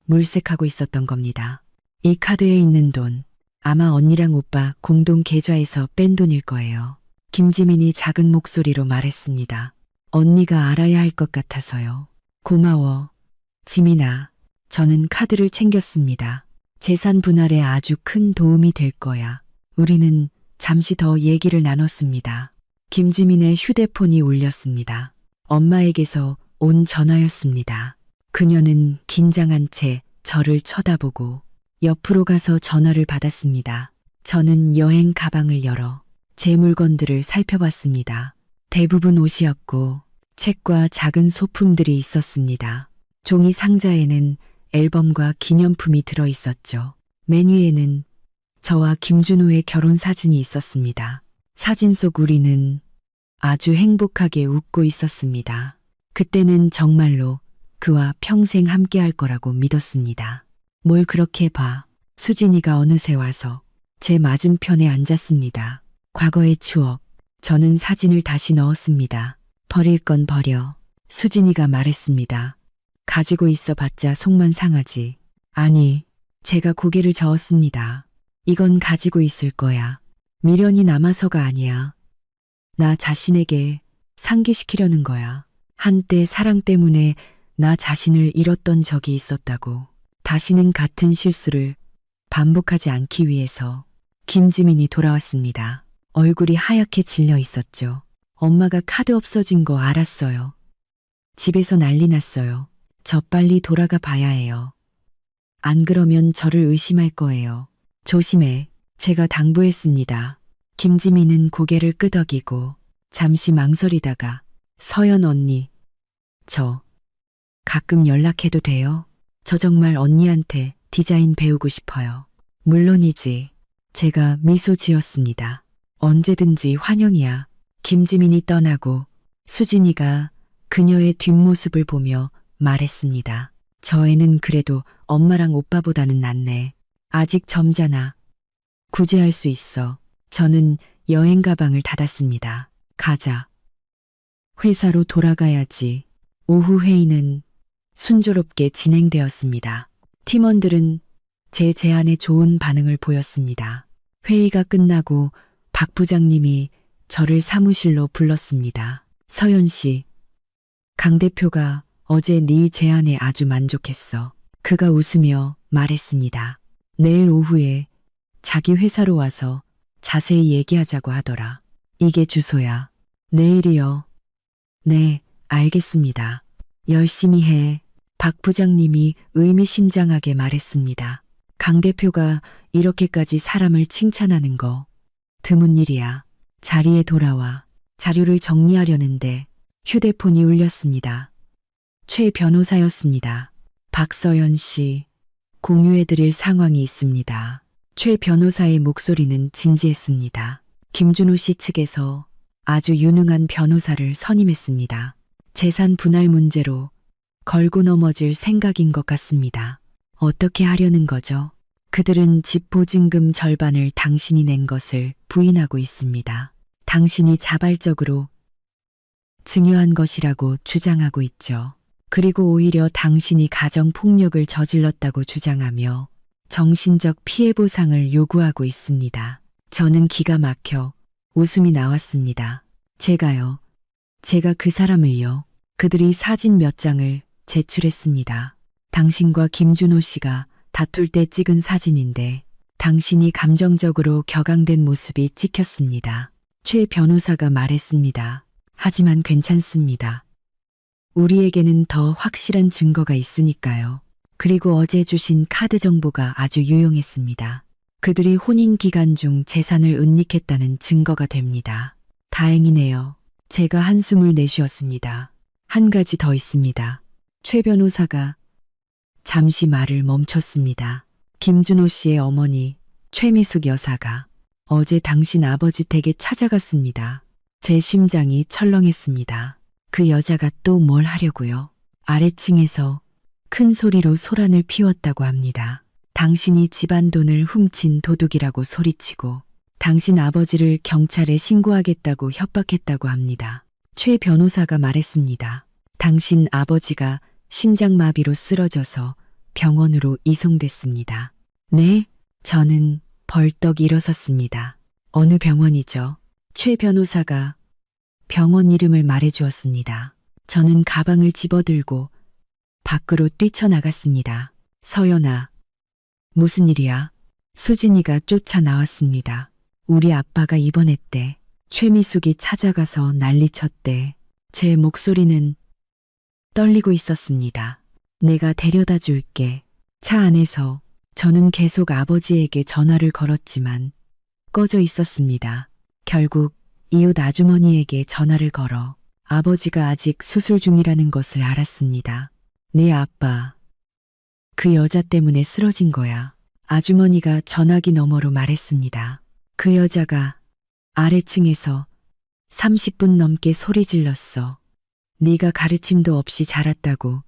Speaker 3: 물색하고 있었던 겁니다. 이 카드에 있는 돈, 아마 언니랑 오빠 공동 계좌에서 뺀 돈일 거예요. 김지민이 작은 목소리로 말했습니다. 언니가 알아야 할 것 같아서요. 고마워. 지민아, 저는 카드를 챙겼습니다. 재산 분할에 아주 큰 도움이 될 거야. 우리는 잠시 더 얘기를 나눴습니다. 김지민의 휴대폰이 울렸습니다. 엄마에게서 온 전화였습니다. 그녀는 긴장한 채 저를 쳐다보고 옆으로 가서 전화를 받았습니다. 저는 여행 가방을 열어 제 물건들을 살펴봤습니다. 대부분 옷이었고 책과 작은 소품들이 있었습니다. 종이 상자에는 앨범과 기념품이 들어 있었죠. 맨 위에는 저와 김준호의 결혼 사진이 있었습니다. 사진 속 우리는 아주 행복하게 웃고 있었습니다. 그때는 정말로 그와 평생 함께 할 거라고 믿었습니다. 뭘 그렇게 봐. 수진이가 어느새 와서 제 맞은편에 앉았습니다. 과거의 추억. 저는 사진을 다시 넣었습니다. 버릴 건 버려. 수진이가 말했습니다. 가지고 있어 봤자 속만 상하지. 아니, 제가 고개를 저었습니다. 이건 가지고 있을 거야. 미련이 남아서가 아니야. 나 자신에게 상기시키려는 거야. 한때 사랑 때문에 나 자신을 잃었던 적이 있었다고. 다시는 같은 실수를 반복하지 않기 위해서. 김지민이 돌아왔습니다. 얼굴이 하얗게 질려 있었죠. 엄마가 카드 없어진 거 알았어요. 집에서 난리 났어요. 저 빨리 돌아가 봐야 해요. 안 그러면 저를 의심할 거예요. 조심해. 제가 당부했습니다. 김지민은 고개를 끄덕이고 잠시 망설이다가 서연 언니, 저 가끔 연락해도 돼요? 저 정말 언니한테 디자인 배우고 싶어요. 물론이지. 제가 미소 지었습니다. 언제든지 환영이야. 김지민이 떠나고 수진이가 그녀의 뒷모습을 보며 말했습니다. 저 애는 그래도 엄마랑 오빠보다는 낫네. 아직 점잖아. 구제할 수 있어. 저는 여행 가방을 닫았습니다. 가자. 회사로 돌아가야지. 오후 회의는 순조롭게 진행되었습니다. 팀원들은 제 제안에 좋은 반응을 보였습니다. 회의가 끝나고 박 부장님이 저를 사무실로 불렀습니다. 서연 씨, 강 대표가 어제 네 제안에 아주 만족했어. 그가 웃으며 말했습니다. 내일 오후에 자기 회사로 와서 자세히 얘기하자고 하더라. 이게 주소야. 내일이요. 네, 알겠습니다. 열심히 해. 박 부장님이 의미심장하게 말했습니다. 강 대표가 이렇게까지 사람을 칭찬하는 거 드문 일이야. 자리에 돌아와 자료를 정리하려는데 휴대폰이 울렸습니다. 최 변호사였습니다. 박서연 씨, 공유해드릴 상황이 있습니다. 최 변호사의 목소리는 진지했습니다. 김준호 씨 측에서 아주 유능한 변호사를 선임했습니다. 재산 분할 문제로 걸고 넘어질 생각인 것 같습니다. 어떻게 하려는 거죠? 그들은 집 보증금 절반을 당신이 낸 것을 부인하고 있습니다. 당신이 자발적으로 증여한 것이라고 주장하고 있죠. 그리고 오히려 당신이 가정폭력을 저질렀다고 주장하며 정신적 피해 보상을 요구하고 있습니다. 저는 기가 막혀 웃음이 나왔습니다. 제가 그 사람을요. 그들이 사진 몇 장을 제출했습니다. 당신과 김준호 씨가 다툴 때 찍은 사진인데 당신이 감정적으로 격앙된 모습이 찍혔습니다. 최 변호사가 말했습니다. 하지만 괜찮습니다. 우리에게는 더 확실한 증거가 있으니까요. 그리고 어제 주신 카드 정보가 아주 유용했습니다. 그들이 혼인 기간 중 재산을 은닉했다는 증거가 됩니다. 다행이네요. 제가 한숨을 내쉬었습니다. 한 가지 더 있습니다. 최 변호사가 잠시 말을 멈췄습니다. 김준호 씨의 어머니 최미숙 여사가 어제 당신 아버지 댁에 찾아갔습니다. 제 심장이 철렁했습니다. 그 여자가 또 뭘 하려고요? 아래층에서 큰 소리로 소란을 피웠다고 합니다. 당신이 집안 돈을 훔친 도둑이라고 소리치고 당신 아버지를 경찰에 신고하겠다고 협박했다고 합니다. 최 변호사가 말했습니다. 당신 아버지가 심장마비로 쓰러져서 병원으로 이송됐습니다. 네? 저는 벌떡 일어섰습니다. 어느 병원이죠? 최 변호사가 병원 이름을 말해주었습니다. 저는 가방을 집어들고 밖으로 뛰쳐나갔습니다. 서연아, 무슨 일이야? 수진이가 쫓아나왔습니다. 우리 아빠가 입원했대. 최미숙이 찾아가서 난리쳤대. 제 목소리는 떨리고 있었습니다. 내가 데려다 줄게. 차 안에서 저는 계속 아버지에게 전화를 걸었지만 꺼져 있었습니다. 결국 이웃 아주머니에게 전화를 걸어 아버지가 아직 수술 중이라는 것을 알았습니다. 네 아빠, 그 여자 때문에 쓰러진 거야. 아주머니가 전화기 너머로 말했습니다. 그 여자가 아래층에서 30분 넘게 소리 질렀어. 네가 가르침도 없이 자랐다고,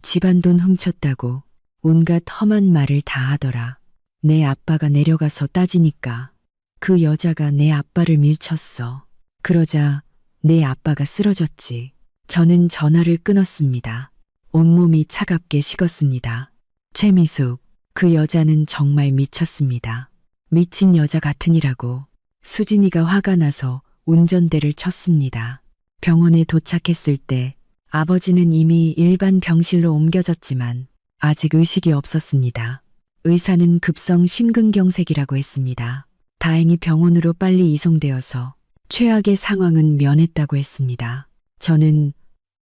Speaker 3: 집안 돈 훔쳤다고, 온갖 험한 말을 다 하더라. 내 아빠가 내려가서 따지니까 그 여자가 내 아빠를 밀쳤어. 그러자 내 아빠가 쓰러졌지. 저는 전화를 끊었습니다. 온몸이 차갑게 식었습니다. 최미숙, 그 여자는 정말 미쳤습니다. 미친 여자 같으니라고. 수진이가 화가 나서 운전대를 쳤습니다. 병원에 도착했을 때 아버지는 이미 일반 병실로 옮겨졌지만 아직 의식이 없었습니다. 의사는 급성 심근경색이라고 했습니다. 다행히 병원으로 빨리 이송되어서 최악의 상황은 면했다고 했습니다. 저는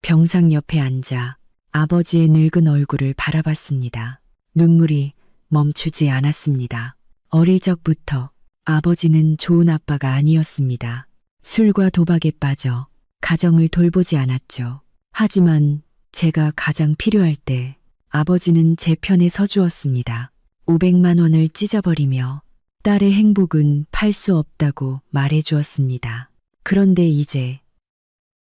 Speaker 3: 병상 옆에 앉아 아버지의 늙은 얼굴을 바라봤습니다. 눈물이 멈추지 않았습니다. 어릴 적부터 아버지는 좋은 아빠가 아니었습니다. 술과 도박에 빠져 가정을 돌보지 않았죠. 하지만 제가 가장 필요할 때 아버지는 제 편에 서주었습니다. 500만 원을 찢어버리며 딸의 행복은 팔 수 없다고 말해주었습니다. 그런데 이제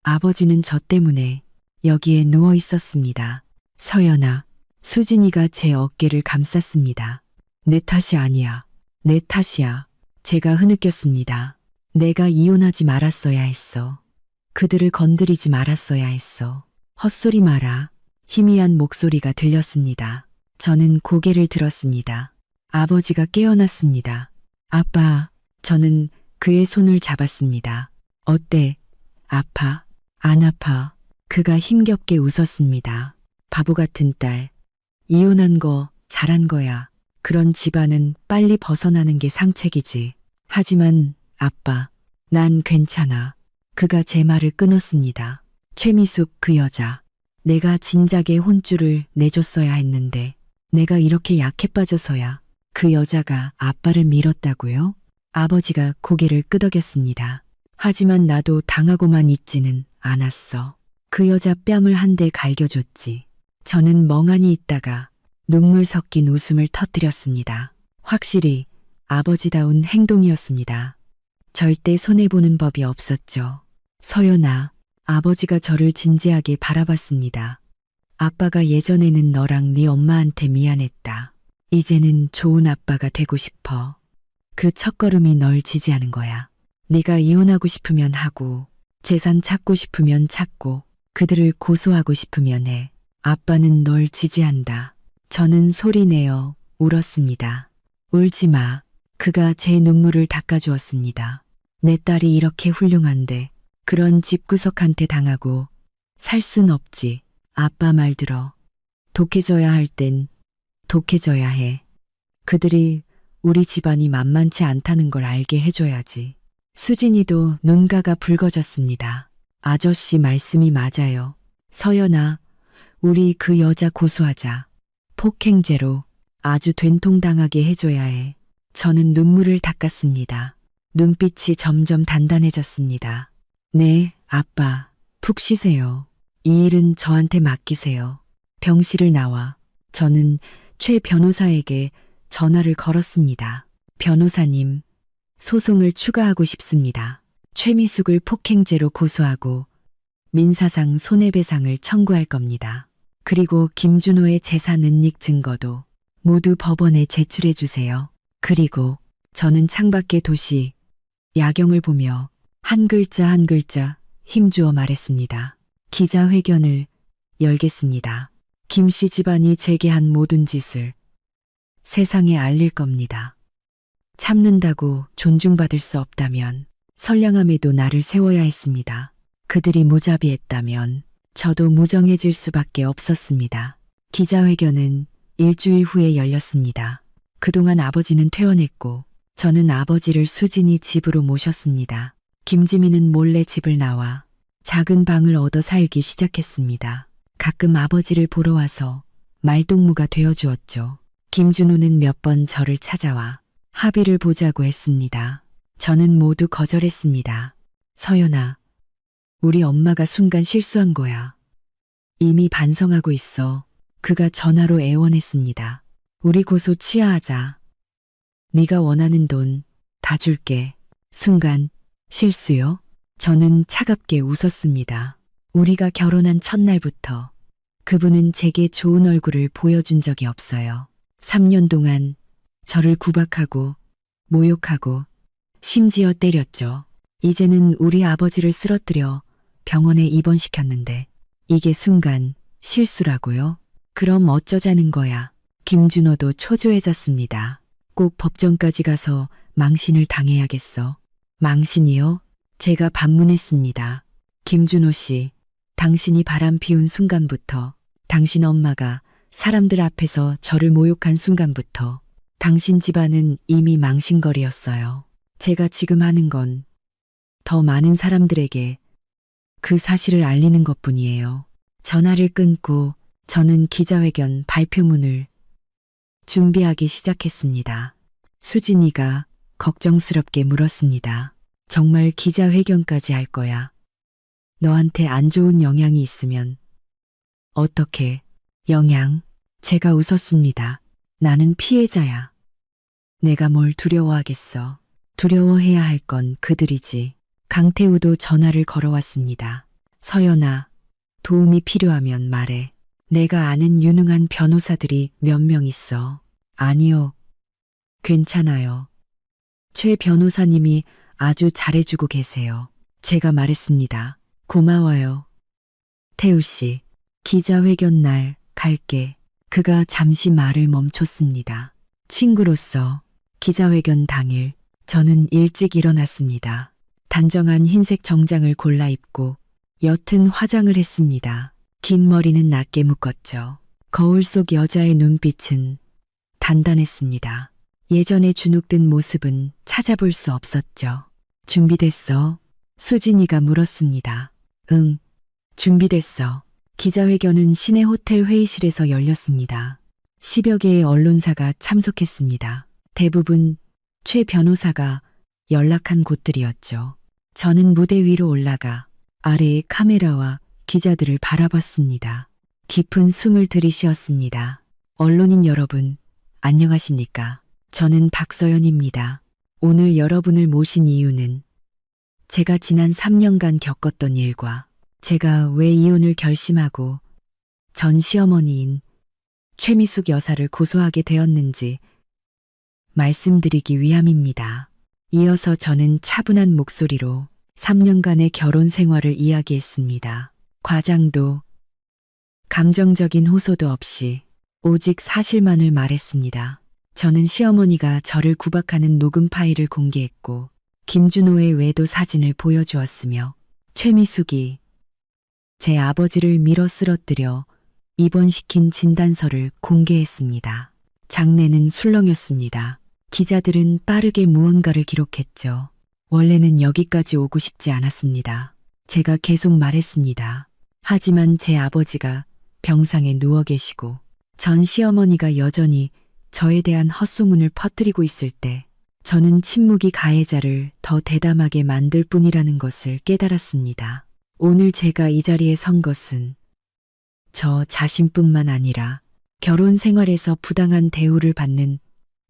Speaker 3: 아버지는 저 때문에 여기에 누워 있었습니다. 서연아, 수진이가 제 어깨를 감쌌습니다. 내 탓이 아니야. 내 탓이야. 제가 흐느꼈습니다. 내가 이혼하지 말았어야 했어. 그들을 건드리지 말았어야 했어. 헛소리 마라. 희미한 목소리가 들렸습니다. 저는 고개를 들었습니다. 아버지가 깨어났습니다. 아빠, 저는 그의 손을 잡았습니다. 어때? 아파? 안 아파? 그가 힘겹게 웃었습니다. 바보 같은 딸. 이혼한 거 잘한 거야. 그런 집안은 빨리 벗어나는 게 상책이지. 하지만 아빠, 난 괜찮아. 그가 제 말을 끊었습니다. 최미숙 그 여자. 내가 진작에 혼쭐을 내줬어야 했는데 내가 이렇게 약해 빠져서야 그 여자가 아빠를 밀었다고요? 아버지가 고개를 끄덕였습니다. 하지만 나도 당하고만 있지는 않았어. 그 여자 뺨을 한 대 갈겨줬지. 저는 멍하니 있다가 눈물 섞인 웃음을 터뜨렸습니다. 확실히 아버지다운 행동이었습니다. 절대 손해보는 법이 없었죠. 서연아, 아버지가 저를 진지하게 바라봤습니다. 아빠가 예전에는 너랑 네 엄마한테 미안했다. 이제는 좋은 아빠가 되고 싶어. 그 첫걸음이 널 지지하는 거야. 네가 이혼하고 싶으면 하고, 재산 찾고 싶으면 찾고, 그들을 고소하고 싶으면 해. 아빠는 널 지지한다. 저는 소리내어 울었습니다. 울지 마. 그가 제 눈물을 닦아주었습니다. 내 딸이 이렇게 훌륭한데 그런 집구석한테 당하고 살 순 없지. 아빠 말 들어. 독해져야 할 땐 독해져야 해. 그들이 우리 집안이 만만치 않다는 걸 알게 해줘야지. 수진이도 눈가가 붉어졌습니다. 아저씨 말씀이 맞아요. 서연아, 우리 그 여자 고소하자. 폭행죄로 아주 된통당하게 해줘야 해. 저는 눈물을 닦았습니다. 눈빛이 점점 단단해졌습니다. 네, 아빠, 푹 쉬세요. 이 일은 저한테 맡기세요. 병실을 나와 저는 최 변호사에게 전화를 걸었습니다. 변호사님, 소송을 추가하고 싶습니다. 최미숙을 폭행죄로 고소하고 민사상 손해배상을 청구할 겁니다. 그리고 김준호의 재산 은닉 증거도 모두 법원에 제출해 주세요. 그리고 저는 창밖의 도시, 야경을 보며 한 글자 한 글자 힘주어 말했습니다. 기자회견을 열겠습니다. 김씨 집안이 제게 한 모든 짓을 세상에 알릴 겁니다. 참는다고 존중받을 수 없다면 선량함에도 나를 세워야 했습니다. 그들이 무자비했다면 저도 무정해질 수밖에 없었습니다. 기자회견은 일주일 후에 열렸습니다. 그동안 아버지는 퇴원했고 저는 아버지를 수진이 집으로 모셨습니다. 김지민은 몰래 집을 나와 작은 방을 얻어 살기 시작했습니다. 가끔 아버지를 보러 와서 말동무가 되어주었죠. 김준호는 몇 번 저를 찾아와 합의를 보자고 했습니다. 저는 모두 거절했습니다. 서연아, 우리 엄마가 순간 실수한 거야. 이미 반성하고 있어. 그가 전화로 애원했습니다. 우리 고소 취하하자. 네가 원하는 돈 다 줄게. 순간 실수요? 저는 차갑게 웃었습니다. 우리가 결혼한 첫날부터 그분은 제게 좋은 얼굴을 보여준 적이 없어요. 3년 동안 저를 구박하고 모욕하고 심지어 때렸죠. 이제는 우리 아버지를 쓰러뜨려 병원에 입원시켰는데 이게 순간 실수라고요? 그럼 어쩌자는 거야. 김준호도 초조해졌습니다. 꼭 법정까지 가서 망신을 당해야겠어. 망신이요? 제가 반문했습니다. 김준호 씨, 당신이 바람 피운 순간부터, 당신 엄마가 사람들 앞에서 저를 모욕한 순간부터 당신 집안은 이미 망신거리였어요. 제가 지금 하는 건 더 많은 사람들에게 그 사실을 알리는 것뿐이에요. 전화를 끊고 저는 기자회견 발표문을 준비하기 시작했습니다. 수진이가 걱정스럽게 물었습니다. 정말 기자회견까지 할 거야? 너한테 안 좋은 영향이 있으면 어떻게? 영향? 제가 웃었습니다. 나는 피해자야. 내가 뭘 두려워하겠어. 두려워해야 할 건 그들이지. 강태우도 전화를 걸어왔습니다. 서연아, 도움이 필요하면 말해. 내가 아는 유능한 변호사들이 몇 명 있어. 아니요. 괜찮아요. 최 변호사님이 아주 잘해주고 계세요. 제가 말했습니다. 고마워요. 태우 씨, 기자회견 날 갈게. 그가 잠시 말을 멈췄습니다. 친구로서 기자회견 당일 저는 일찍 일어났습니다. 단정한 흰색 정장을 골라 입고 옅은 화장을 했습니다. 긴 머리는 낮게 묶었죠. 거울 속 여자의 눈빛은 단단했습니다. 예전의 주눅든 모습은 찾아볼 수 없었죠. 준비됐어? 수진이가 물었습니다. 응, 준비됐어. 기자회견은 시내 호텔 회의실에서 열렸습니다. 10여 개의 언론사가 참석했습니다. 대부분 최 변호사가 연락한 곳들이었죠. 저는 무대 위로 올라가 아래의 카메라와 기자들을 바라봤습니다. 깊은 숨을 들이쉬었습니다. 언론인 여러분, 안녕하십니까? 저는 박서연입니다. 오늘 여러분을 모신 이유는 제가 지난 3년간 겪었던 일과 제가 왜 이혼을 결심하고 전 시어머니인 최미숙 여사를 고소하게 되었는지 말씀드리기 위함입니다. 이어서 저는 차분한 목소리로 3년간의 결혼 생활을 이야기했습니다. 과장도 감정적인 호소도 없이 오직 사실만을 말했습니다. 저는 시어머니가 저를 구박하는 녹음 파일을 공개했고 김준호의 외도 사진을 보여주었으며 최미숙이 제 아버지를 밀어 쓰러뜨려 입원시킨 진단서를 공개했습니다. 장례는 술렁였습니다. 기자들은 빠르게 무언가를 기록했죠. 원래는 여기까지 오고 싶지 않았습니다. 제가 계속 말했습니다. 하지만 제 아버지가 병상에 누워 계시고 전 시어머니가 여전히 저에 대한 헛소문을 퍼뜨리고 있을 때 저는 침묵이 가해자를 더 대담하게 만들 뿐이라는 것을 깨달았습니다. 오늘 제가 이 자리에 선 것은 저 자신뿐만 아니라 결혼 생활에서 부당한 대우를 받는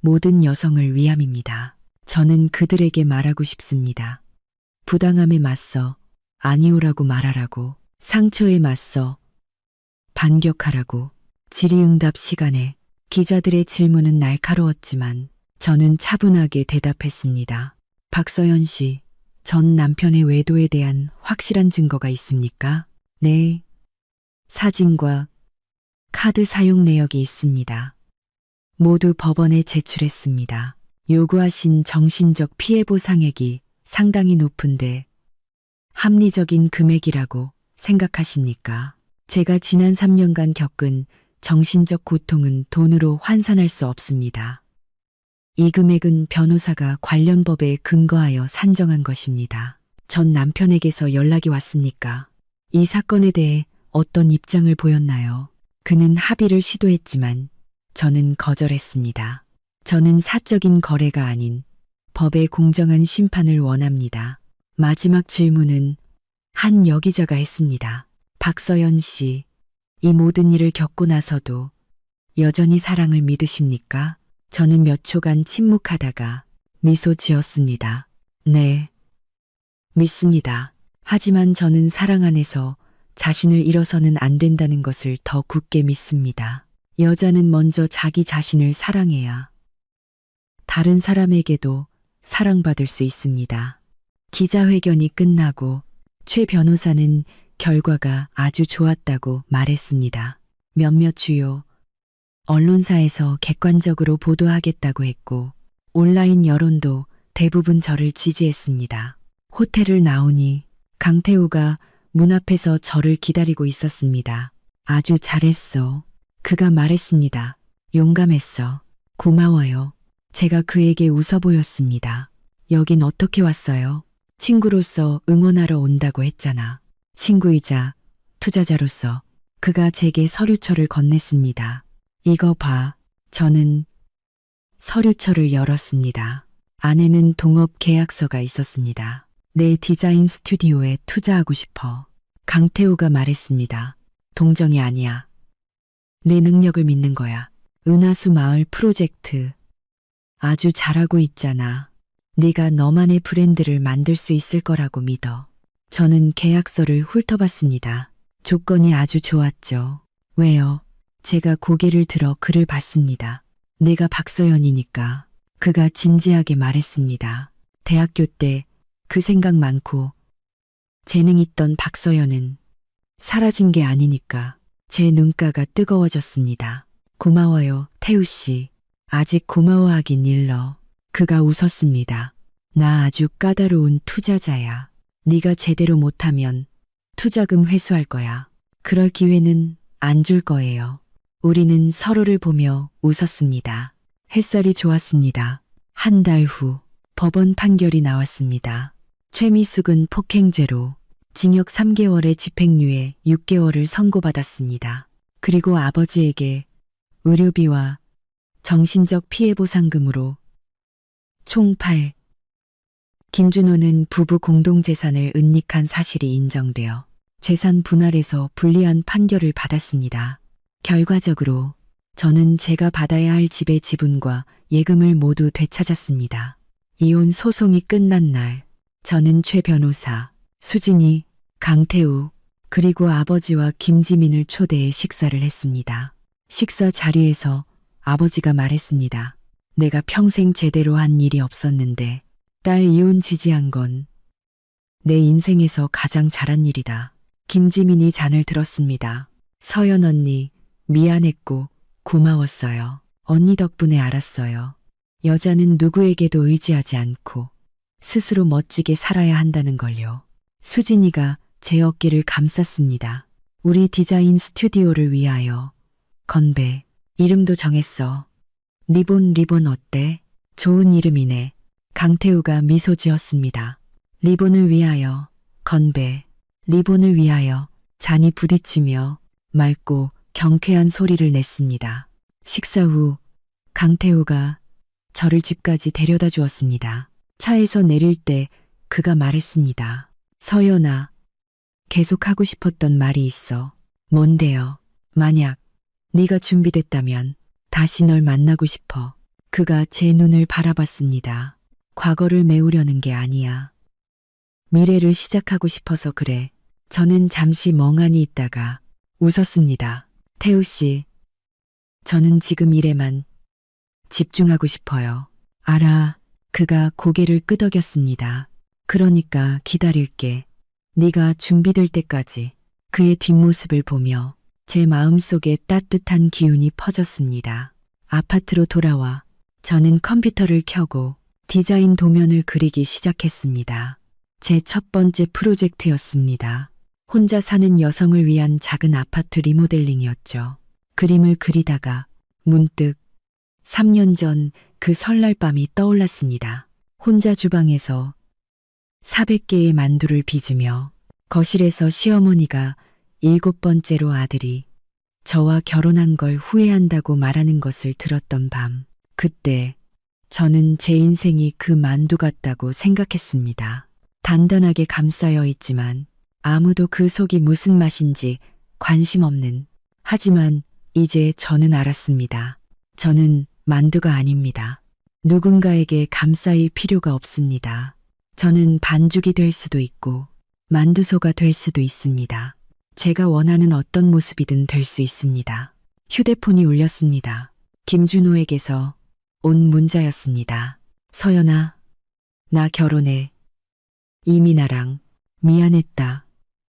Speaker 3: 모든 여성을 위함입니다. 저는 그들에게 말하고 싶습니다. 부당함에 맞서 아니오라고 말하라고, 상처에 맞서 반격하라고. 질의응답 시간에 기자들의 질문은 날카로웠지만 저는 차분하게 대답했습니다. 박서연 씨, 전 남편의 외도에 대한 확실한 증거가 있습니까? 네. 사진과 카드 사용 내역이 있습니다. 모두 법원에 제출했습니다. 요구하신 정신적 피해 보상액이 상당히 높은데 합리적인 금액이라고 생각하십니까? 제가 지난 3년간 겪은 정신적 고통은 돈으로 환산할 수 없습니다. 이 금액은 변호사가 관련 법에 근거하여 산정한 것입니다. 전 남편에게서 연락이 왔습니까? 이 사건에 대해 어떤 입장을 보였나요? 그는 합의를 시도했지만 저는 거절했습니다. 저는 사적인 거래가 아닌 법의 공정한 심판을 원합니다. 마지막 질문은 한 여기자가 했습니다. 박서연 씨, 이 모든 일을 겪고 나서도 여전히 사랑을 믿으십니까? 저는 몇 초간 침묵하다가 미소 지었습니다. 네, 믿습니다. 하지만 저는 사랑 안에서 자신을 잃어서는 안 된다는 것을 더 굳게 믿습니다. 여자는 먼저 자기 자신을 사랑해야 다른 사람에게도 사랑받을 수 있습니다. 기자회견이 끝나고 최 변호사는 결과가 아주 좋았다고 말했습니다. 몇몇 주요 언론사에서 객관적으로 보도하겠다고 했고 온라인 여론도 대부분 저를 지지했습니다. 호텔을 나오니 강태우가 문 앞에서 저를 기다리고 있었습니다. 아주 잘했어. 그가 말했습니다. 용감했어. 고마워요. 제가 그에게 웃어 보였습니다. 여긴 어떻게 왔어요? 친구로서 응원하러 온다고 했잖아. 친구이자 투자자로서 그가 제게 서류처를 건넸습니다. 이거 봐. 저는 서류처를 열었습니다. 안에는 동업 계약서가 있었습니다. 내 디자인 스튜디오에 투자하고 싶어. 강태우가 말했습니다. 동정이 아니야. 내 능력을 믿는 거야. 은하수 마을 프로젝트. 아주 잘하고 있잖아. 네가 너만의 브랜드를 만들 수 있을 거라고 믿어. 저는 계약서를 훑어봤습니다. 조건이 아주 좋았죠. 왜요? 제가 고개를 들어 그를 봤습니다. 내가 박서연이니까. 그가 진지하게 말했습니다. 대학교 때 그 생각 많고 재능 있던 박서연은 사라진 게 아니니까. 제 눈가가 뜨거워졌습니다. 고마워요, 태우 씨. 아직 고마워하긴 일러. 그가 웃었습니다. 나 아주 까다로운 투자자야. 네가 제대로 못하면 투자금 회수할 거야. 그럴 기회는 안 줄 거예요. 우리는 서로를 보며 웃었습니다. 햇살이 좋았습니다. 한 달 후 법원 판결이 나왔습니다. 최미숙은 폭행죄로 징역 3개월에 집행유예 6개월을 선고받았습니다. 그리고 아버지에게 의료비와 정신적 피해보상금으로 총 8. 김준호는 부부 공동재산을 은닉한 사실이 인정되어 재산 분할에서 불리한 판결을 받았습니다. 결과적으로 저는 제가 받아야 할 집의 지분과 예금을 모두 되찾았습니다. 이혼 소송이 끝난 날, 저는 최 변호사, 수진이, 강태우, 그리고 아버지와 김지민을 초대해 식사를 했습니다. 식사 자리에서 아버지가 말했습니다. 내가 평생 제대로 한 일이 없었는데 딸 이혼 지지한 건 내 인생에서 가장 잘한 일이다. 김지민이 잔을 들었습니다. 서연 언니, 미안했고 고마웠어요. 언니 덕분에 알았어요. 여자는 누구에게도 의지하지 않고 스스로 멋지게 살아야 한다는 걸요. 수진이가 제 어깨를 감쌌습니다. 우리 디자인 스튜디오를 위하여 건배, 이름도 정했어. 리본 어때? 좋은 이름이네. 강태우가 미소 지었습니다. 리본을 위하여 건배, 리본을 위하여 잔이 부딪히며 맑고 경쾌한 소리를 냈습니다. 식사 후 강태우가 저를 집까지 데려다 주었습니다. 차에서 내릴 때 그가 말했습니다. 서연아, 계속 하고 싶었던 말이 있어. 뭔데요? 만약 네가 준비됐다면 다시 널 만나고 싶어. 그가 제 눈을 바라봤습니다. 과거를 메우려는 게 아니야. 미래를 시작하고 싶어서 그래. 저는 잠시 멍하니 있다가 웃었습니다. 태우 씨, 저는 지금 일에만 집중하고 싶어요. 알아. 그가 고개를 끄덕였습니다. 그러니까 기다릴게. 네가 준비될 때까지. 그의 뒷모습을 보며 제 마음속에 따뜻한 기운이 퍼졌습니다. 아파트로 돌아와 저는 컴퓨터를 켜고 디자인 도면을 그리기 시작했습니다. 제 첫 번째 프로젝트였습니다. 혼자 사는 여성을 위한 작은 아파트 리모델링이었죠. 그림을 그리다가 문득 3년 전 그 설날 밤이 떠올랐습니다. 혼자 주방에서 400개의 만두를 빚으며 거실에서 시어머니가 7번째로 아들이 저와 결혼한 걸 후회한다고 말하는 것을 들었던 밤. 그때 저는 제 인생이 그 만두 같다고 생각했습니다. 단단하게 감싸여 있지만 아무도 그 속이 무슨 맛인지 관심 없는. 하지만 이제 저는 알았습니다. 저는 만두가 아닙니다. 누군가에게 감싸일 필요가 없습니다. 저는 반죽이 될 수도 있고 만두소가 될 수도 있습니다. 제가 원하는 어떤 모습이든 될 수 있습니다. 휴대폰이 울렸습니다. 김준호에게서 온 문자였습니다. 서연아, 나 결혼해. 이민아랑 미안했다.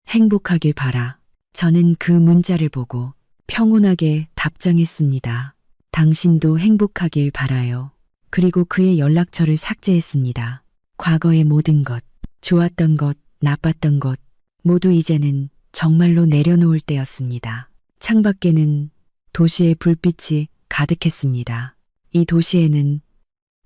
Speaker 3: 행복하길 바라. 저는 그 문자를 보고 평온하게 답장했습니다. 당신도 행복하길 바라요. 그리고 그의 연락처를 삭제했습니다. 과거의 모든 것, 좋았던 것, 나빴던 것, 모두 이제는 정말로 내려놓을 때였습니다. 창밖에는 도시의 불빛이 가득했습니다. 이 도시에는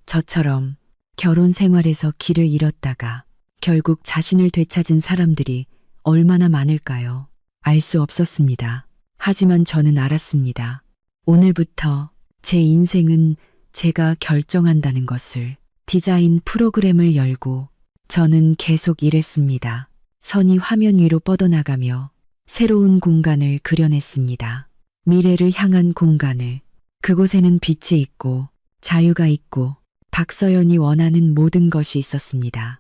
Speaker 3: 저처럼 결혼 생활에서 길을 잃었다가 결국 자신을 되찾은 사람들이 얼마나 많을까요? 알 수 없었습니다. 하지만 저는 알았습니다. 오늘부터 제 인생은 제가 결정한다는 것을. 디자인 프로그램을 열고 저는 계속 일했습니다. 선이 화면 위로 뻗어나가며 새로운 공간을 그려냈습니다. 미래를 향한 공간을. 그곳에는 빛이 있고 자유가 있고 박서연이 원하는 모든 것이 있었습니다.